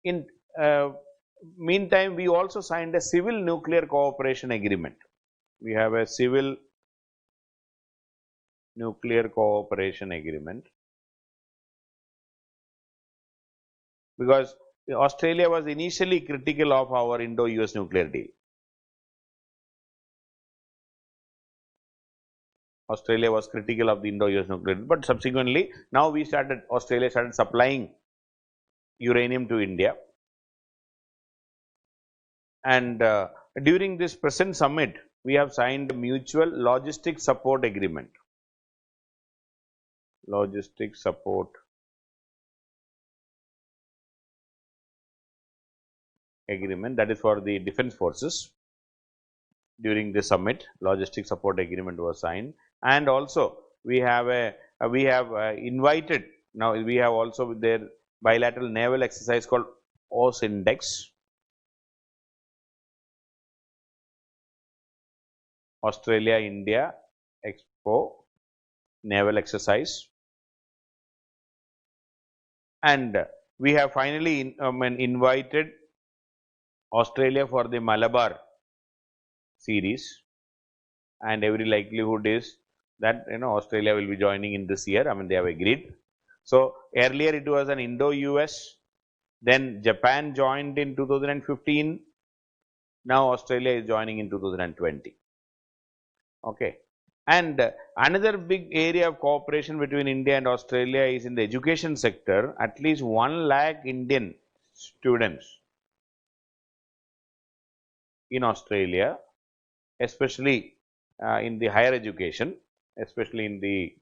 in meantime, we also signed a civil nuclear cooperation agreement. We have a civil nuclear cooperation agreement, because Australia was initially critical of our Indo-US nuclear deal. Australia was critical of the Indo-US nuclear deal, but subsequently, now Australia started supplying uranium to India. And during this present summit, we have signed a mutual logistic support agreement. Logistic support agreement, that is for the defense forces. During the summit, logistic support agreement was signed, and also we have invited, now we have also their bilateral naval exercise called OS Index, Australia India Expo naval exercise, and we have finally invited Australia for the Malabar series, and every likelihood is that Australia will be joining in this year. I mean, they have agreed. So, earlier it was an Indo-US, then Japan joined in 2015, now Australia is joining in 2020. Okay. And another big area of cooperation between India and Australia is in the education sector. At least 1 lakh Indian students in Australia, especially in the higher education, especially in the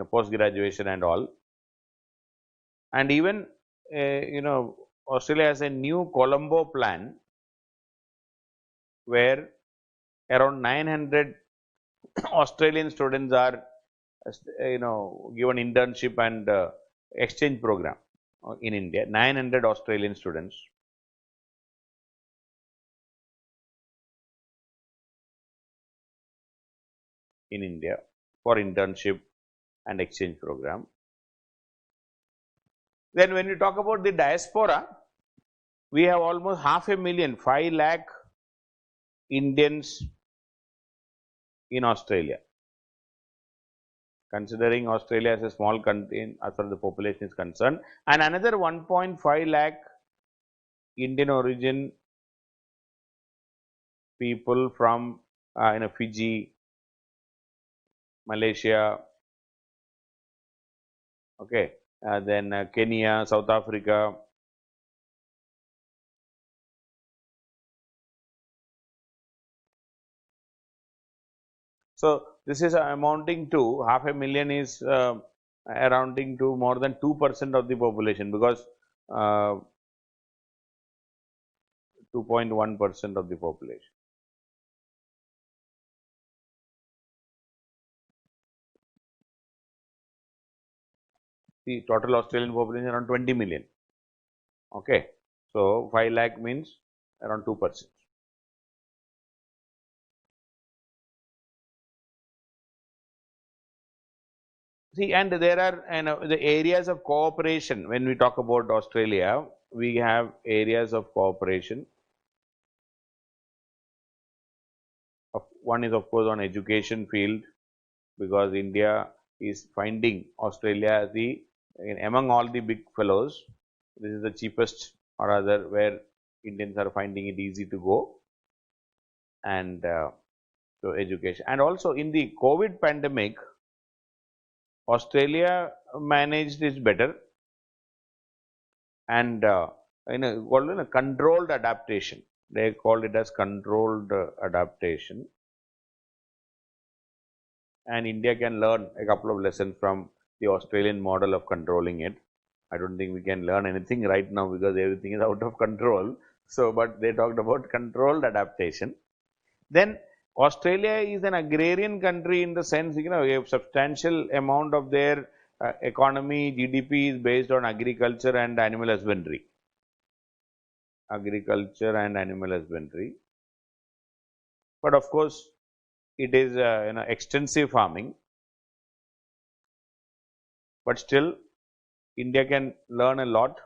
post graduation and all. And even Australia has a new Colombo plan, where around 900 Australian students are given internship and exchange program in India. 900 Australian students. In India for internship and exchange program. Then when we talk about the diaspora, we have almost 500,000, 5 lakh Indians in Australia. Considering Australia as a small country as far as the population is concerned, and another 1.5 lakh Indian origin people from Fiji, Malaysia, okay, then Kenya, South Africa. So, this is amounting to 500,000 is amounting to more than 2% of the population, because 2.1% of the population. The total Australian population around 20 million. Okay. So, 5 lakh means around 2%. See, and there are the areas of cooperation. When we talk about Australia, we have areas of cooperation. One is of course on education field, because India is finding Australia as among all the big fellows, this is the cheapest or rather where Indians are finding it easy to go, and so education. And also in the COVID pandemic, Australia managed it better, and called a controlled adaptation. They called it as controlled adaptation, and India can learn a couple of lessons from the Australian model of controlling it. I don't think we can learn anything right now because everything is out of control. So, but they talked about controlled adaptation. Then Australia is an agrarian country in the sense, a substantial amount of their economy, GDP is based on agriculture and animal husbandry. Agriculture and animal husbandry. But of course, it is extensive farming. But still, India can learn a lot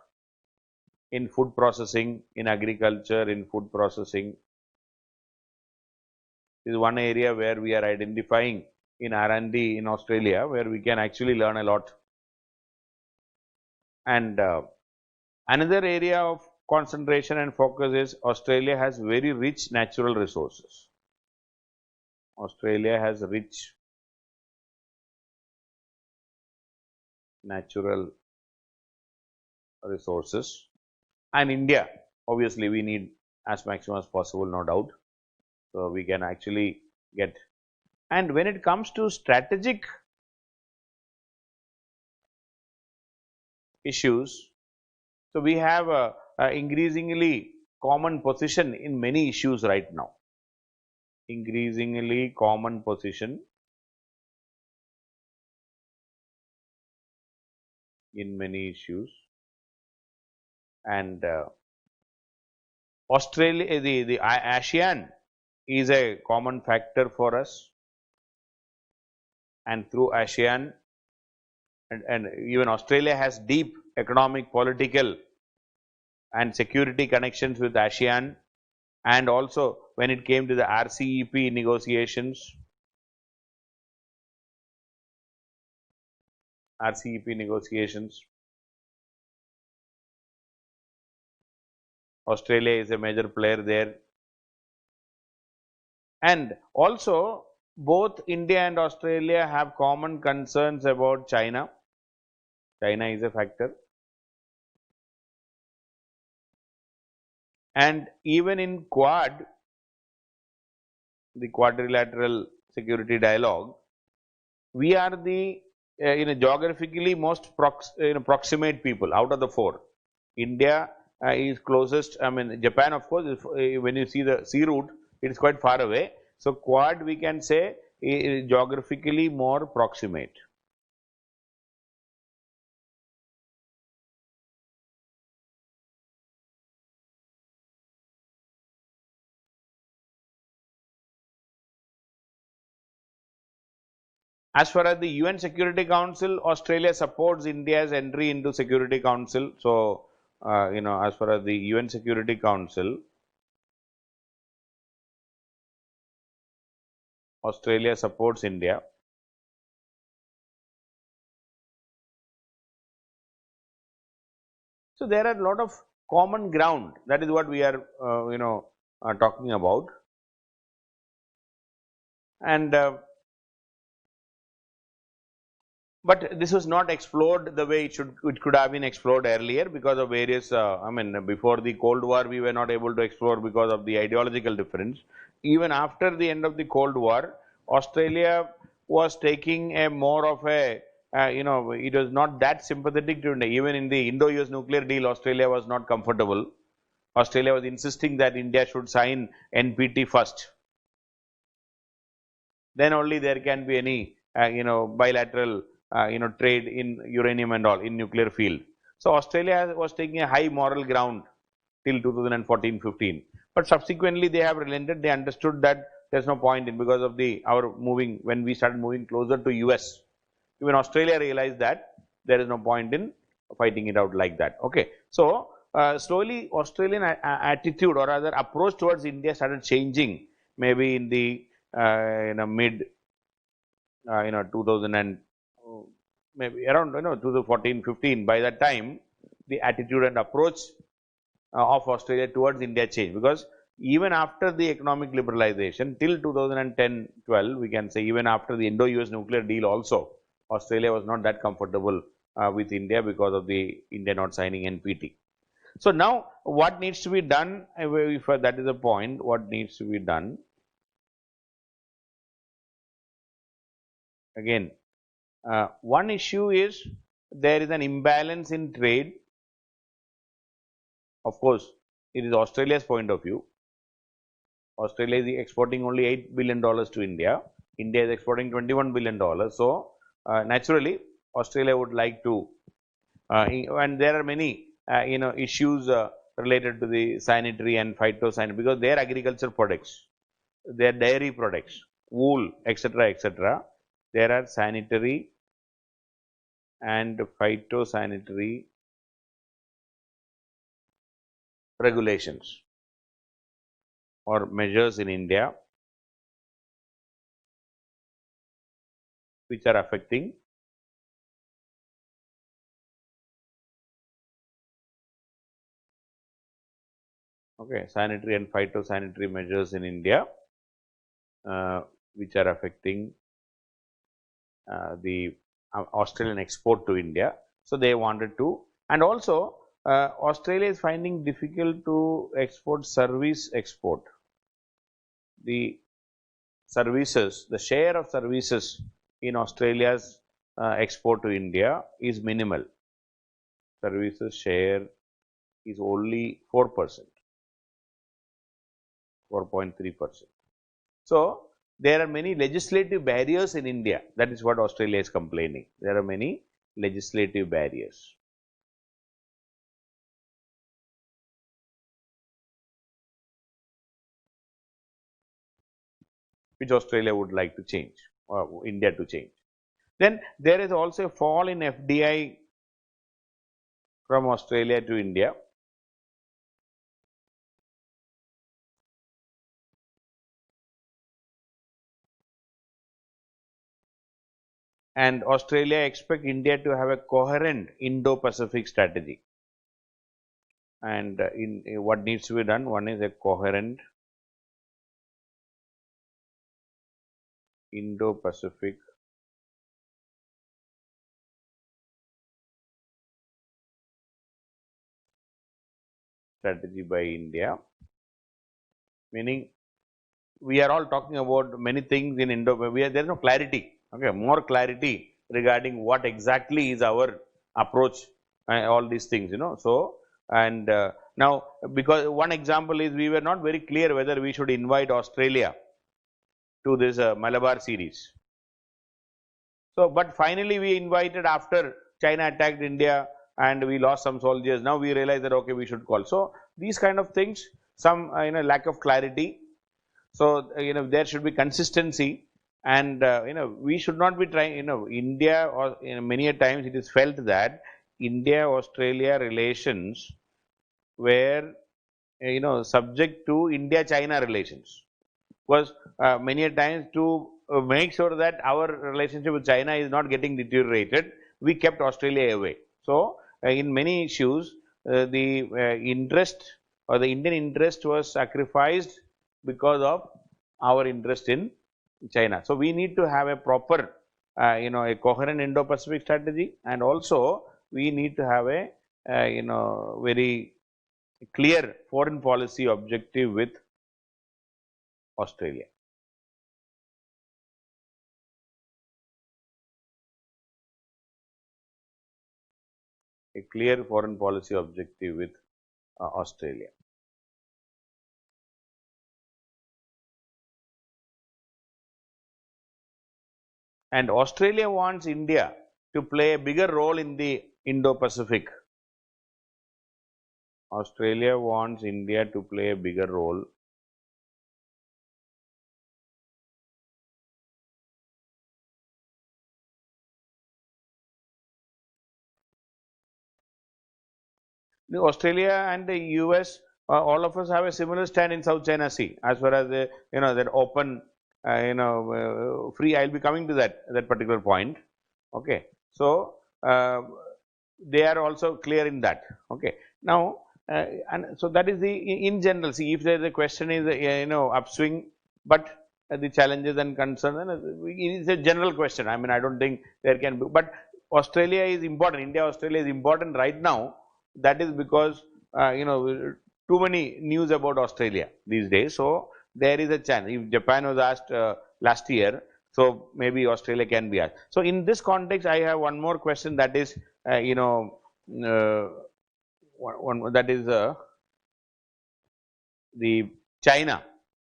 in food processing, in agriculture, in food processing. This is one area where we are identifying in R&D in Australia, where we can actually learn a lot. And another area of concentration and focus is Australia has very rich natural resources. Australia has rich natural resources, and India, obviously we need as maximum as possible, no doubt. So, we can actually get, and when it comes to strategic issues, so we have a increasingly common position in many issues right now. Increasingly common position in many issues, and Australia, the ASEAN is a common factor for us, and through ASEAN, and even Australia has deep economic, political and security connections with ASEAN, and also when it came to the RCEP negotiations, Australia is a major player there. And also both India and Australia have common concerns about China. China is a factor. And even in Quad, the quadrilateral security dialogue, we are the geographically most proximate people out of the four. India is closest. I mean, Japan, of course, when you see the sea route, it is quite far away. So, Quad we can say is geographically more proximate. As far as the UN Security Council, Australia supports India's entry into Security Council. So, as far as the UN Security Council, Australia supports India. So, there are a lot of common ground. That is what we are, talking about. And but this was not explored the way it could have been explored earlier because of various, I mean, before the Cold War, we were not able to explore because of the ideological difference. Even after the end of the Cold War, Australia was taking a more of a, it was not that sympathetic to India. Even in the Indo-US nuclear deal, Australia was not comfortable. Australia was insisting that India should sign NPT first. Then only there can be any, bilateral, trade in uranium and all in nuclear field. So Australia was taking a high moral ground till 2014-15, but subsequently they have relented. They understood that there's no point in, because of our moving, when we started moving closer to US, even Australia realized that there is no point in fighting it out like that. Okay, so slowly Australian attitude or rather approach towards India started changing, maybe in the mid 2000 and maybe around 2014-15. By that time, the attitude and approach of Australia towards India changed, because even after the economic liberalization till 2010-12, we can say even after the Indo-US nuclear deal also, Australia was not that comfortable with India because of the India not signing NPT. So now what needs to be done, if that is the point, what needs to be done? Again, one issue is there is an imbalance in trade. Of course, it is Australia's point of view. Australia is exporting only $8 billion to India. India is exporting $21 billion. So, naturally, Australia would like to, and there are many, issues related to the sanitary and phytosanitary, because their agriculture products, their dairy products, wool, etc., etc., there are sanitary and phytosanitary regulations or measures in India which are affecting sanitary and phytosanitary measures in India which are affecting the Australian export to India. So, they wanted to, and also Australia is finding difficult to export service export. The services, the share of services in Australia's export to India is minimal. Services share is only 4%, 4.3%. So, there are many legislative barriers in India. That is what Australia is complaining. There are many legislative barriers. Which Australia would like to change, or India to change. Then there is also a fall in FDI from Australia to India. And Australia expect India to have a coherent Indo-Pacific strategy. And in what needs to be done, one is a coherent Indo-Pacific strategy by India, meaning we are all talking about many things in Indo, there is no clarity, more clarity regarding what exactly is our approach, all these things, So, and now, because one example is we were not very clear whether we should invite Australia to this Malabar series. So, but finally we invited after China attacked India and we lost some soldiers. Now we realize that okay, we should call. So, these kind of things, some lack of clarity. So, there should be consistency, and we should not be trying, India, or many a times it is felt that India-Australia relations were subject to India-China relations, because many a times to make sure that our relationship with China is not getting deteriorated, we kept Australia away. So, in many issues, the interest or the Indian interest was sacrificed because of our interest in China. So, we need to have a proper a coherent Indo-Pacific strategy, and also we need to have a very clear foreign policy objective with Australia. A clear foreign policy objective with Australia. And Australia wants India to play a bigger role in the Indo-Pacific. Australia wants India to play a bigger role Australia and the US, all of us have a similar stand in South China Sea as far as the that open free. I'll be coming to that particular point. Okay, so they are also clear in that. Okay, now and so that is the in general. See, if there is a question is upswing, but the challenges and concerns, it is a general question. I mean, I don't think there can be, but Australia is important. India, Australia is important right now. That is because too many news about Australia these days. So there is a chance. If Japan was asked last year, so maybe Australia can be asked. So in this context, I have one more question, that is one that is the China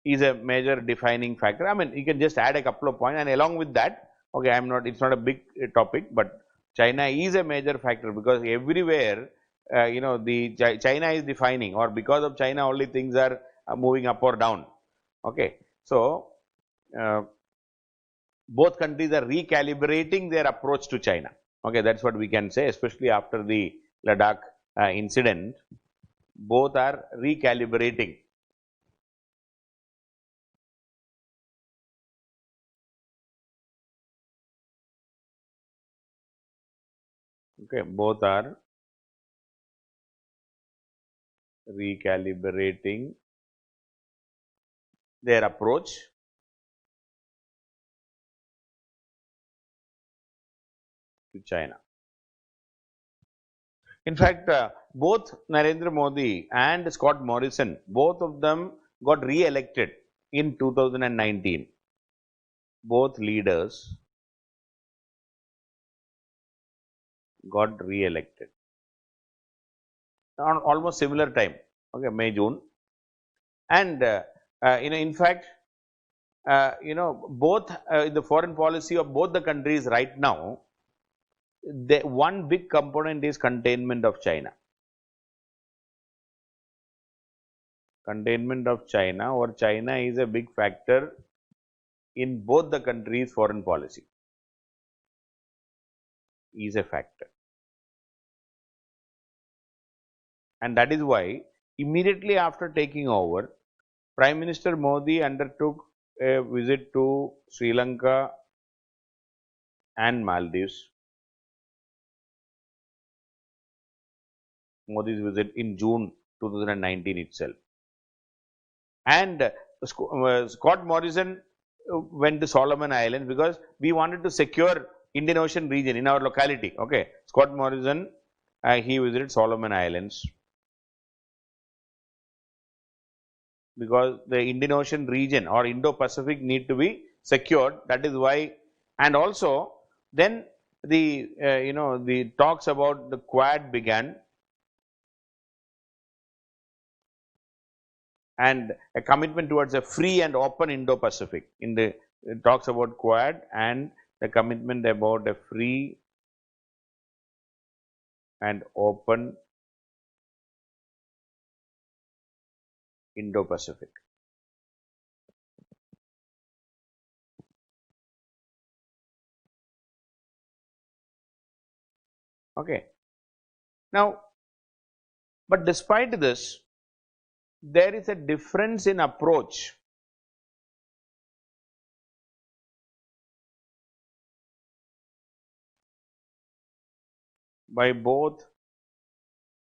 is a major defining factor. I mean, you can just add a couple of points, and along with that, okay, it's not a big topic, but China is a major factor because everywhere China is defining, or because of China only things are moving up or down. Okay, so both countries are recalibrating their approach to China. Okay, that's what we can say, especially after the Ladakh incident. Both are recalibrating. Okay, both are recalibrating their approach to China. In fact, both Narendra Modi and Scott Morrison, both of them got re-elected in 2019. Both leaders got re-elected on almost similar time. Okay, May, June, and in fact, both the foreign policy of both the countries right now, one big component is containment of China. Containment of China, or China is a big factor in both the countries' foreign policy. Is a factor, and that is why immediately after taking over, Prime Minister Modi undertook a visit to Sri Lanka and Maldives. Modi's visit in June 2019 itself. And Scott Morrison went to Solomon Islands because we wanted to secure Indian Ocean region in our locality. Okay, Scott Morrison, he visited Solomon Islands because the Indian Ocean region or Indo-Pacific need to be secured. That is why, and also then the the talks about the Quad began, and a commitment towards a free and open Indo-Pacific. In the it talks about Quad and the commitment about a free and open Indo-Pacific. Okay. Now, but despite this, there is a difference in approach by both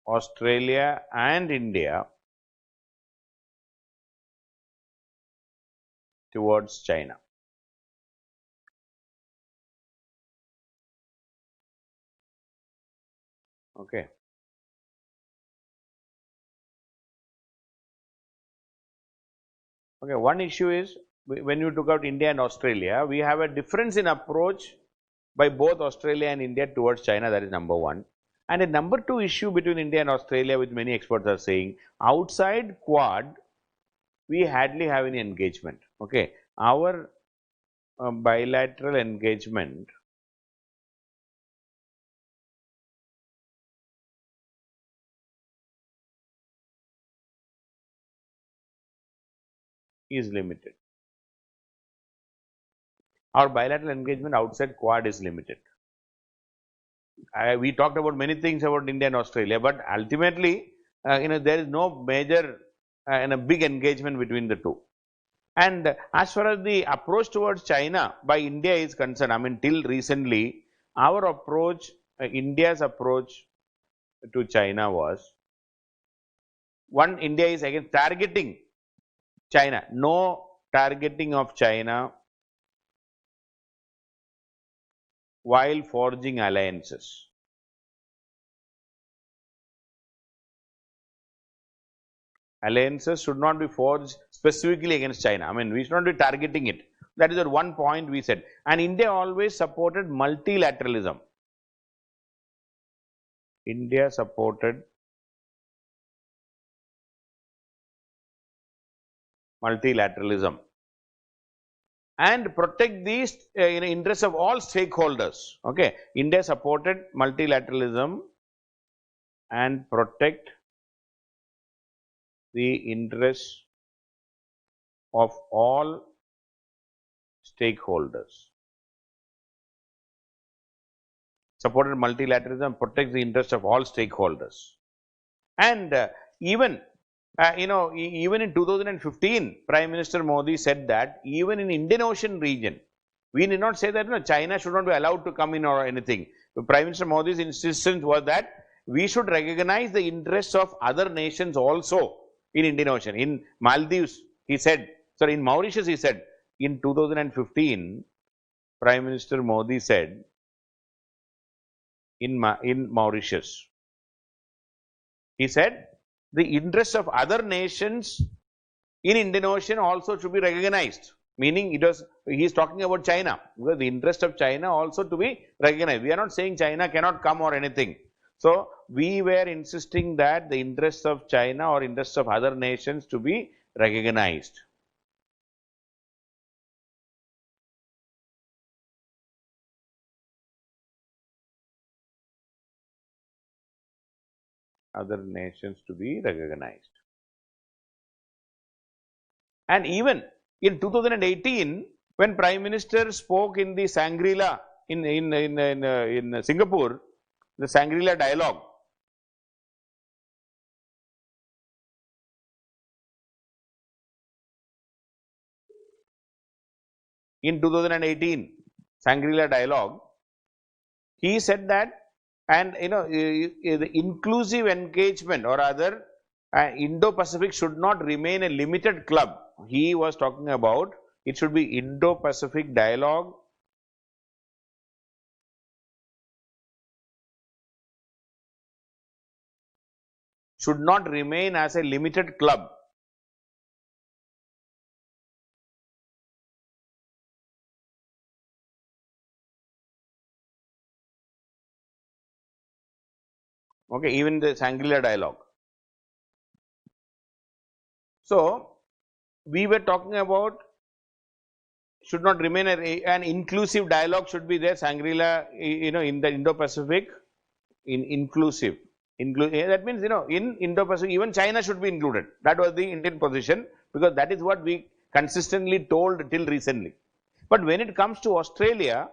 Australia and India towards China. Okay. Okay, one issue is when you took out India and Australia, we have a difference in approach by both Australia and India towards China. That is number one. And a number two issue between India and Australia, which many experts are saying, outside Quad, we hardly have any engagement. Okay, our bilateral engagement is limited. Our bilateral engagement outside Quad is limited. We talked about many things about India and Australia, but ultimately, there is no major and a big engagement between the two. And as far as the approach towards China by India is concerned, I mean, till recently, our approach, India's approach to China was, one, India is again targeting China, no targeting of China while forging alliances. Alliances should not be forged specifically against China. I mean, we should not be targeting it. That is the one point we said. And India always supported multilateralism. India supported multilateralism and protect these interests of all stakeholders. Okay, India supported multilateralism and protect the interests of all stakeholders. Supported multilateralism, protects the interests of all stakeholders. And even even in 2015, Prime Minister Modi said that even in Indian Ocean region, we did not say that China should not be allowed to come in or anything. Prime Minister Modi's insistence was that we should recognize the interests of other nations also in Indian Ocean. In Maldives, he said, sorry, in Mauritius, he said, in 2015, Prime Minister Modi said, in Mauritius, he said, the interests of other nations in Indian Ocean also should be recognized. Meaning, he is talking about China, because the interest of China also to be recognized. We are not saying China cannot come or anything. So, we were insisting that the interests of China or interests of other nations to be recognized. Other nations to be recognized. And even in 2018, when Prime Minister spoke in the Shangri-La in Singapore, the Shangri-La dialogue, in 2018, Shangri-La dialogue, he said that, and the inclusive engagement or other Indo-Pacific should not remain a limited club. He was talking about it should be Indo-Pacific dialogue should not remain as a limited club. Okay, even the Shangri-La dialogue. So, we were talking about should not remain an inclusive dialogue should be there, Shangri-La, in the Indo-Pacific, inclusive. That means, in Indo-Pacific, even China should be included. That was the Indian position, because that is what we consistently told till recently. But when it comes to Australia,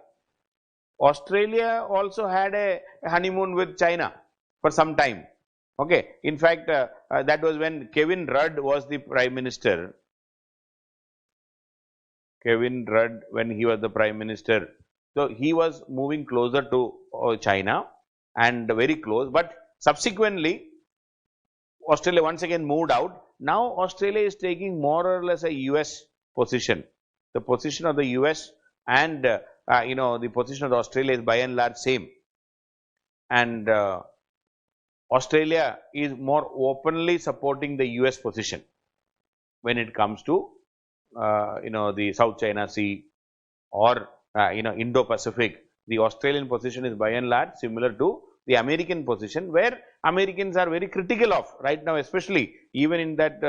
Australia also had a honeymoon with China for some time. Okay. In fact, that was when Kevin Rudd was the Prime Minister. Kevin Rudd, when he was the Prime Minister. So, he was moving closer to China and very close. But subsequently, Australia once again moved out. Now, Australia is taking more or less a US position. The position of the US and the position of Australia is by and large same. And Australia is more openly supporting the US position when it comes to the South China Sea or Indo-Pacific. The Australian position is by and large similar to the American position, where Americans are very critical of right now, especially even in that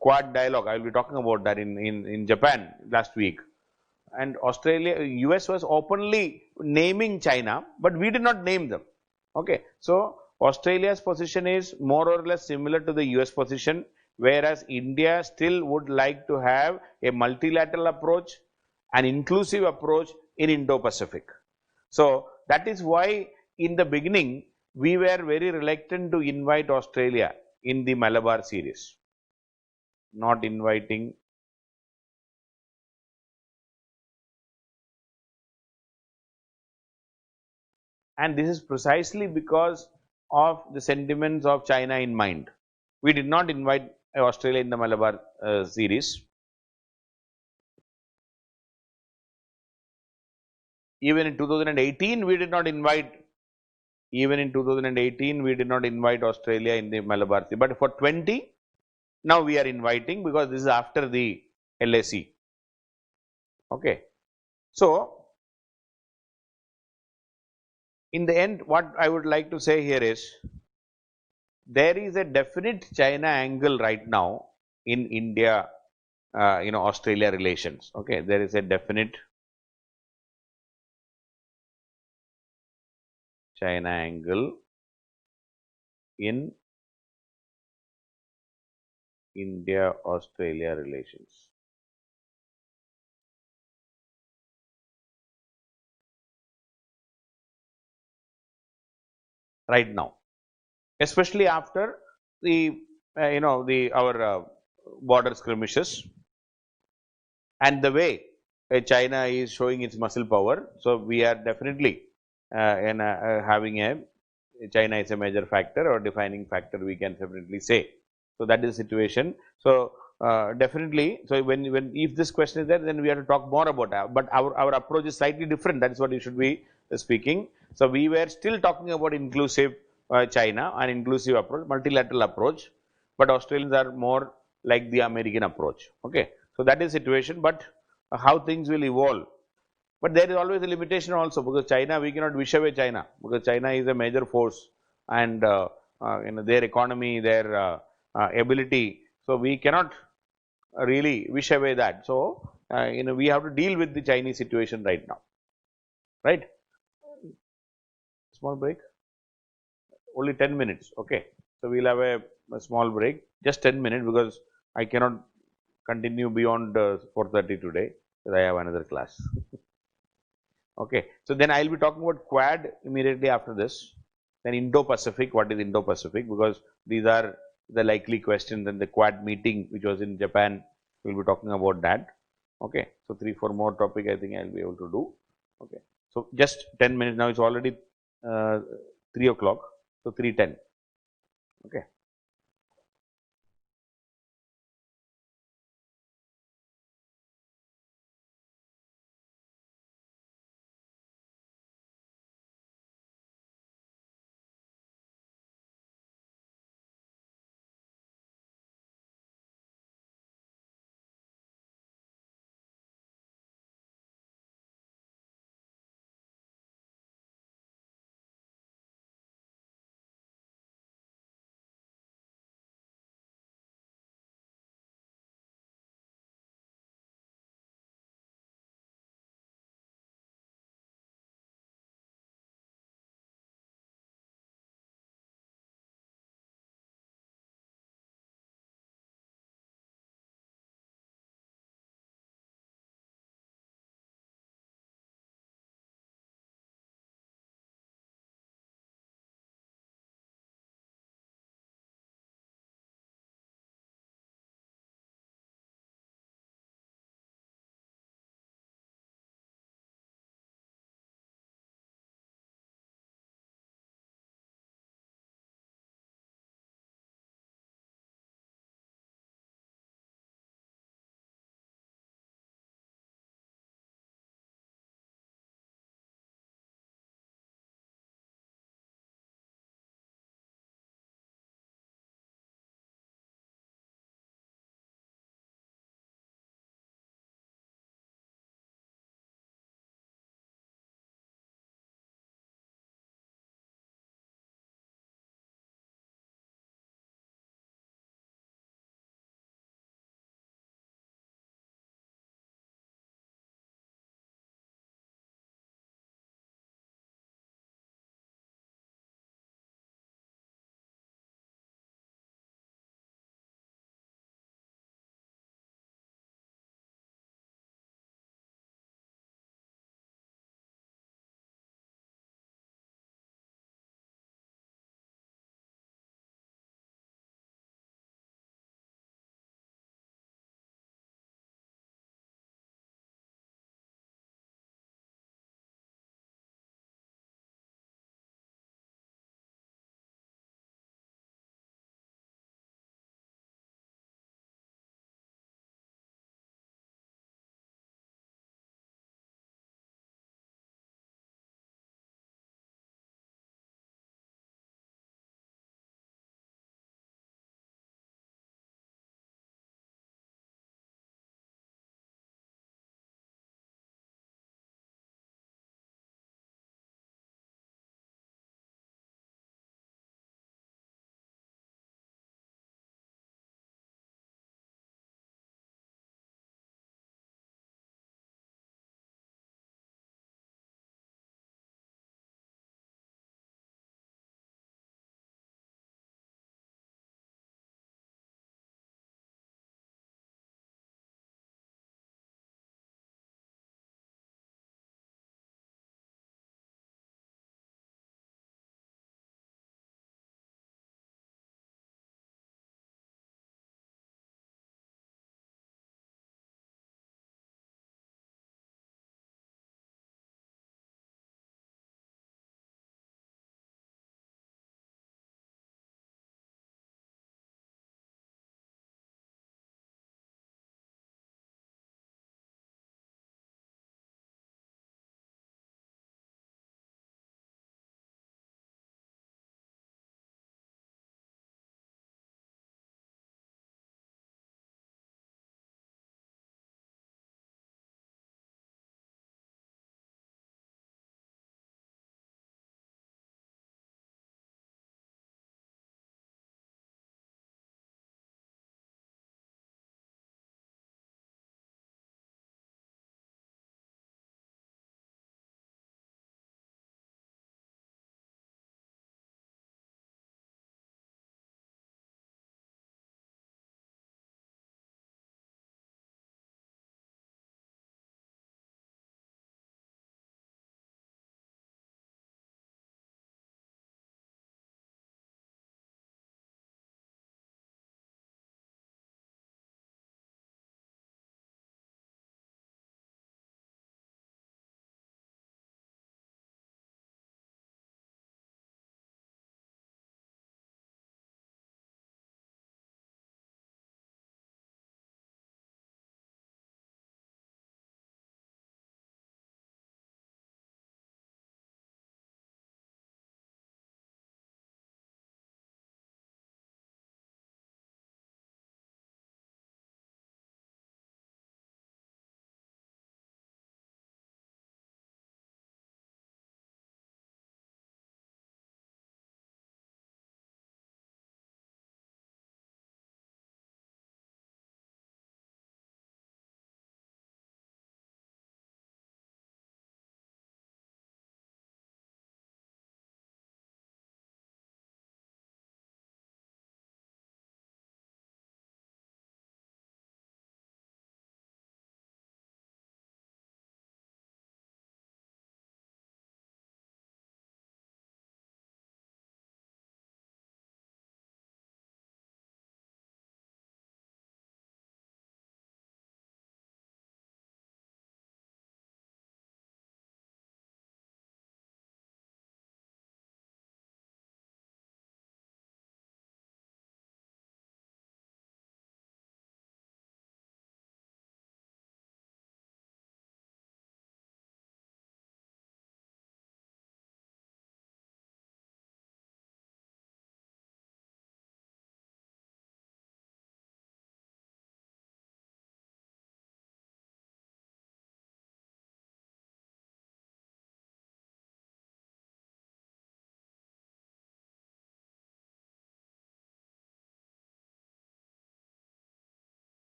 Quad dialogue. I will be talking about that in Japan last week. And US was openly naming China, but we did not name them. Okay, so Australia's position is more or less similar to the US position, whereas India still would like to have a multilateral approach, an inclusive approach in Indo-Pacific. So that is why in the beginning we were very reluctant to invite Australia in the Malabar series, not inviting. And this is precisely because of the sentiments of China in mind. We did not invite Australia in the Malabar series. Even in 2018, we did not invite. Even in 2018, we did not invite Australia in the Malabar series. But for 20, now we are inviting, because this is after the LAC. Okay. So in the end, what I would like to say here is, there is a definite China angle right now in India, Australia relations. Okay, there is a definite China angle in India-Australia relations. Right now, especially after the our border skirmishes, and the way China is showing its muscle power. So we are definitely having China is a major factor or defining factor, we can definitely say. So that is the situation. So definitely, so when if this question is there, then we have to talk more about that. But our approach is slightly different. That is what you should be speaking. So we were still talking about inclusive China, an inclusive approach, multilateral approach, but Australians are more like the American approach. Okay, so that is the situation. But how things will evolve. But there is always a limitation also, because China, we cannot wish away China, because China is a major force, and their economy, their ability. So we cannot really wish away that. So we have to deal with the Chinese situation right now, right? Small break, only 10 minutes. Okay, so we'll have a small break, just 10 minutes, because I cannot continue beyond 4:30 today, because I have another class. Okay, so then I will be talking about Quad immediately after this. Then Indo-Pacific, what is Indo-Pacific? Because these are the likely questions. And the Quad meeting, which was in Japan, we will be talking about that. Okay, so 3-4 more topic I think I will be able to do. Okay, so just 10 minutes now. It's already 3 o'clock, so 3:10. Okay.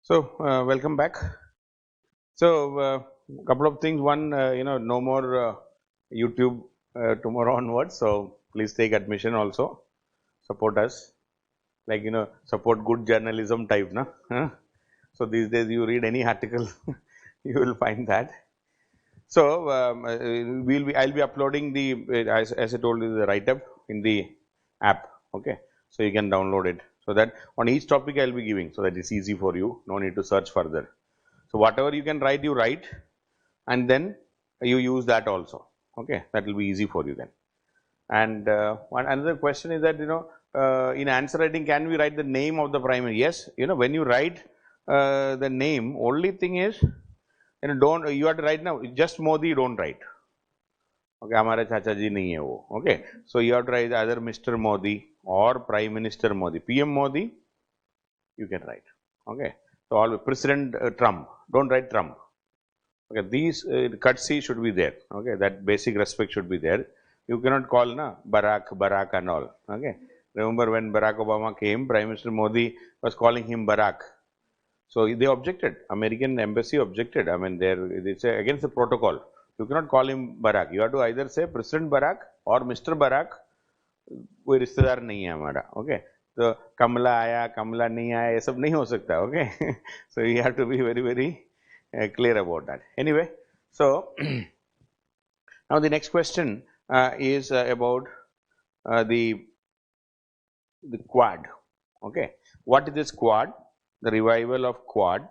So, welcome back. So, couple of things. One, no more YouTube tomorrow onwards. So, please take admission also. Support us. Like, support good journalism type, na? Huh? So, these days you read any article, you will find that. So, I'll be uploading as I told you, the write-up in the app. Okay. So, you can download it. So, that on each topic I'll be giving, so that it's easy for you. No need to search further. So, whatever you can write, you write, and then you use that also. Okay, that will be easy for you then. And another question is that in answer writing, can we write the name of the prime minister? Yes, when you write the name, only thing is don't you have to write now just Modi, don't write. Okay, हमारे चाचा जी नहीं है वो. Okay, so you have to write either Mr. Modi or Prime Minister Modi. PM Modi, you can write. Okay, so all President Trump, don't write Trump. Okay, these courtesy should be there. Okay, that basic respect should be there. You cannot call Barack and all. Okay, remember when Barack Obama came, Prime Minister Modi was calling him Barack. So they objected. American embassy objected. I mean, it's against the protocol. You cannot call him Barack. You have to either say President Barack or Mr. Barack. कोई रिश्तेदार नहीं है हमारा. Okay, तो कमला आया, कमला नहीं आया, ये सब नहीं हो सकता. Okay, so you have to be very clear about that. Anyway, so now the next question is about the Quad. Okay, what is this Quad? The revival of Quad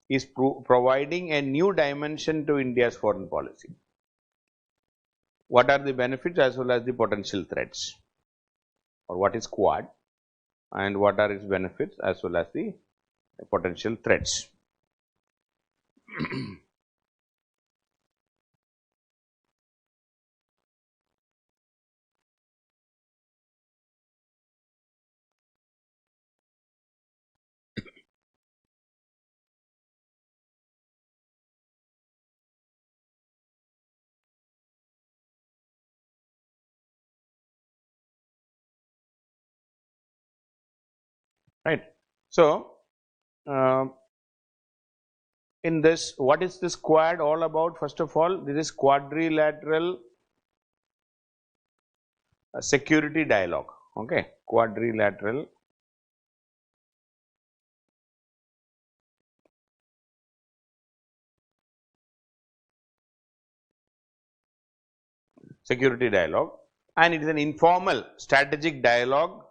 is providing a new dimension to India's foreign policy. What are the benefits as well as the potential threats? Or what is Quad and what are its benefits as well as the potential threats? Right. So, in this, what is this Quad all about? First of all, this is quadrilateral security dialogue. Okay, quadrilateral security dialogue, and it is an informal strategic dialogue.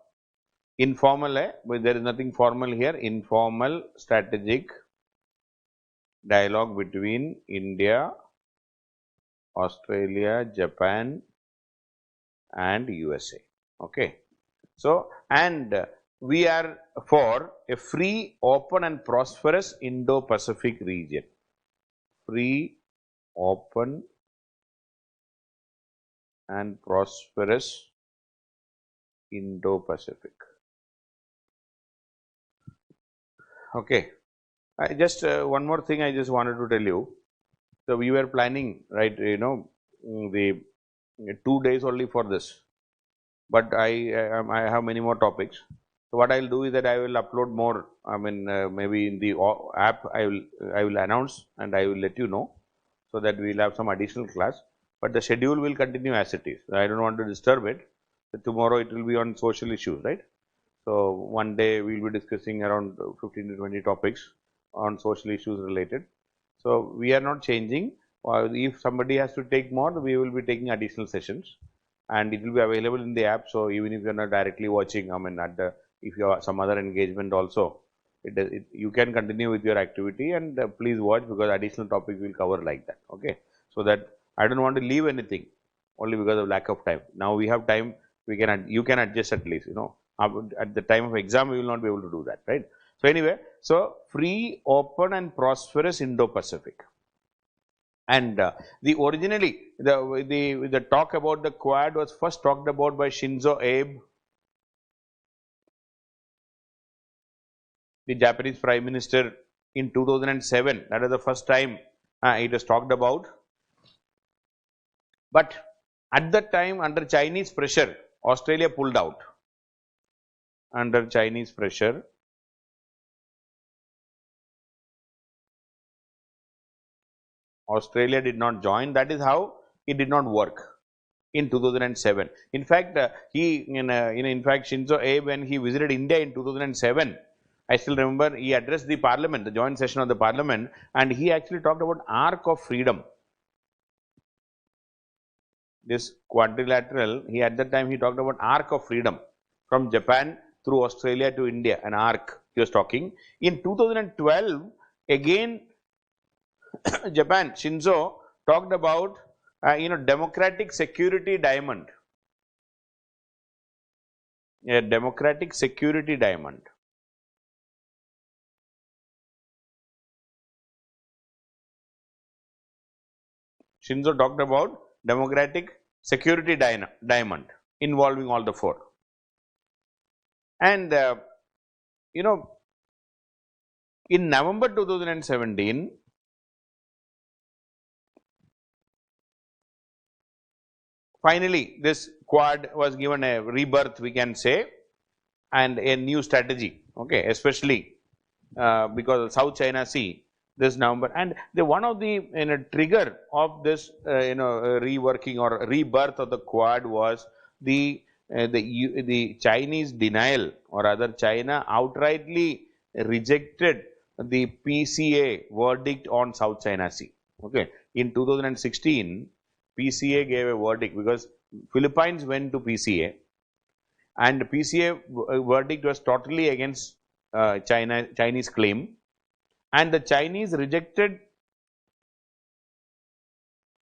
Informal, but there is nothing formal here. Informal strategic dialogue between India, Australia, Japan, and USA. Okay. So, and we are for a free, open, and prosperous Indo-Pacific region. Free, open, and prosperous Indo-Pacific. Okay. I just one more thing I just wanted to tell you. So, we were planning, right, the 2 days only for this, but I have many more topics. So, what I will do is that I will upload more. I mean, maybe in the app I will announce and I will let you know, so that we will have some additional class. But the schedule will continue as it is. I don't want to disturb it. So, tomorrow it will be on social issues, right? So, one day we will be discussing around 15 to 20 topics on social issues related. So, we are not changing. If somebody has to take more, we will be taking additional sessions, and it will be available in the app. So, even if you are not directly watching, I mean, if you have some other engagement also, you can continue with your activity, and please watch, because additional topic will cover like that. Okay, so that I don't want to leave anything only because of lack of time. Now we have time. You can adjust at least. At the time of exam, we will not be able to do that, right? So anyway, so free, open, and prosperous Indo-Pacific. And the talk about the Quad was first talked about by Shinzo Abe, the Japanese Prime Minister, in 2007. That is the first time it was talked about. But at that time, under Chinese pressure, Australia pulled out. Under Chinese pressure, Australia did not join. That is how it did not work in 2007. In fact, in fact, Shinzo Abe, when he visited India in 2007, I still remember he addressed the parliament, the joint session of the parliament, and he actually talked about arc of freedom. This quadrilateral, at that time he talked about arc of freedom from Japan through Australia to India, an arc he was talking. In 2012, again, Japan, Shinzo talked about, democratic security diamond. A democratic security diamond. Shinzo talked about democratic security diamond involving all the four. And, in November 2017, finally, this Quad was given a rebirth, we can say, and a new strategy, okay, especially because of South China Sea this November. And one of the trigger of this reworking or rebirth of the Quad was the Chinese denial, or rather China outrightly rejected the PCA verdict on South China Sea. Okay, in 2016, PCA gave a verdict because Philippines went to PCA, and PCA verdict was totally against Chinese claim, and the Chinese rejected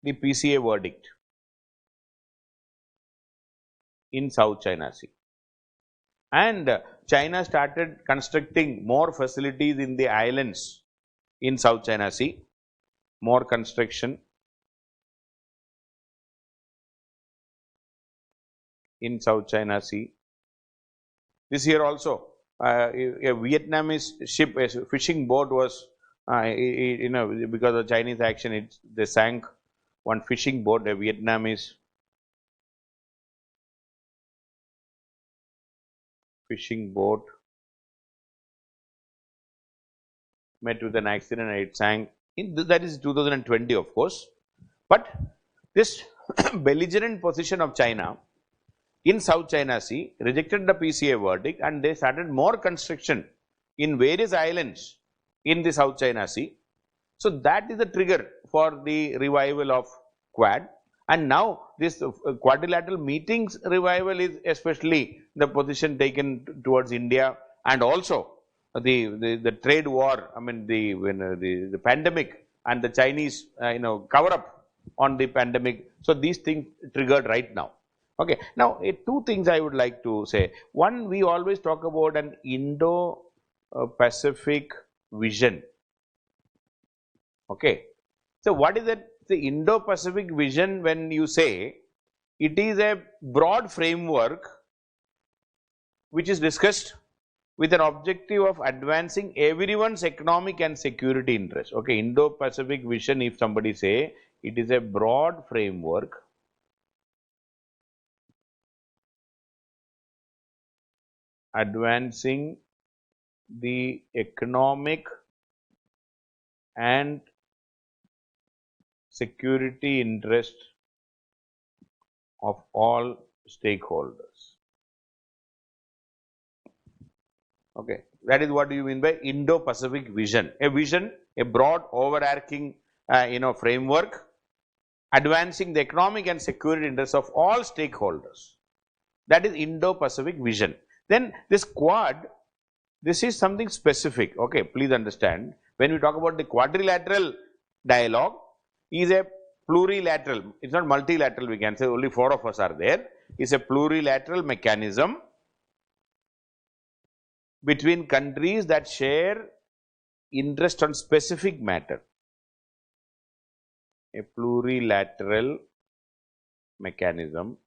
the PCA verdict in South China Sea. And China started constructing more facilities in the islands in South China Sea, more construction in South China Sea. This year also, a Vietnamese ship, a fishing boat was, because of Chinese action, they sank one fishing boat, a Vietnamese fishing boat met with an accident and it sank. That is 2020, of course. But this belligerent position of China in South China Sea rejected the PCA verdict, and they started more construction in various islands in the South China Sea. So that is the trigger for the revival of Quad. And now this quadrilateral meetings revival is especially the position taken towards India, and also the trade war. I mean the pandemic and the Chinese cover up on the pandemic. So these things triggered right now. Okay. Now, two things I would like to say. One, we always talk about an Indo-Pacific vision. Okay. So, what is that? The Indo-Pacific vision, when you say, it is a broad framework which is discussed with an objective of advancing everyone's economic and security interest. Okay. Indo-Pacific vision, if somebody say, it is a broad framework advancing the economic and security interest of all stakeholders. Okay, that is what you mean by Indo-Pacific vision. A vision, a broad overarching framework advancing the economic and security interests of all stakeholders. That is Indo-Pacific vision. Then this Quad, this is something specific. Okay, please understand. When we talk about the quadrilateral dialogue, is a plurilateral. It's not multilateral. We can say only 4 of us are there. It's a plurilateral mechanism between countries that share interest on specific matter. A plurilateral mechanism.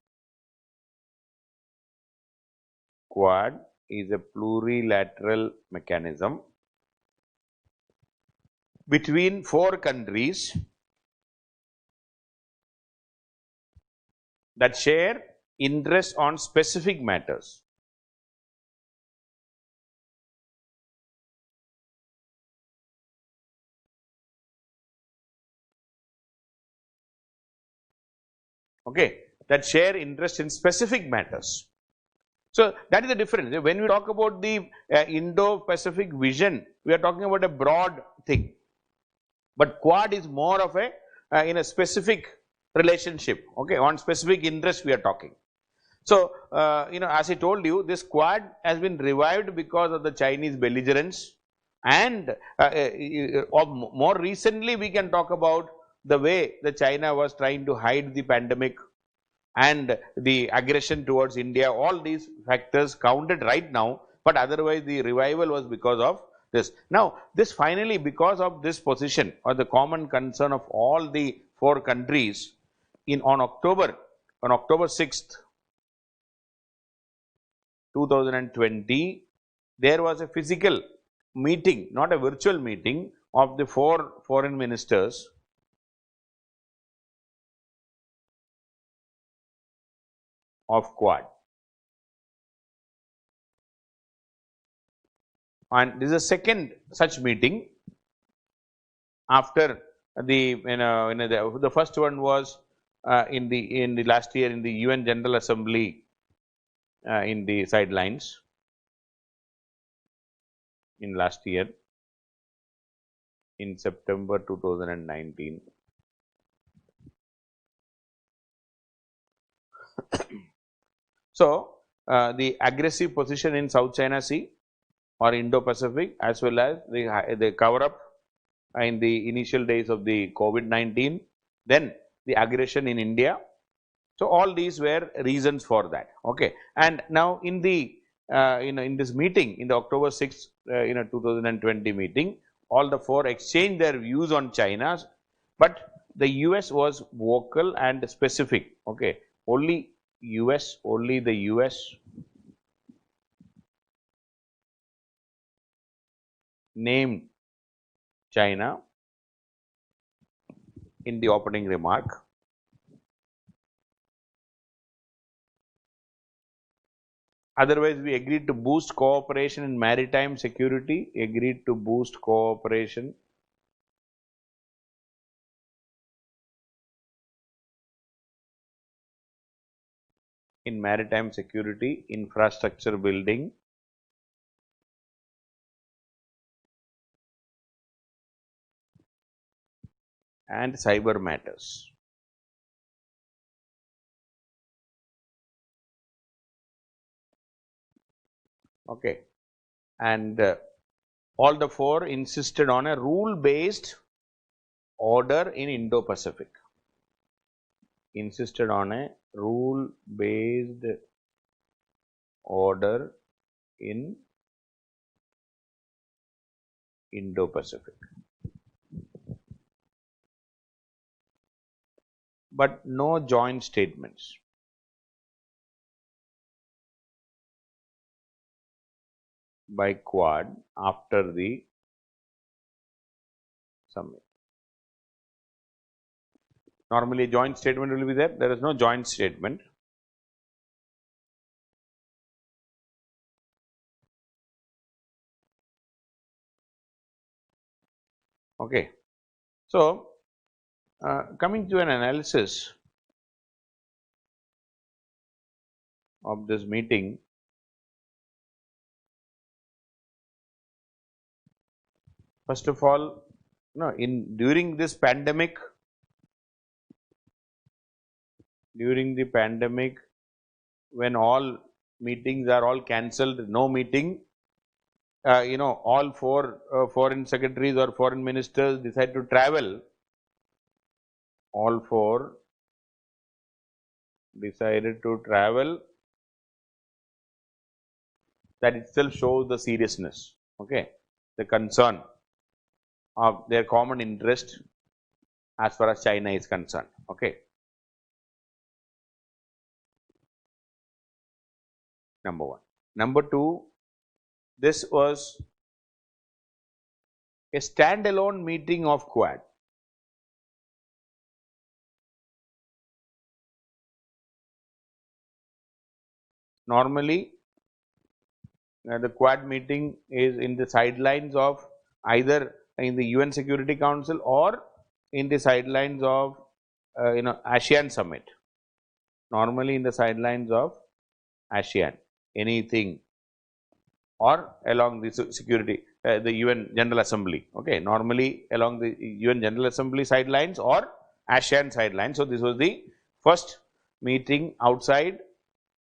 Quad is a plurilateral mechanism between 4 countries that share interest on specific matters. okay, that share interest in specific matters. So that is the difference. When we talk about the Indo-Pacific vision, we are talking about a broad thing. But Quad is more of a in a specific relationship, okay, on specific interest we are talking. So, as I told you, this Quad has been revived because of the Chinese belligerence, and more recently we can talk about the way the China was trying to hide the pandemic and the aggression towards India. All these factors counted right now, but otherwise the revival was because of this. Now, this finally, because of this position or the common concern of all the four countries, on October 6th, 2020, there was a physical meeting, not a virtual meeting, of the four foreign ministers of Quad. And this is the second such meeting after the first one was in the last year in the UN General Assembly in the sidelines in last year in September 2019. So, the aggressive position in South China Sea or Indo-Pacific, as well as the cover-up in the initial days of the COVID-19, then the aggression in India. So, all these were reasons for that. Okay. And now in the in this meeting, in the October 6th 2020 meeting, all the four exchanged their views on China, but the US was vocal and specific. Okay. Only the US named China in the opening remark. Otherwise, we agreed to boost cooperation in maritime security, agreed to boost cooperation in maritime security, infrastructure building, and cyber matters. Okay. And all the four insisted on a rule-based order in Indo-Pacific. Insisted on a rule-based order in Indo-Pacific. But no joint statements. By Quad after the summit. Normally, a joint statement will be there. There is no joint statement. Okay. So, coming to an analysis of this meeting, first of all, during this pandemic, when all meetings are all cancelled, no meeting, all four foreign secretaries or foreign ministers decide to travel. All four decided to travel. That itself shows the seriousness, okay, the concern of their common interest as far as China is concerned. Okay. Number one. Number two, this was a standalone meeting of Quad. Normally, the Quad meeting is in the sidelines of either in the UN Security Council or in the sidelines of ASEAN summit. normally in the sidelines of ASEAN, anything, or along the security, the UN General Assembly. Okay, normally along the UN General Assembly sidelines or ASEAN sidelines. So this was the first meeting outside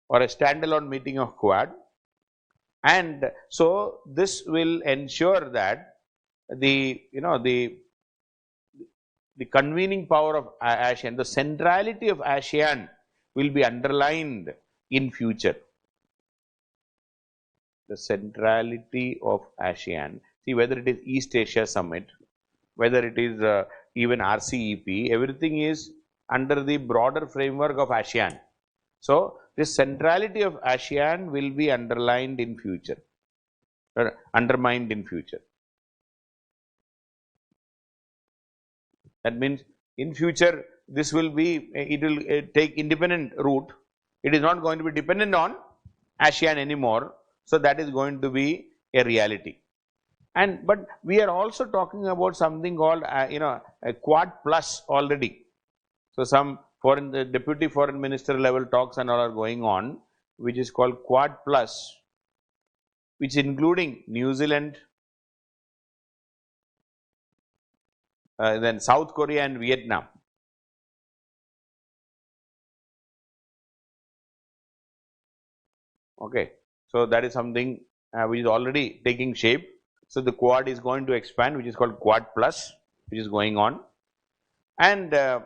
or a standalone meeting of Quad, and so this will ensure that the the convening power of ASEAN, the centrality of ASEAN will be underlined in future. The centrality of ASEAN. See, whether it is East Asia Summit, whether it is even RCEP, everything is under the broader framework of ASEAN. So, this centrality of ASEAN will be underlined in future, undermined in future. That means in future this will be, it will take independent route. It is not going to be dependent on ASEAN anymore. So that is going to be a reality. And but we are also talking about something called a Quad Plus already. So some foreign, the deputy foreign minister level talks and all are going on, which is called Quad Plus, which is including New Zealand, then South Korea and Vietnam. Okay, so that is something which is already taking shape. So the Quad is going to expand, which is called Quad Plus, which is going on, and the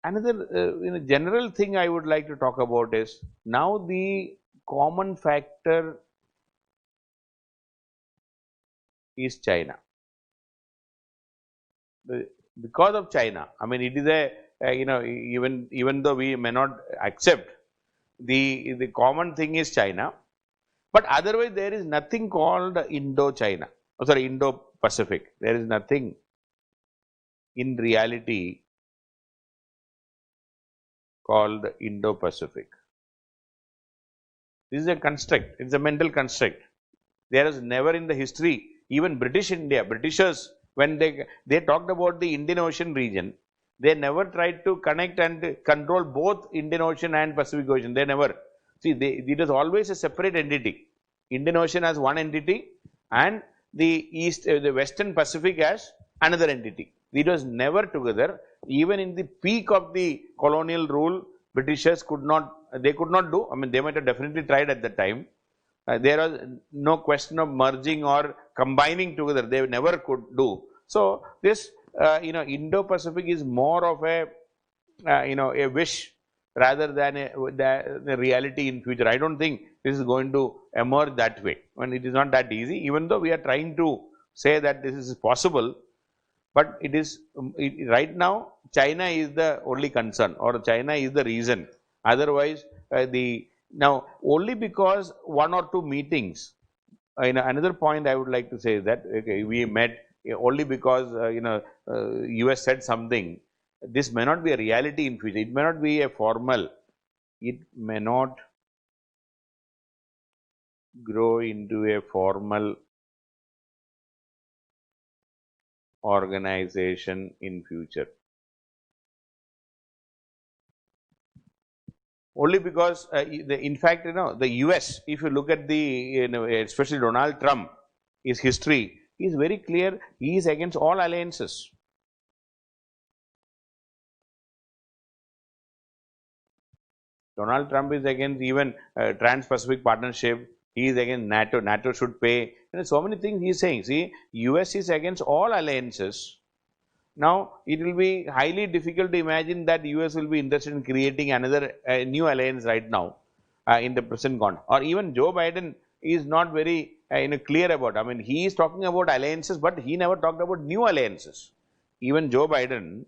another general thing I would like to talk about is now the common factor is China. Because of China, I mean, it is a even though we may not accept the common thing is China, but otherwise there is nothing called Indo-China. Oh, sorry, Indo-Pacific. There is nothing in reality called Indo-Pacific. This is a construct. It's a mental construct. There is never in the history, even British India, Britishers, when they talked about the Indian Ocean region, they never tried to connect and control both Indian Ocean and Pacific Ocean. They never. See, it is always a separate entity. Indian Ocean as one entity and the Western Pacific as another entity. It was never together. Even in the peak of the colonial rule, Britishers could not do. I mean, they might have definitely tried at that time. There was no question of merging or combining together. They never could do. So this Indo-Pacific is more of a a wish rather than the reality in future. I don't think this is going to emerge that way. When it is not that easy, even though we are trying to say that this is possible, but it is right now China is the only concern, or China is the reason. Otherwise, now only because one or two meetings. Another point I would like to say is that okay, we met only because US said something. This may not be a reality in future. It may not be a formal. It may not grow into a formal organization in future. Only because, in fact, the US, if you look at the, especially Donald Trump, his history, he is very clear. He is against all alliances. Donald Trump is against even Trans-Pacific Partnership. He is against NATO. NATO should pay. So many things he is saying. See, US is against all alliances. Now, it will be highly difficult to imagine that US will be interested in creating another new alliance right now in the present context. Or even Joe Biden is not very clear about. I mean, he is talking about alliances, but he never talked about new alliances. Even Joe Biden,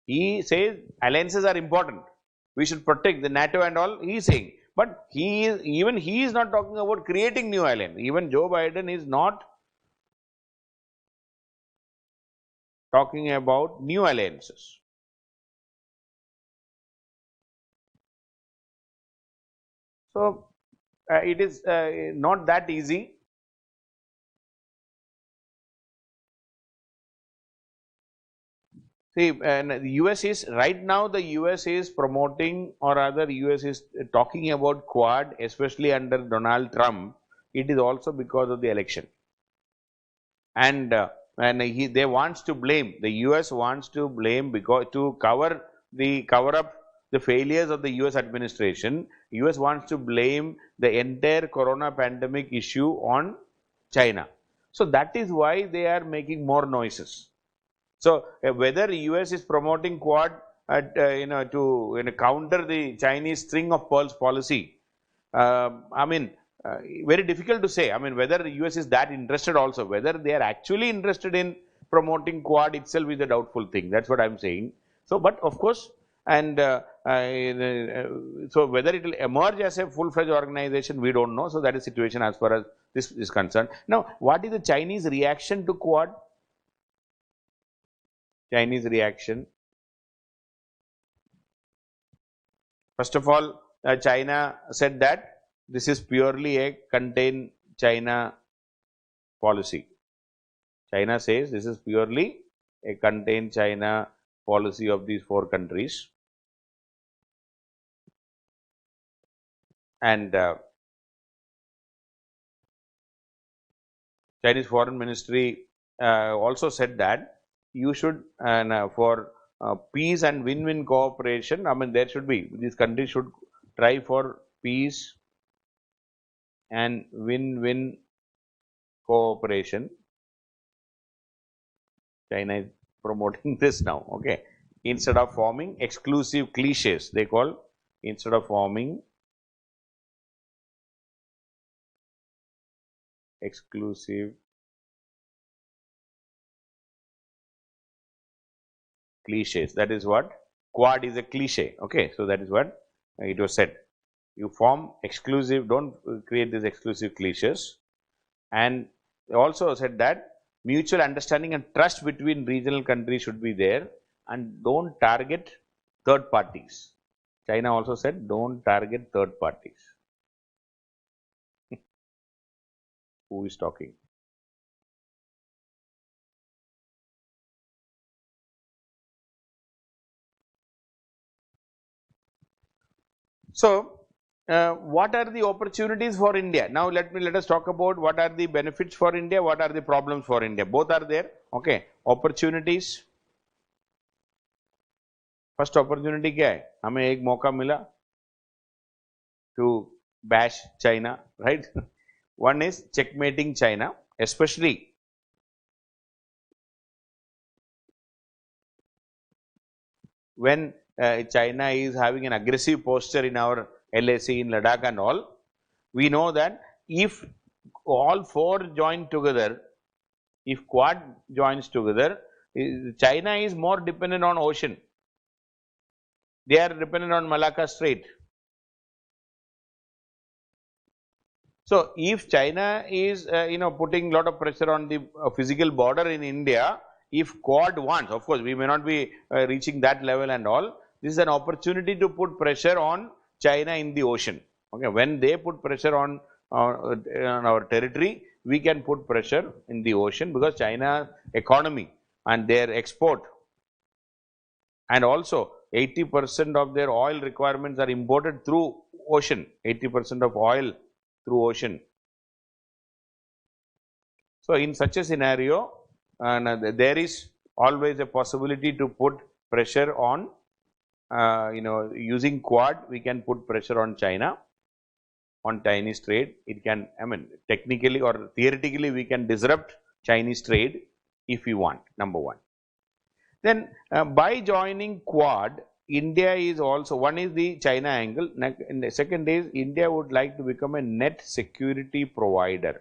he says alliances are important. We should protect the NATO and all. He is saying, but he is not talking about creating new alliance. Even Joe Biden is not talking about new alliances. So it is not that easy. See, and the US is right now, the US is promoting, or rather US is talking about Quad, especially under Donald Trump. It is also because of the election. And they wants to blame, the US wants to blame, because to cover up the failures of the US administration, US wants to blame the entire corona pandemic issue on China. So that is why they are making more noises. So whether US is promoting Quad at, to counter the Chinese string of pearls policy, I mean, very difficult to say. I mean, whether the US is that interested also, whether they are actually interested in promoting Quad itself is a doubtful thing. That's what I'm saying. So, but of course, and so whether it will emerge as a full-fledged organization, we don't know. So that is situation as far as this is concerned. Now, what is the Chinese reaction to Quad? Chinese reaction. First of all, China said that this is purely a contain China policy. China says this is purely a contain China policy of these 4 countries. And Chinese Foreign Ministry also said that you should, for peace and win-win cooperation, I mean, there should be, these countries should try for peace and win-win cooperation. China is promoting this now, okay. Instead of forming exclusive cliches, they call, instead of forming exclusive cliches. That is what Quad is, a cliche, okay. So that is what it was said. You form exclusive, don't create these exclusive cliches. And they also said that mutual understanding and trust between regional countries should be there, and don't target third parties. China also said don't target third parties. Who is talking? So, what are the opportunities for India? Now, let us talk about what are the benefits for India, what are the problems for India. Both are there, okay. Opportunities. First opportunity क्या है? हमें एक मौका मिला to bash China, right? One is checkmating China, especially when China is having an aggressive posture in our LAC, in Ladakh and all. We know that if all 4 join together, if Quad joins together, China is more dependent on ocean. They are dependent on Malacca Strait. So if China is putting a lot of pressure on the physical border in India, if Quad wants, of course we may not be reaching that level and all, this is an opportunity to put pressure on China in the ocean. Okay, when they put pressure on our territory, we can put pressure in the ocean, because China economy and their export, and also 80% of their oil requirements are imported through ocean, 80% of oil through ocean. So in such a scenario, there is always a possibility to put pressure on, using Quad, we can put pressure on China, on Chinese trade. It can, I mean, technically or theoretically, we can disrupt Chinese trade if we want, number 1. Then by joining Quad, India is also, one is the China angle, and the second is India would like to become a net security provider.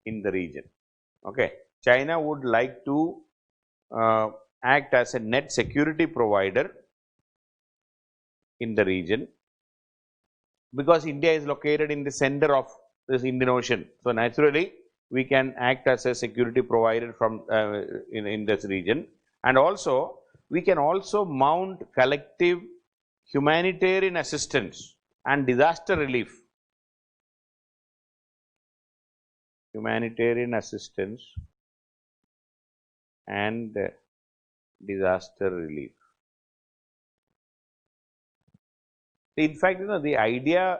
In the region, okay. China would like to act as a net security provider in the region, because India is located in the center of this Indian Ocean. So naturally, we can act as a security provider from in this region, and also we can also mount collective humanitarian assistance and disaster relief humanitarian assistance and disaster relief. In fact, the idea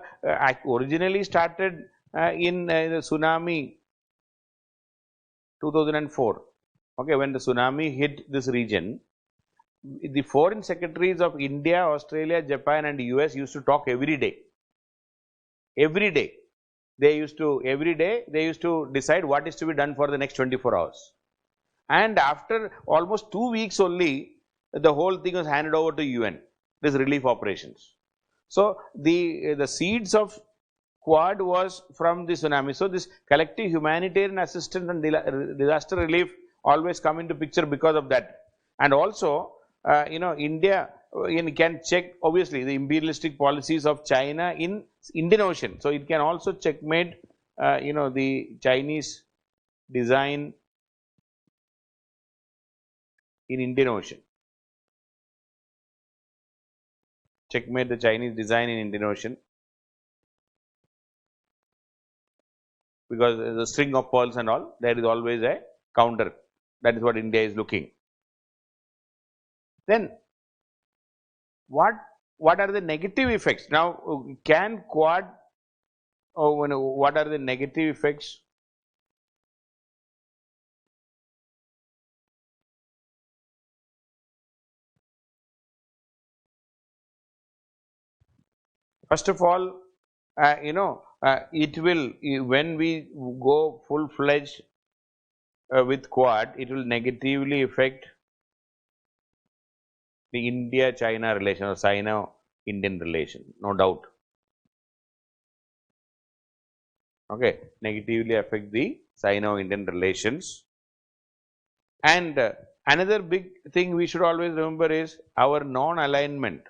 originally started in the tsunami 2004. Okay, when the tsunami hit this region, the foreign secretaries of India, Australia, Japan and US used to talk every day. Every day. They used to decide what is to be done for the next 24 hours. And after almost 2 weeks only, the whole thing was handed over to UN, this relief operations. So, the seeds of Quad was from the tsunami. So, this collective humanitarian assistance and disaster relief always come into picture because of that. And also, India can check obviously the imperialistic policies of China in Indian Ocean. So, it can also checkmate the Chinese design in Indian Ocean. Checkmate the Chinese design in Indian Ocean, because the string of pearls and all, there is always a counter. That is what India is looking. Then, what are the negative effects? Now, can Quad, what are the negative effects? First of all, it will, when we go full-fledged with Quad, it will negatively affect the India-China relation or Sino-Indian relation, no doubt. Okay, negatively affect the Sino-Indian relations. And another big thing we should always remember is our non-alignment.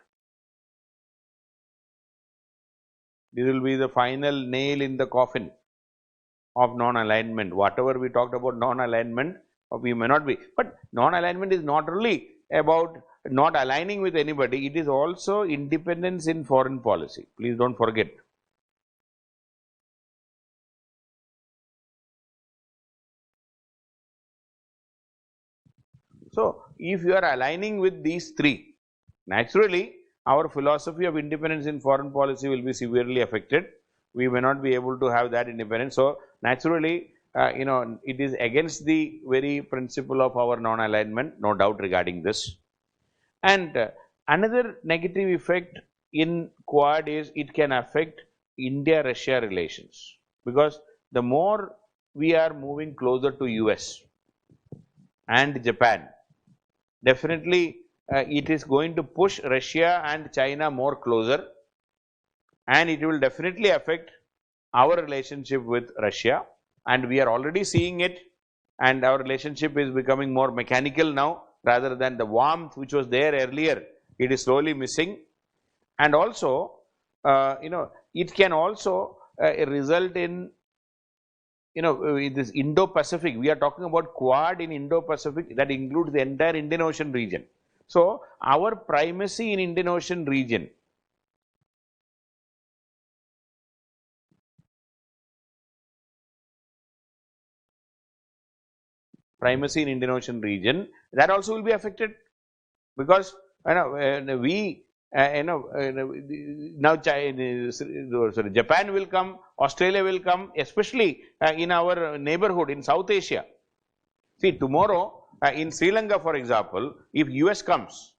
This will be the final nail in the coffin of non-alignment. Whatever we talked about non-alignment, we may not be. But non-alignment is not only about not aligning with anybody, it is also independence in foreign policy. Please don't forget. So, if you are aligning with these three, naturally, our philosophy of independence in foreign policy will be severely affected. We may not be able to have that independence. So, naturally, it is against the very principle of our non-alignment, no doubt regarding this. And another negative effect in Quad is it can affect India-Russia relations, because the more we are moving closer to US and Japan, definitely it is going to push Russia and China more closer, and it will definitely affect our relationship with Russia, and we are already seeing it, and our relationship is becoming more mechanical now rather than the warmth which was there earlier. It is slowly missing, and also it can also result in this Indo-Pacific. We are talking about Quad in Indo-Pacific, that includes the entire Indian Ocean region. So, our primacy in Indian Ocean region that also will be affected, because we now Japan will come, Australia will come, especially in our neighborhood in South Asia. See, tomorrow in Sri Lanka, for example, if US comes,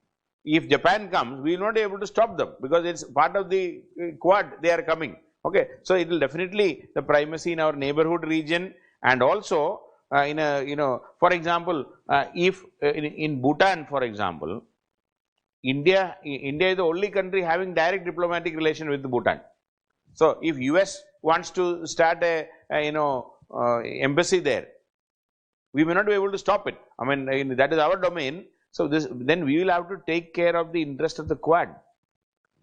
if Japan comes, we will not be able to stop them, because it's part of the Quad, they are coming. Okay, so it will definitely the primacy in our neighborhood region, and also for example, if in Bhutan, for example, India is the only country having direct diplomatic relation with Bhutan. So, if US wants to start a embassy there, we may not be able to stop it. I mean, that is our domain. So, then we will have to take care of the interest of the Quad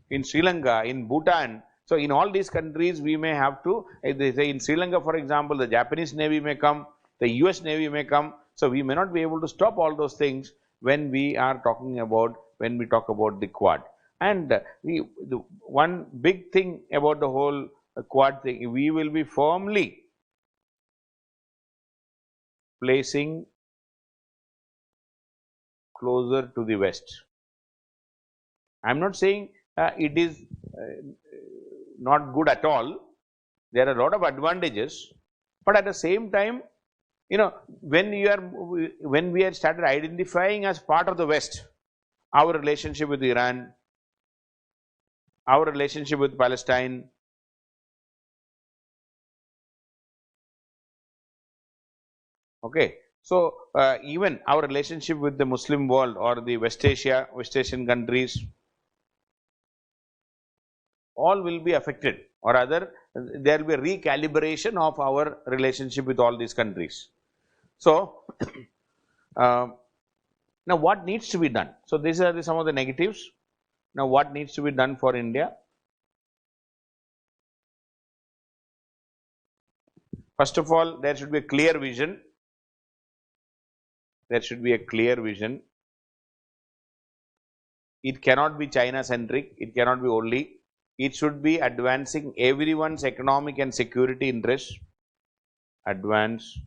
in Sri Lanka, in Bhutan. So, in all these countries, we may have to, they say in Sri Lanka, for example, the Japanese Navy may come, the US Navy may come. So, we may not be able to stop all those things when we are talking about, when we talk about the Quad. And the one big thing about the whole Quad thing, we will be firmly placing closer to the west. I am not saying it is not good at all. There are a lot of advantages, but at the same time, you know, when we are started identifying as part of the West, our relationship with Iran, our relationship with Palestine, okay. So even our relationship with the Muslim world or the West Asian countries, all will be affected, or rather there will be a recalibration of our relationship with all these countries. So now what needs to be done? So these are some of the negatives. Now what needs to be done for India? First of all, there should be a clear vision. There should be a clear vision. It cannot be China centric. It cannot be only. It should be advancing everyone's economic and security interests. Advance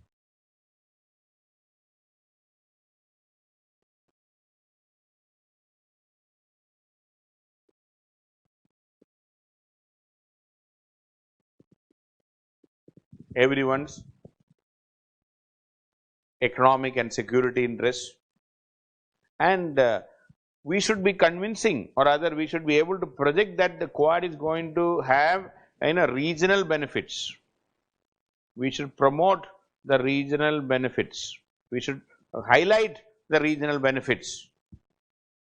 everyone's economic and security interests, and we should be convincing, or rather we should be able to project that the Quad is going to have regional benefits. We should promote the regional benefits. We should highlight the regional benefits,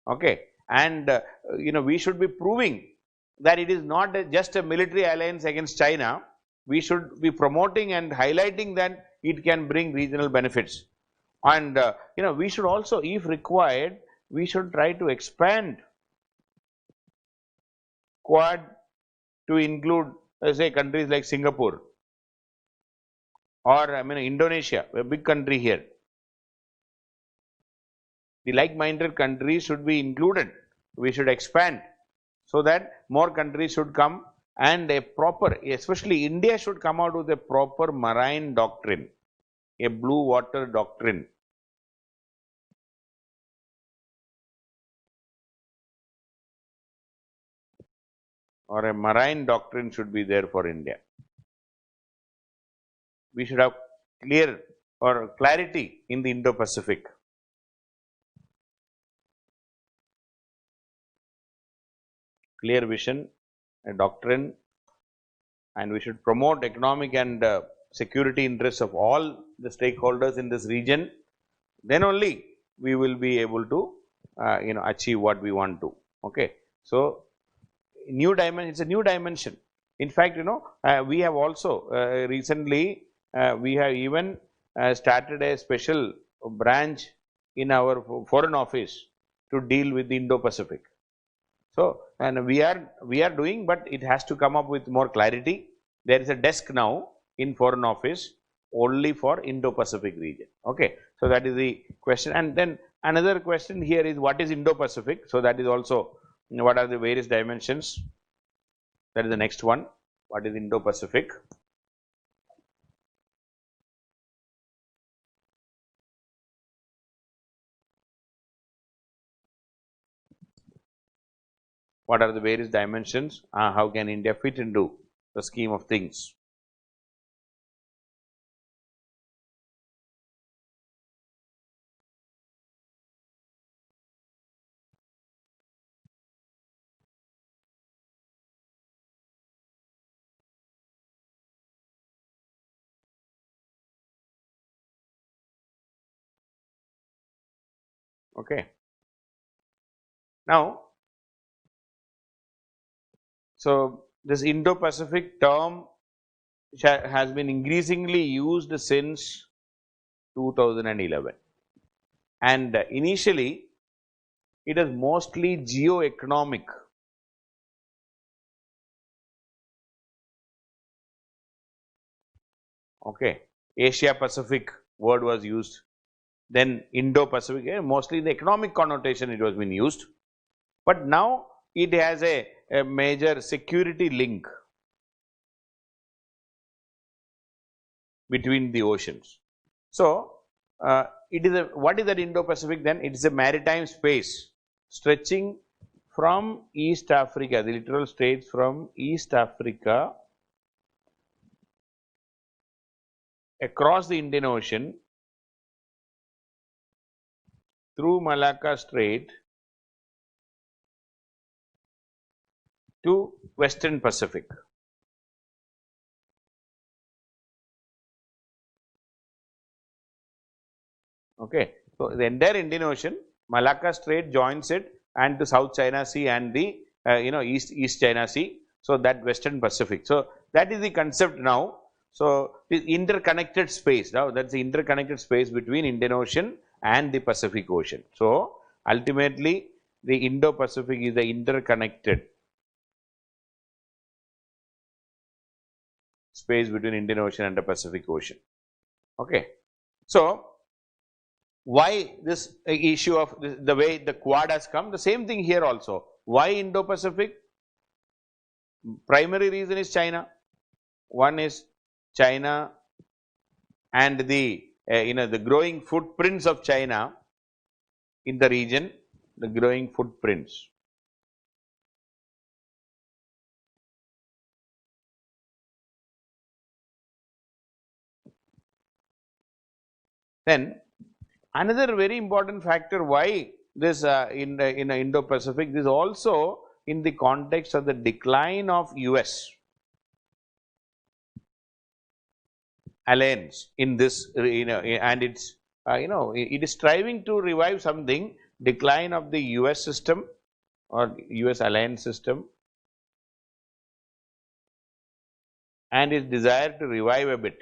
okay, and we should be proving that it is not just a military alliance against China. We should be promoting and highlighting that it can bring regional benefits, and we should also, if required, we should try to expand Quad to include say countries like Singapore or Indonesia, a big country here. The like-minded countries should be included. We should expand so that more countries should come, and a proper, especially India should come out with a proper marine doctrine, a blue water doctrine. Or a marine doctrine should be there for India. We should have clear or clarity in the Indo-Pacific. Clear vision, a doctrine, and we should promote economic and security interests of all the stakeholders in this region. Then only we will be able to achieve what we want to. Okay. So new dimension, it's a new dimension. In fact, we have also recently we have even started a special branch in our foreign office to deal with the Indo-Pacific. So, and we are doing, but it has to come up with more clarity. There is a desk now in foreign office only for Indo-Pacific region. Okay. So that is the question. And then another question here is, what is Indo-Pacific? So that is also, what are the various dimensions? That is the next one. What is Indo-Pacific? What are the various dimensions? How can India fit into the scheme of things? Okay. Now, so this Indo-Pacific term has been increasingly used since 2011, and initially it is mostly geo-economic. Okay, Asia-Pacific word was used, then Indo-Pacific, mostly in the economic connotation it was been used, but now it has a major security link between the oceans. So it is a, what is that Indo-Pacific then? It is a maritime space stretching from East Africa, the littoral states from East Africa across the Indian Ocean through Malacca Strait to Western Pacific. Okay. So, the entire Indian Ocean, Malacca Strait joins it and the South China Sea and the East China Sea. So, that Western Pacific. So, that is the concept now. So, this interconnected space, now that is the interconnected space between Indian Ocean and the Pacific Ocean. So, ultimately the Indo-Pacific is the interconnected space between Indian Ocean and the Pacific Ocean. Okay. So, why this issue of the way the Quad has come? The same thing here also. Why Indo-Pacific? Primary reason is China. One is China and the the growing footprints of China in the region, the growing footprints. Then another very important factor why this in Indo-Pacific, this also in the context of the decline of US alliance in this and it's it is striving to revive something, decline of the US system or US alliance system and its desire to revive a bit.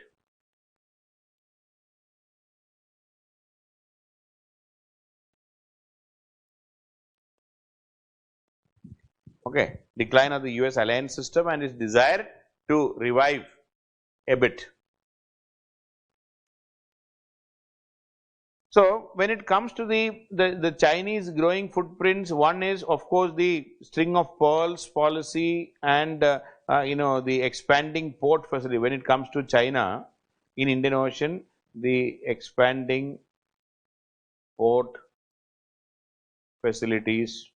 Okay, decline of the US alliance system and its desire to revive a bit. So, when it comes to the Chinese growing footprints, one is of course the string of pearls policy and the expanding port facility. When it comes to China in Indian Ocean, the expanding port facilities,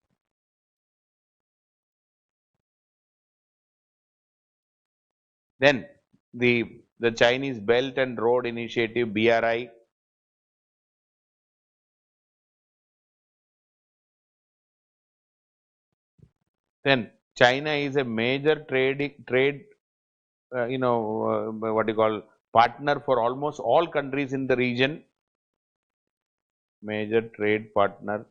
then the Chinese Belt and Road Initiative BRI, then China is a major trade what you call partner for almost all countries in the region, major trade partner.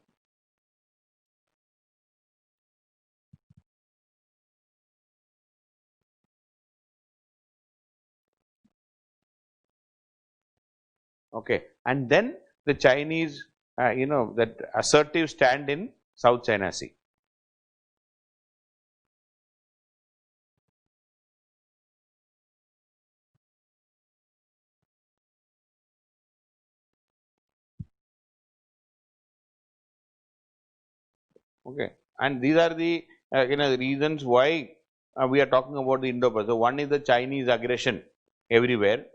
Okay, and then the Chinese, that assertive stand in South China Sea. Okay, and these are the the reasons why we are talking about the Indo-Pacific. So, one is the Chinese aggression everywhere,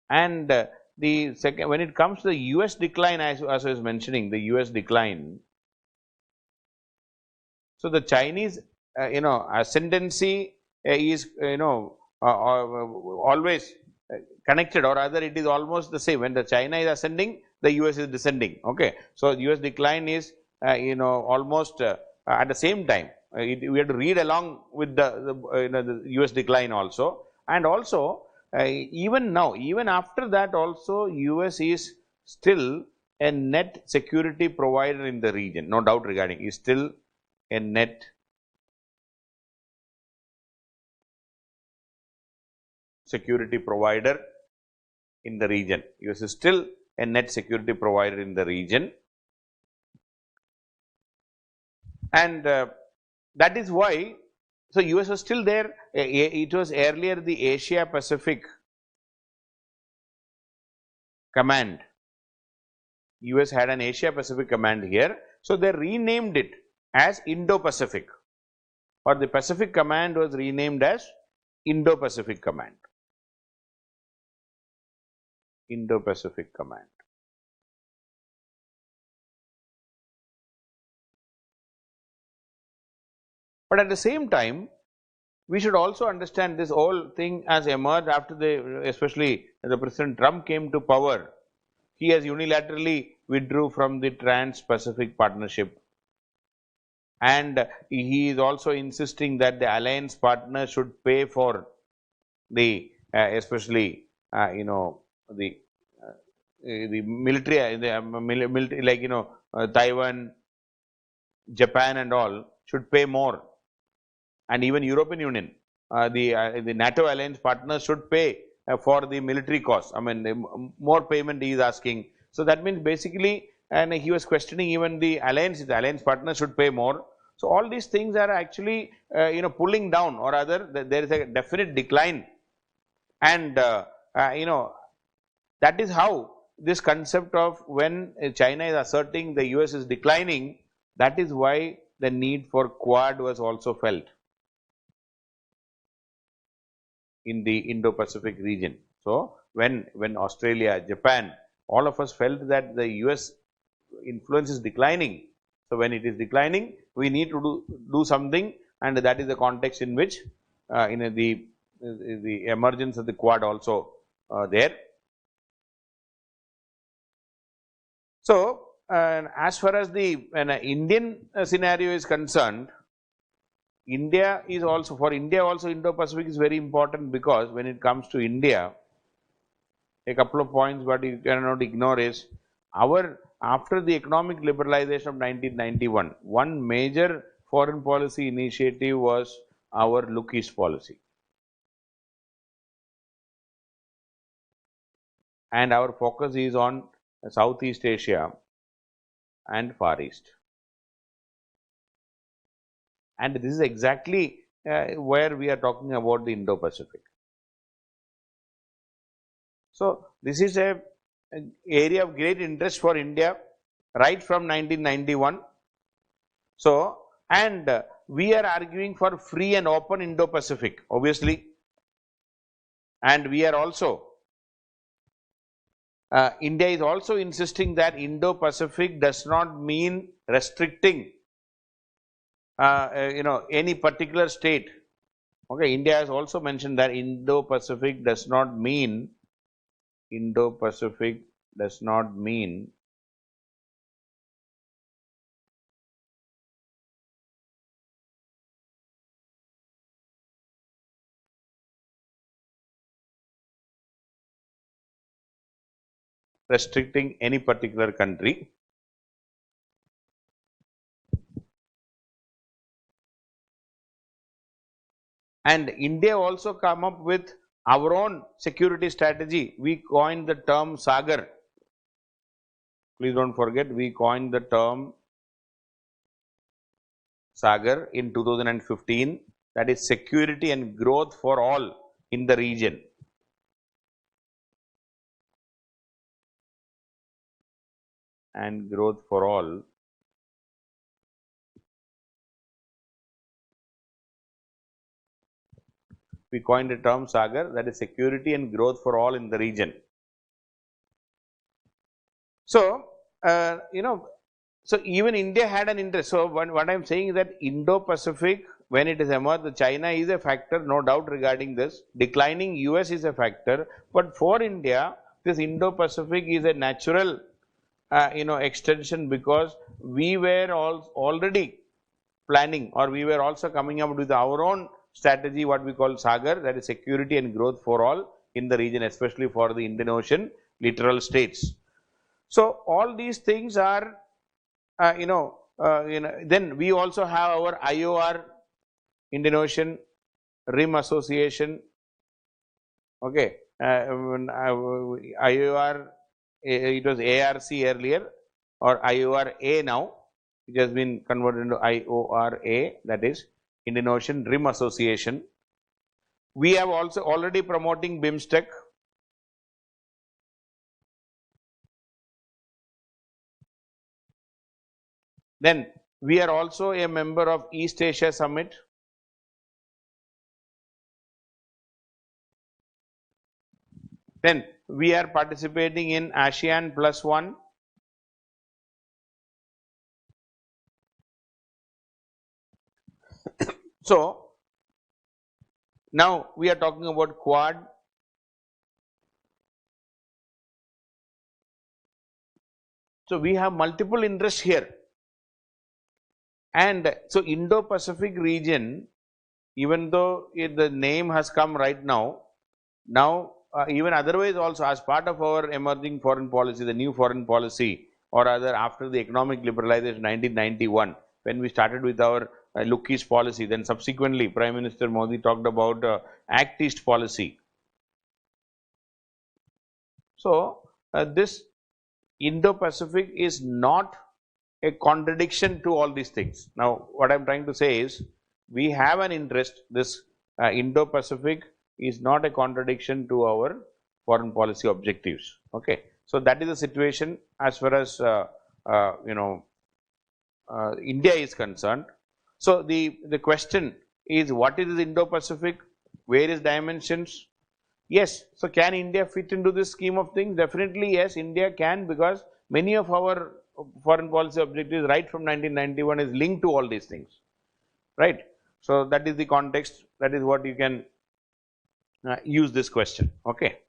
and the second, when it comes to the US decline, as I was mentioning, the US decline. So, the Chinese ascendancy is always connected, or rather it is almost the same. When the China is ascending, the US is descending. Okay, so US decline is almost at the same time. We have to read along with the US decline also, and also even now, even after that also, US is still a net security provider in the region. No doubt regarding, is still a net security provider in the region. US is still a net security provider in the region, and that is why. So, US was still there. It was earlier the Asia Pacific Command. US had an Asia Pacific Command here. So, they renamed it as Indo-Pacific, or the Pacific Command was renamed as Indo-Pacific Command. Indo-Pacific Command. But at the same time, we should also understand this whole thing has emerged after especially the President Trump came to power. He has unilaterally withdrew from the Trans-Pacific Partnership, and he is also insisting that the alliance partners should pay for the especially the military, military, like Taiwan, Japan and all should pay more, and even European Union, the NATO alliance partners should pay for the military costs. I mean, more payment he is asking. So that means basically, and he was questioning even the alliance partners should pay more. So all these things are actually pulling down, or rather there is a definite decline, and that is how this concept of when China is asserting the US is declining, that is why the need for Quad was also felt in the Indo-Pacific region. So when Australia, Japan, all of us felt that the US influence is declining. So when it is declining, we need to do something, and that is the context in which the emergence of the Quad also there. So as far as the Indian scenario is concerned, India is also, for India also, Indo-Pacific is very important, because when it comes to India, a couple of points what you cannot ignore is after the economic liberalization of 1991, one major foreign policy initiative was our Look East policy. And our focus is on Southeast Asia and Far East. And this is exactly where we are talking about the Indo-Pacific. So this is an area of great interest for India right from 1991. So, and we are arguing for free and open Indo-Pacific, obviously, and we are also India is also insisting that Indo-Pacific does not mean restricting any particular state. Okay, India has also mentioned that Indo-Pacific does not mean restricting any particular country. And India also come up with our own security strategy. We coined the term Sagar. Please don't forget, we coined the term Sagar in 2015, that is security and growth for all in the region. And growth for all. We coined the term Sagar, that is security and growth for all in the region. So, so even India had an interest. So what I am saying is that Indo-Pacific, when it is emerged, China is a factor, no doubt regarding this. Declining US is a factor, but for India, this Indo-Pacific is a natural extension, because we were already planning, or we were also coming up with our own strategy, what we call Sagar, that is security and growth for all in the region, especially for the Indian Ocean littoral states. So all these things are, then we also have our IOR, Indian Ocean Rim Association. Okay, IOR, it was ARC earlier, or IORA now, which has been converted into IORA, that is Indian Ocean Rim Association. We have also already promoting BIMSTEC. Then we are also a member of East Asia Summit. Then we are participating in ASEAN +1. So, now we are talking about Quad. So, we have multiple interests here, and so Indo-Pacific region, even though the name has come right now, even otherwise also as part of our emerging foreign policy, the new foreign policy, or rather after the economic liberalization 1991, when we started with our Look East policy, then subsequently Prime Minister Modi talked about Act East policy. So, this Indo-Pacific is not a contradiction to all these things. Now, what I am trying to say is, we have an interest, this Indo-Pacific is not a contradiction to our foreign policy objectives. Okay. So, that is the situation as far as India is concerned. So, the question is, what is Indo-Pacific, various dimensions? Yes. So, can India fit into this scheme of things? Definitely yes, India can, because many of our foreign policy objectives right from 1991 is linked to all these things, right. So, that is the context, that is what you can use this question. Okay.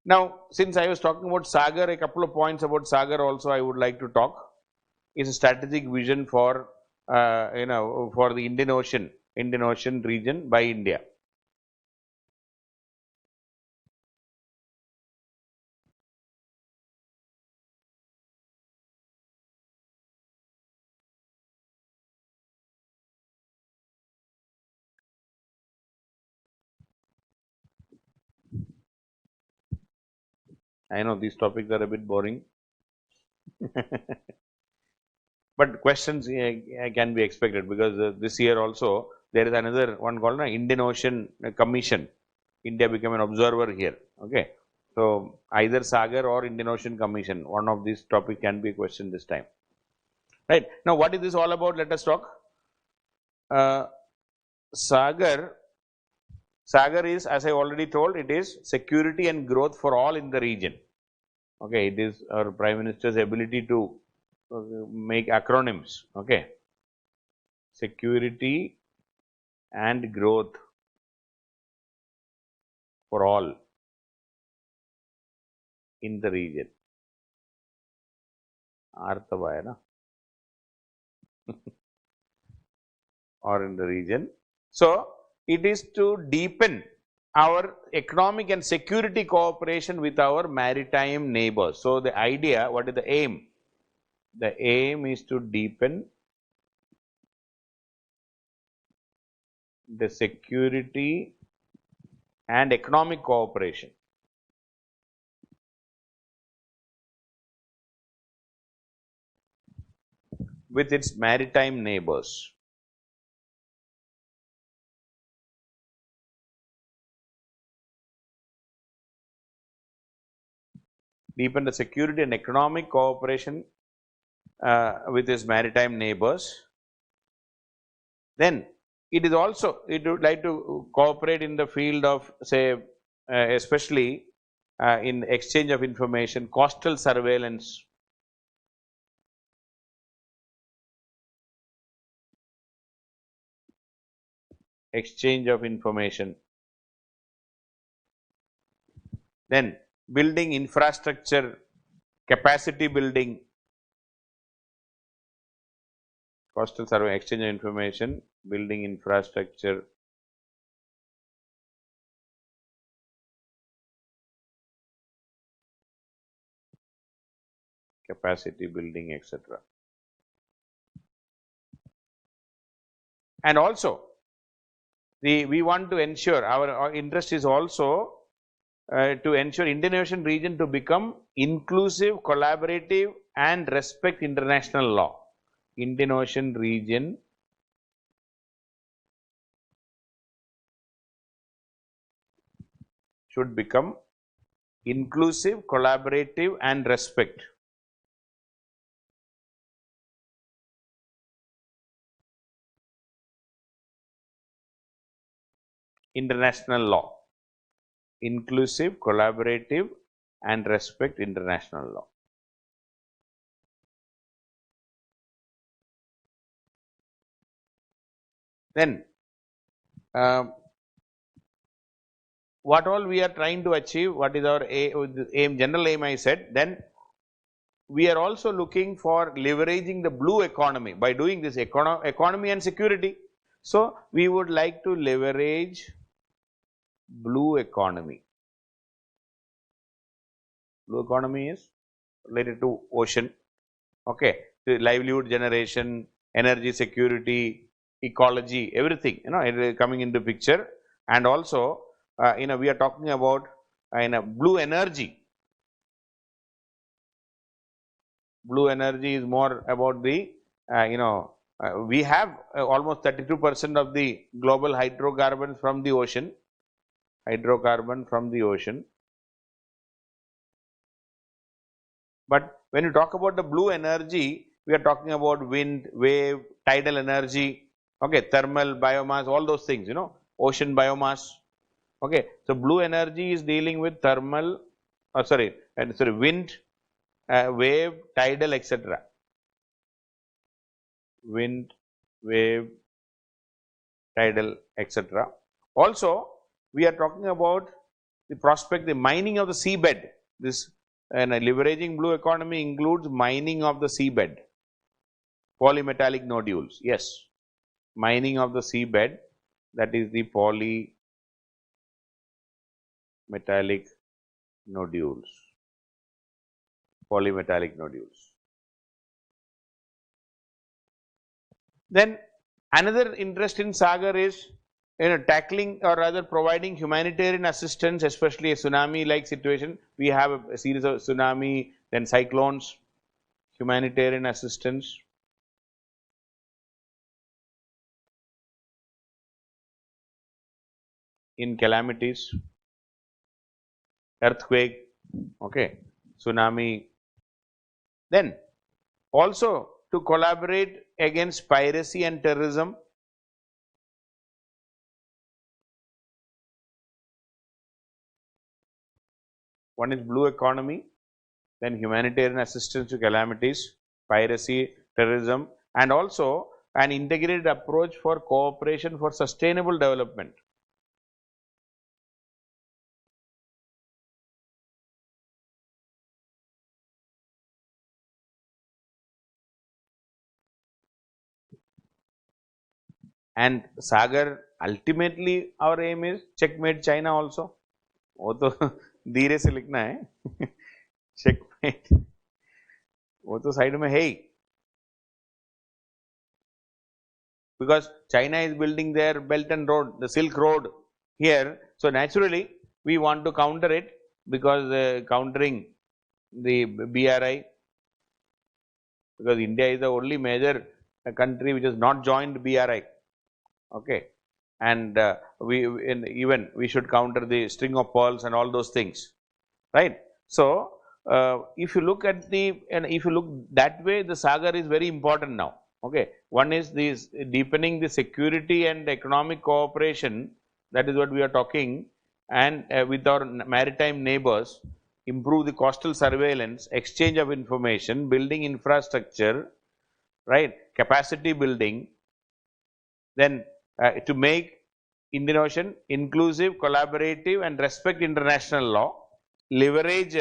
Now, since I was talking about Sagar, a couple of points about Sagar also I would like to talk. Is a strategic vision for for the Indian Ocean region by India. I know these topics are a bit boring, but questions can be expected, because this year also there is another one called Indian Ocean Commission. India became an observer here. Okay. So, either Sagar or Indian Ocean Commission, one of these topic can be a question this time. Right. Now, what is this all about? Let us talk. Sagar is, as I already told, it is security and growth for all in the region. Okay, it is our Prime Minister's ability to make acronyms. Okay, security and growth for all in the region. Arthavaya, na? Or in the region. So, it is to deepen our economic and security cooperation with our maritime neighbors. So, the idea, what is the aim? The aim is to deepen the security and economic cooperation with its maritime neighbors. Deepen the security and economic cooperation with its maritime neighbors. Then, it is also, it would like to cooperate in the field of, say, especially in exchange of information, coastal surveillance, exchange of information. Then, building infrastructure, capacity building, coastal survey, exchange of information, building infrastructure, capacity building, etc. And also, we want to ensure, our interest is also to ensure Indian Ocean region to become inclusive, collaborative and respect international law. Indian Ocean region should become inclusive, collaborative and respect international law. Inclusive, collaborative and respect international law. Then, what all we are trying to achieve, what is our aim, general aim I said, then we are also looking for leveraging the blue economy by doing this economy and security. So, we would like to leverage blue economy. Blue economy is related to ocean, okay, the livelihood generation, energy security, ecology, everything, it is coming into picture. And also, we are talking about blue energy. Blue energy is more about the, we have almost 32% of the global hydrocarbons from the ocean, But when you talk about the blue energy, we are talking about wind, wave, tidal energy, okay, thermal, biomass, all those things, ocean biomass, okay. So, blue energy is dealing with thermal, wind, wave, tidal, etc. Wind, wave, tidal, etc. Also, we are talking about the prospect, the mining of the seabed. This and leveraging blue economy includes mining of the seabed, polymetallic nodules. Yes, mining of the seabed, that is the polymetallic nodules. Then another interest in Sagar is tackling or rather providing humanitarian assistance, especially a tsunami like situation. We have a series of tsunami, then cyclones, humanitarian assistance. In calamities, earthquake, okay, tsunami. Then also to collaborate against piracy and terrorism. One is blue economy, then humanitarian assistance to calamities, piracy, terrorism, and also an integrated approach for cooperation for sustainable development. And Sagar, ultimately our aim is checkmate China also. वो तो धीरे से लिखना है checkmate, वो तो side में है ही, because China is building their Belt and Road, the Silk Road here. So, naturally, we want to counter it, because countering the BRI, because India is the only major country which has not joined BRI, okay. And even we should counter the string of pearls and all those things, right. So, if you look at if you look that way, the Sagar is very important now, okay. One is this deepening the security and economic cooperation, that is what we are talking, and with our maritime neighbors, improve the coastal surveillance, exchange of information, building infrastructure, right, capacity building, then to make Indian Ocean inclusive, collaborative and respect international law, leverage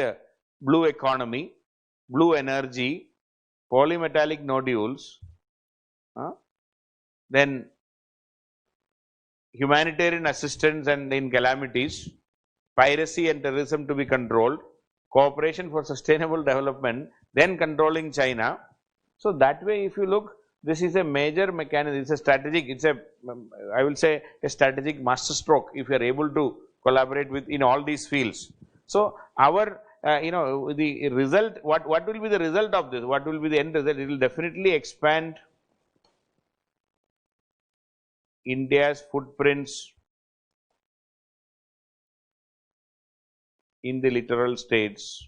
blue economy, blue energy, polymetallic nodules, then humanitarian assistance and in calamities, piracy and terrorism to be controlled, cooperation for sustainable development, then controlling China. So, that way if you look, this is a major mechanism, it is a strategic, it is a, I will say a strategic master stroke if you are able to collaborate with in all these fields. So, our the result, what will be the result of this, what will be the end result? It will definitely expand India's footprints in the littoral states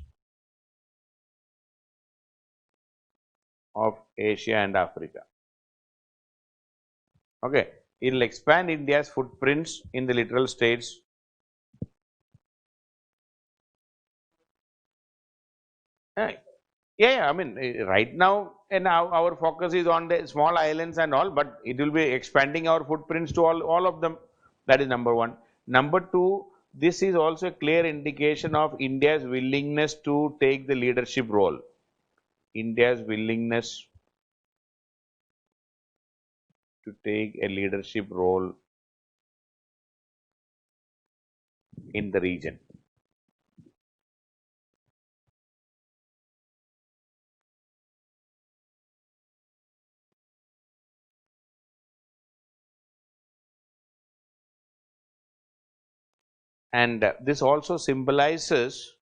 of Asia and Africa. Okay, it will expand India's footprints in the littoral states. Yeah, I mean, right now, and our focus is on the small islands and all, but it will be expanding our footprints to all of them. That is number one. Number two, this is also a clear indication of India's willingness to take the leadership role. India's willingness to take a leadership role in the region. And this also symbolizes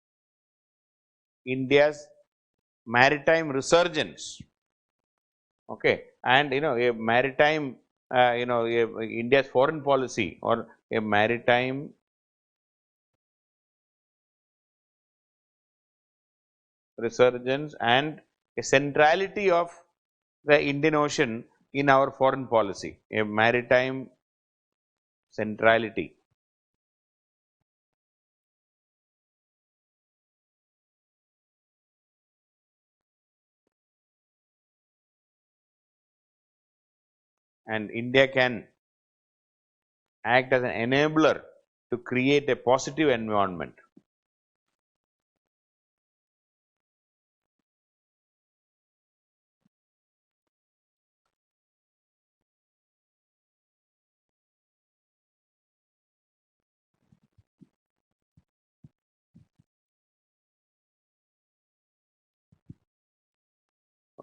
India's maritime resurgence. Okay, and a maritime, India's foreign policy or a maritime resurgence and a centrality of the Indian Ocean in our foreign policy, a maritime centrality. And India can act as an enabler to create a positive environment.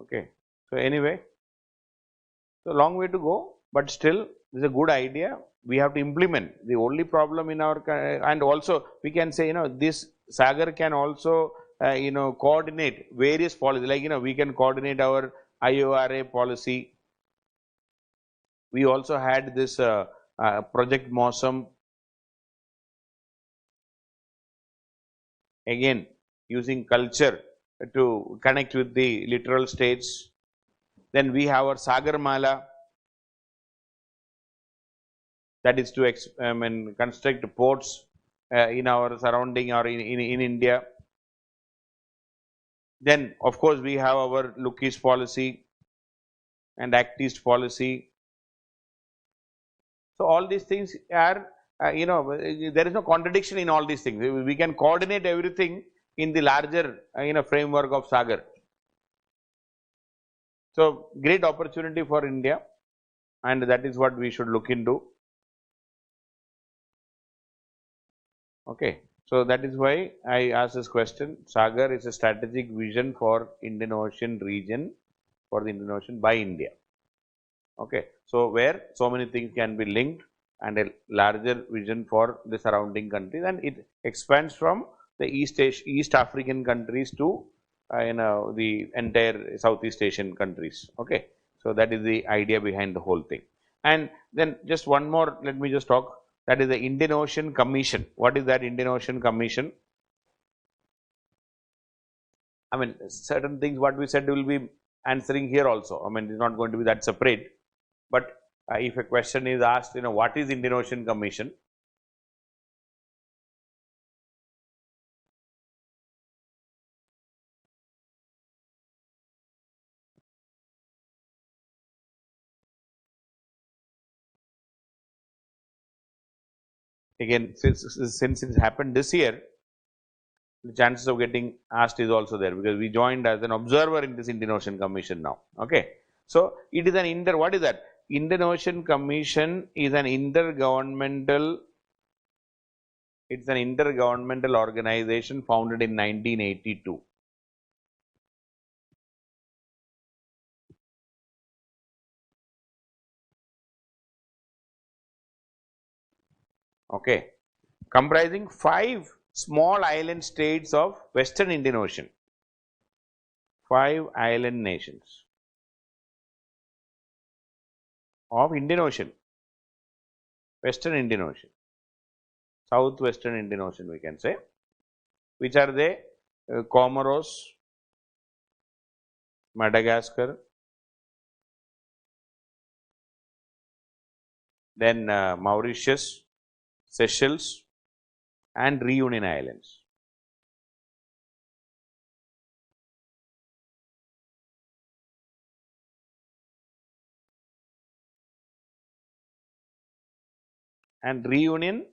Okay. So anyway, so long way to go, but still this is a good idea. We have to implement. The only problem in our and also we can say this Sagar can also coordinate various policies, like we can coordinate our IORA policy. We also had this project MOSM, again using culture to connect with the littoral states. Then we have our Sagar Mala, that is to construct ports in our surrounding or in India. Then of course we have our Look East policy and Act East policy. So all these things are, there is no contradiction in all these things. We can coordinate everything in the larger, framework of Sagar. So great opportunity for India, and that is what we should look into. Okay. So that is why I asked this question. Sagar is a strategic vision for Indian Ocean region, for the Indian Ocean by India. Okay. So where so many things can be linked and a larger vision for the surrounding countries, and it expands from the East African countries to the entire Southeast Asian countries. Okay. So that is the idea behind the whole thing. And then just one more, let me just talk. That is the Indian Ocean Commission. What is that Indian Ocean Commission? I mean, certain things what we said will be answering here also. I mean, it's not going to be that separate. But if a question is asked, what is Indian Ocean Commission? Again, since it happened this year, the chances of getting asked is also there, because we joined as an observer in this Indian Ocean Commission now. Okay. So it is what is that? Indian Ocean Commission is an intergovernmental, it's an intergovernmental organization founded in 1982. Okay. Comprising 5 small island states of Western Indian Ocean. 5 island nations of Indian Ocean, Western Indian Ocean, Southwestern Indian Ocean we can say. Which are they? Comoros, Madagascar, then Mauritius, Seychelles and Reunion Islands. and Reunion,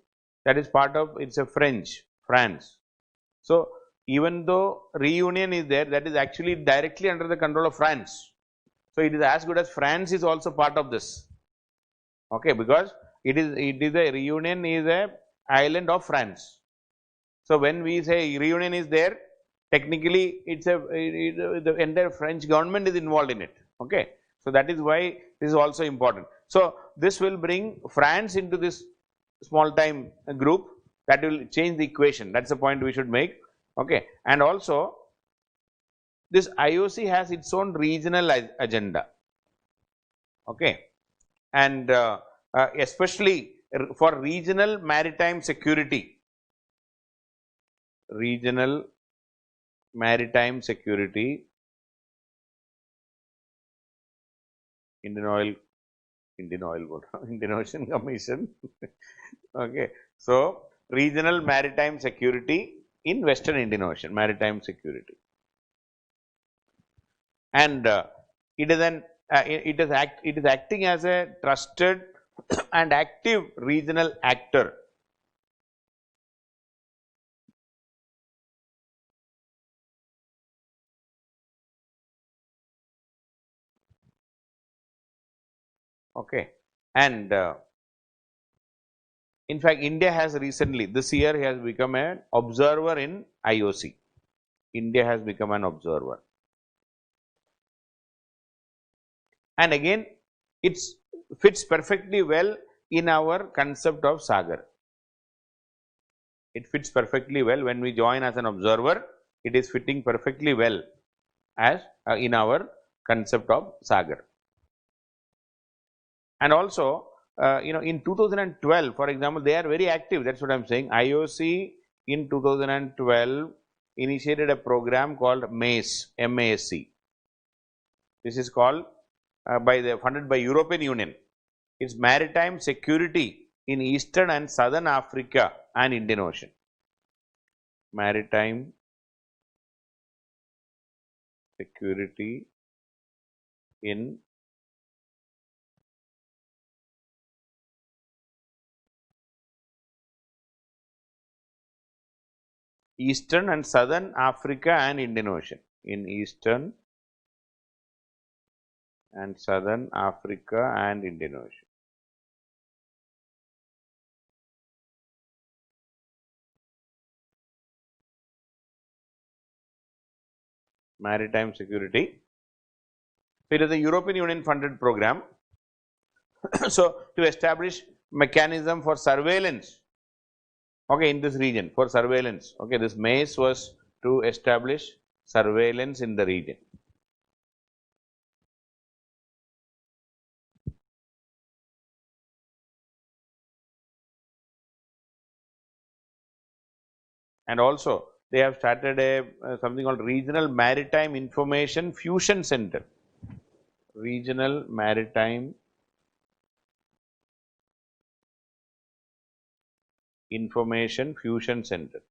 that is part of, it's a France. So, even though Reunion is there, that is actually directly under the control of France. So, it is as good as France is also part of this, okay, because it is a Reunion is a island of France. So, when we say Reunion is there, technically it's the entire French government is involved in it, okay. So, that is why this is also important. So, this will bring France into this small time group, that will change the equation, that is the point we should make, okay. And also this IOC has its own regional agenda, okay, and especially for regional maritime security, Indian Ocean Commission, okay. So, regional maritime security in Western Indian Ocean, maritime security, and it is acting as a trusted and active regional actor. Okay, and in fact, India has recently, this year, has become an observer in IOC. India has become an observer, and again, it fits perfectly well in our concept of Sagar. It fits perfectly well when we join as an observer. It is fitting perfectly well as in our concept of Sagar. And also, in 2012, for example, they are very active. That's what I'm saying. IOC in 2012 initiated a program called MACE, M-A-C. This is called funded by European Union. It's maritime security in Eastern and Southern Africa and Indian Ocean. Maritime security in Eastern and Southern Africa and Indian Ocean. In Eastern and Southern Africa and Indian Ocean. Maritime security. So, it is a European Union funded program. So, to establish mechanism for surveillance, okay, in this region, for surveillance, okay, this MACE was to establish surveillance in the region. And also, they have started something called Regional Maritime Information Fusion Center. Regional Maritime Information Fusion Center.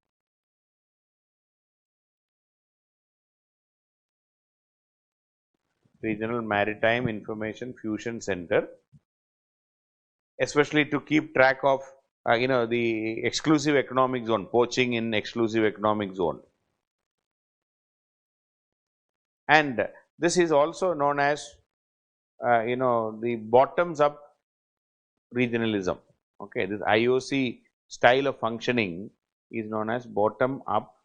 Regional Maritime Information Fusion Center, especially to keep track of the exclusive economic zone, poaching in exclusive economic zone. And this is also known as the bottoms up regionalism. Okay, this IOC style of functioning is known as bottom up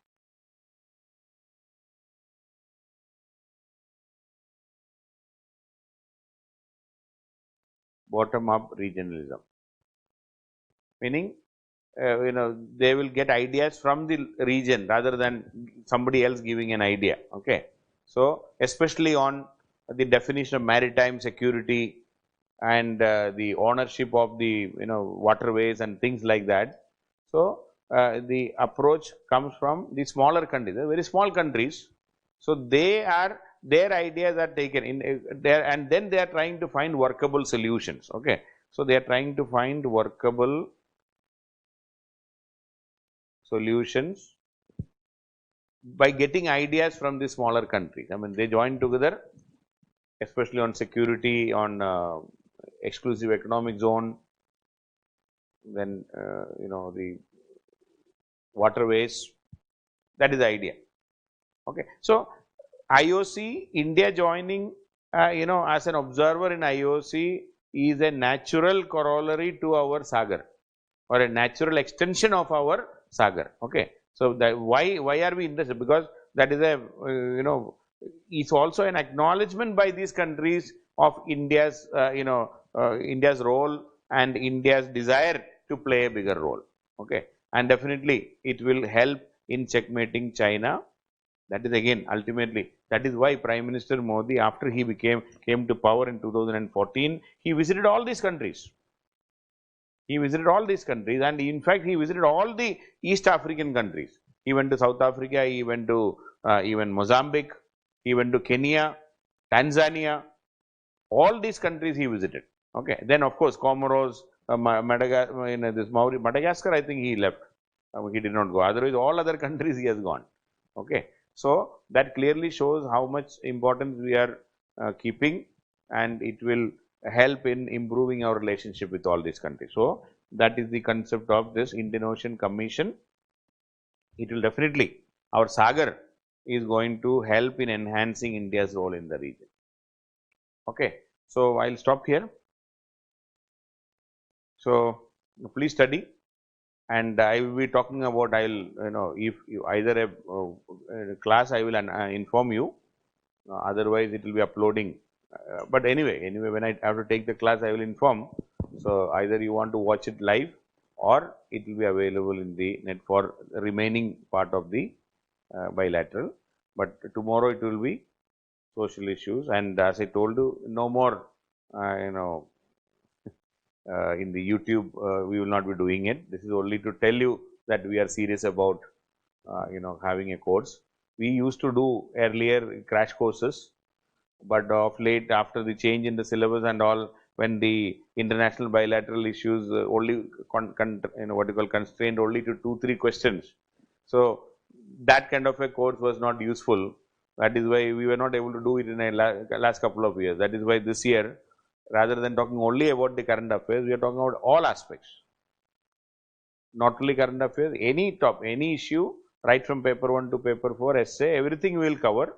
regionalism, meaning they will get ideas from the region rather than somebody else giving an idea. Okay, so especially on the definition of maritime security and the ownership of the waterways and things like that. So, the approach comes from the smaller countries, very small countries. So, their ideas are taken in there, and then they are trying to find workable solutions. Okay, so they are trying to find workable solutions by getting ideas from the smaller countries. I mean, they join together, especially on security, on exclusive economic zone, then the waterways. That is the idea. Okay. So, IOC, India joining as an observer in IOC is a natural corollary to our Sagar, or a natural extension of our Sagar. Okay. So, that why are we interested? Because that is a is also an acknowledgement by these countries of India's India's role and India's desire to play a bigger role. Okay. And definitely it will help in checkmating China. That is again ultimately, that is why Prime Minister Modi, after he came to power in 2014, he visited all these countries. He visited all these countries, and in fact he visited all the East African countries. He went to South Africa, he went to even Mozambique, he went to Kenya, Tanzania, all these countries he visited. Okay. Then of course Comoros, Madagascar, I think he left. He did not go. Otherwise, all other countries he has gone. Okay. So, that clearly shows how much importance we are keeping, and it will help in improving our relationship with all these countries. So, that is the concept of this Indian Ocean Commission. It will definitely, our Sagar is going to help in enhancing India's role in the region. Okay. So, I will stop here. So, please study. And I will be talking about, I will if you either a class, I will inform you, otherwise it will be uploading. But anyway when I have to take the class, I will inform. So, either you want to watch it live, or it will be available in the net for the remaining part of the bilateral. But tomorrow it will be social issues, and as I told you, no more in the YouTube, we will not be doing it. This is only to tell you that we are serious about having a course. We used to do earlier crash courses, but of late, after the change in the syllabus and all, when the international bilateral issues only what you call constrained only to 2-3 questions. So, that kind of a course was not useful. That is why we were not able to do it in a last couple of years. That is why this year, rather than talking only about the current affairs, we are talking about all aspects. Not only current affairs, any issue, right from paper 1 to paper 4, essay, everything we will cover.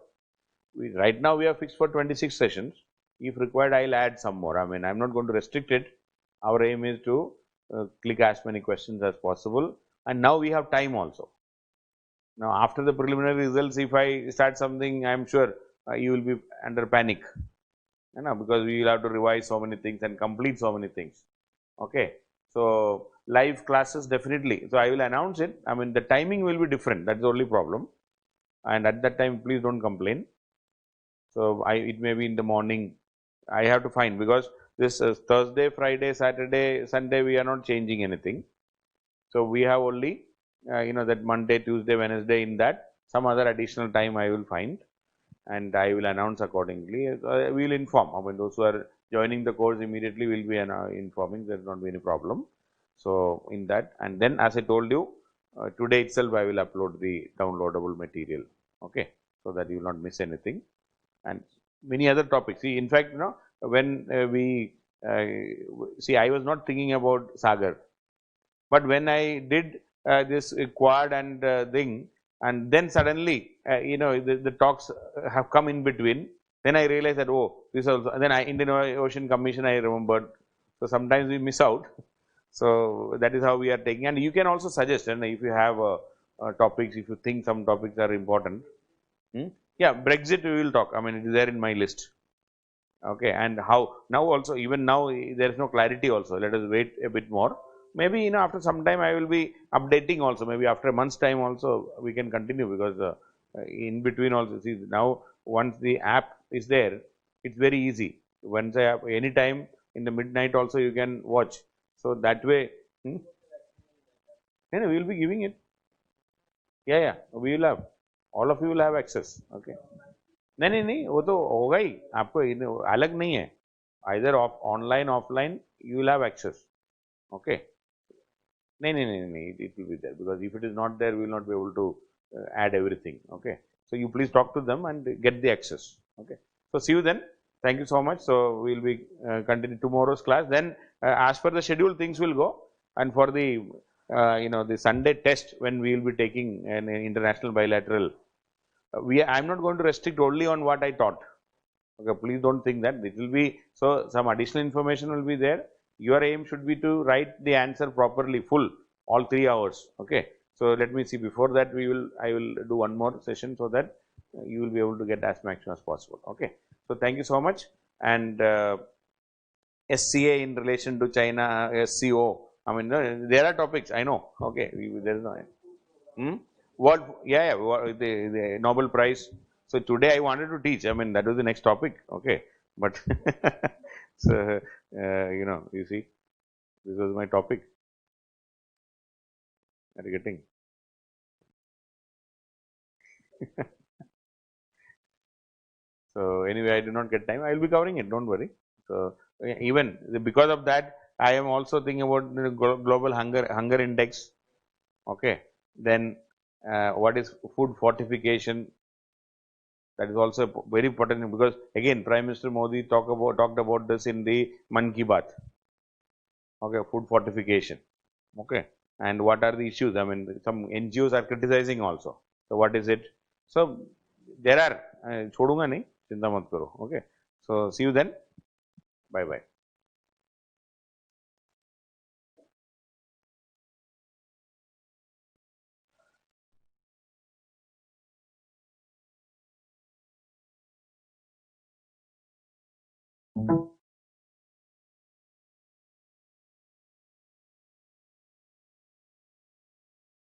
Right now we are fixed for 26 sessions. If required, I will add some more. I mean, I am not going to restrict it. Our aim is to click as many questions as possible. And now we have time also. Now, after the preliminary results, if I start something, I am sure you will be under panic. Because we will have to revise so many things and complete so many things. Okay. So, live classes definitely. So, I will announce it. I mean, the timing will be different. That is the only problem. And at that time, please do not complain. So, it may be in the morning. I have to find, because this Thursday, Friday, Saturday, Sunday, we are not changing anything. So, we have only that Monday, Tuesday, Wednesday, in that some other additional time I will find, and I will announce accordingly. We will inform. I mean, those who are joining the course immediately will be informing. There will not be any problem. So, in that, and then as I told you, today itself I will upload the downloadable material. Okay. So, that you will not miss anything, and many other topics. See, in fact, when we see, I was not thinking about Sagar, but when I did this quad and thing, and then suddenly the talks have come in between, then I realized that, oh, this also, then Indian Ocean Commission I remembered. So, sometimes we miss out. So, that is how we are taking, and you can also suggest, and if you have topics, if you think some topics are important. Yeah, Brexit we will talk. I mean, it is there in my list. Okay, and how now also, even now there is no clarity also. Let us wait a bit more. Maybe after some time I will be updating also. Maybe after a month's time also we can continue, because in between also, see, now once the app is there, it's very easy. Once I have any time in the midnight also you can watch. So, that way, we will be giving it. Yeah, we will have. All of you will have access. Okay. नहीं, वो तो होगा ही. आपको अलग नहीं है. Either online, offline, you will have access. Okay. नहीं, it will be there, because if it is not there, we will not be able to add everything. Okay. So, you please talk to them and get the access. Okay. So, see you then. Thank you so much. So, we will be continue tomorrow's class. Then, as per the schedule, things will go. and for the the Sunday test when we will be taking an international bilateral, I am not going to restrict only on what I taught. Okay, please don't think that it will be so. Some additional information will be there. Your aim should be to write the answer properly, full, all 3 hours. Okay. So let me see. Before that, I will do one more session so that you will be able to get as maximum as possible. Okay. So thank you so much. And SCA in relation to China, SCO. I mean, there are topics. I know. Okay. There is no. Hmm? What? Yeah, yeah. The Nobel Prize. So today I wanted to teach. I mean, that was the next topic. Okay, but so you see, this was my topic. Are you getting? So anyway, I did not get time. I will be covering it. Don't worry. So even because of that, I am also thinking about the global hunger index. Okay. Then what is food fortification? That is also very important because again, Prime Minister Modi talked about this in the Man Ki Baat. Okay, food fortification. Okay, and what are the issues? I mean, some NGOs are criticizing also. So what is it? So there are. छोड़ूंगा नहीं, चिंता मत करो. Okay, so see you then. Bye bye.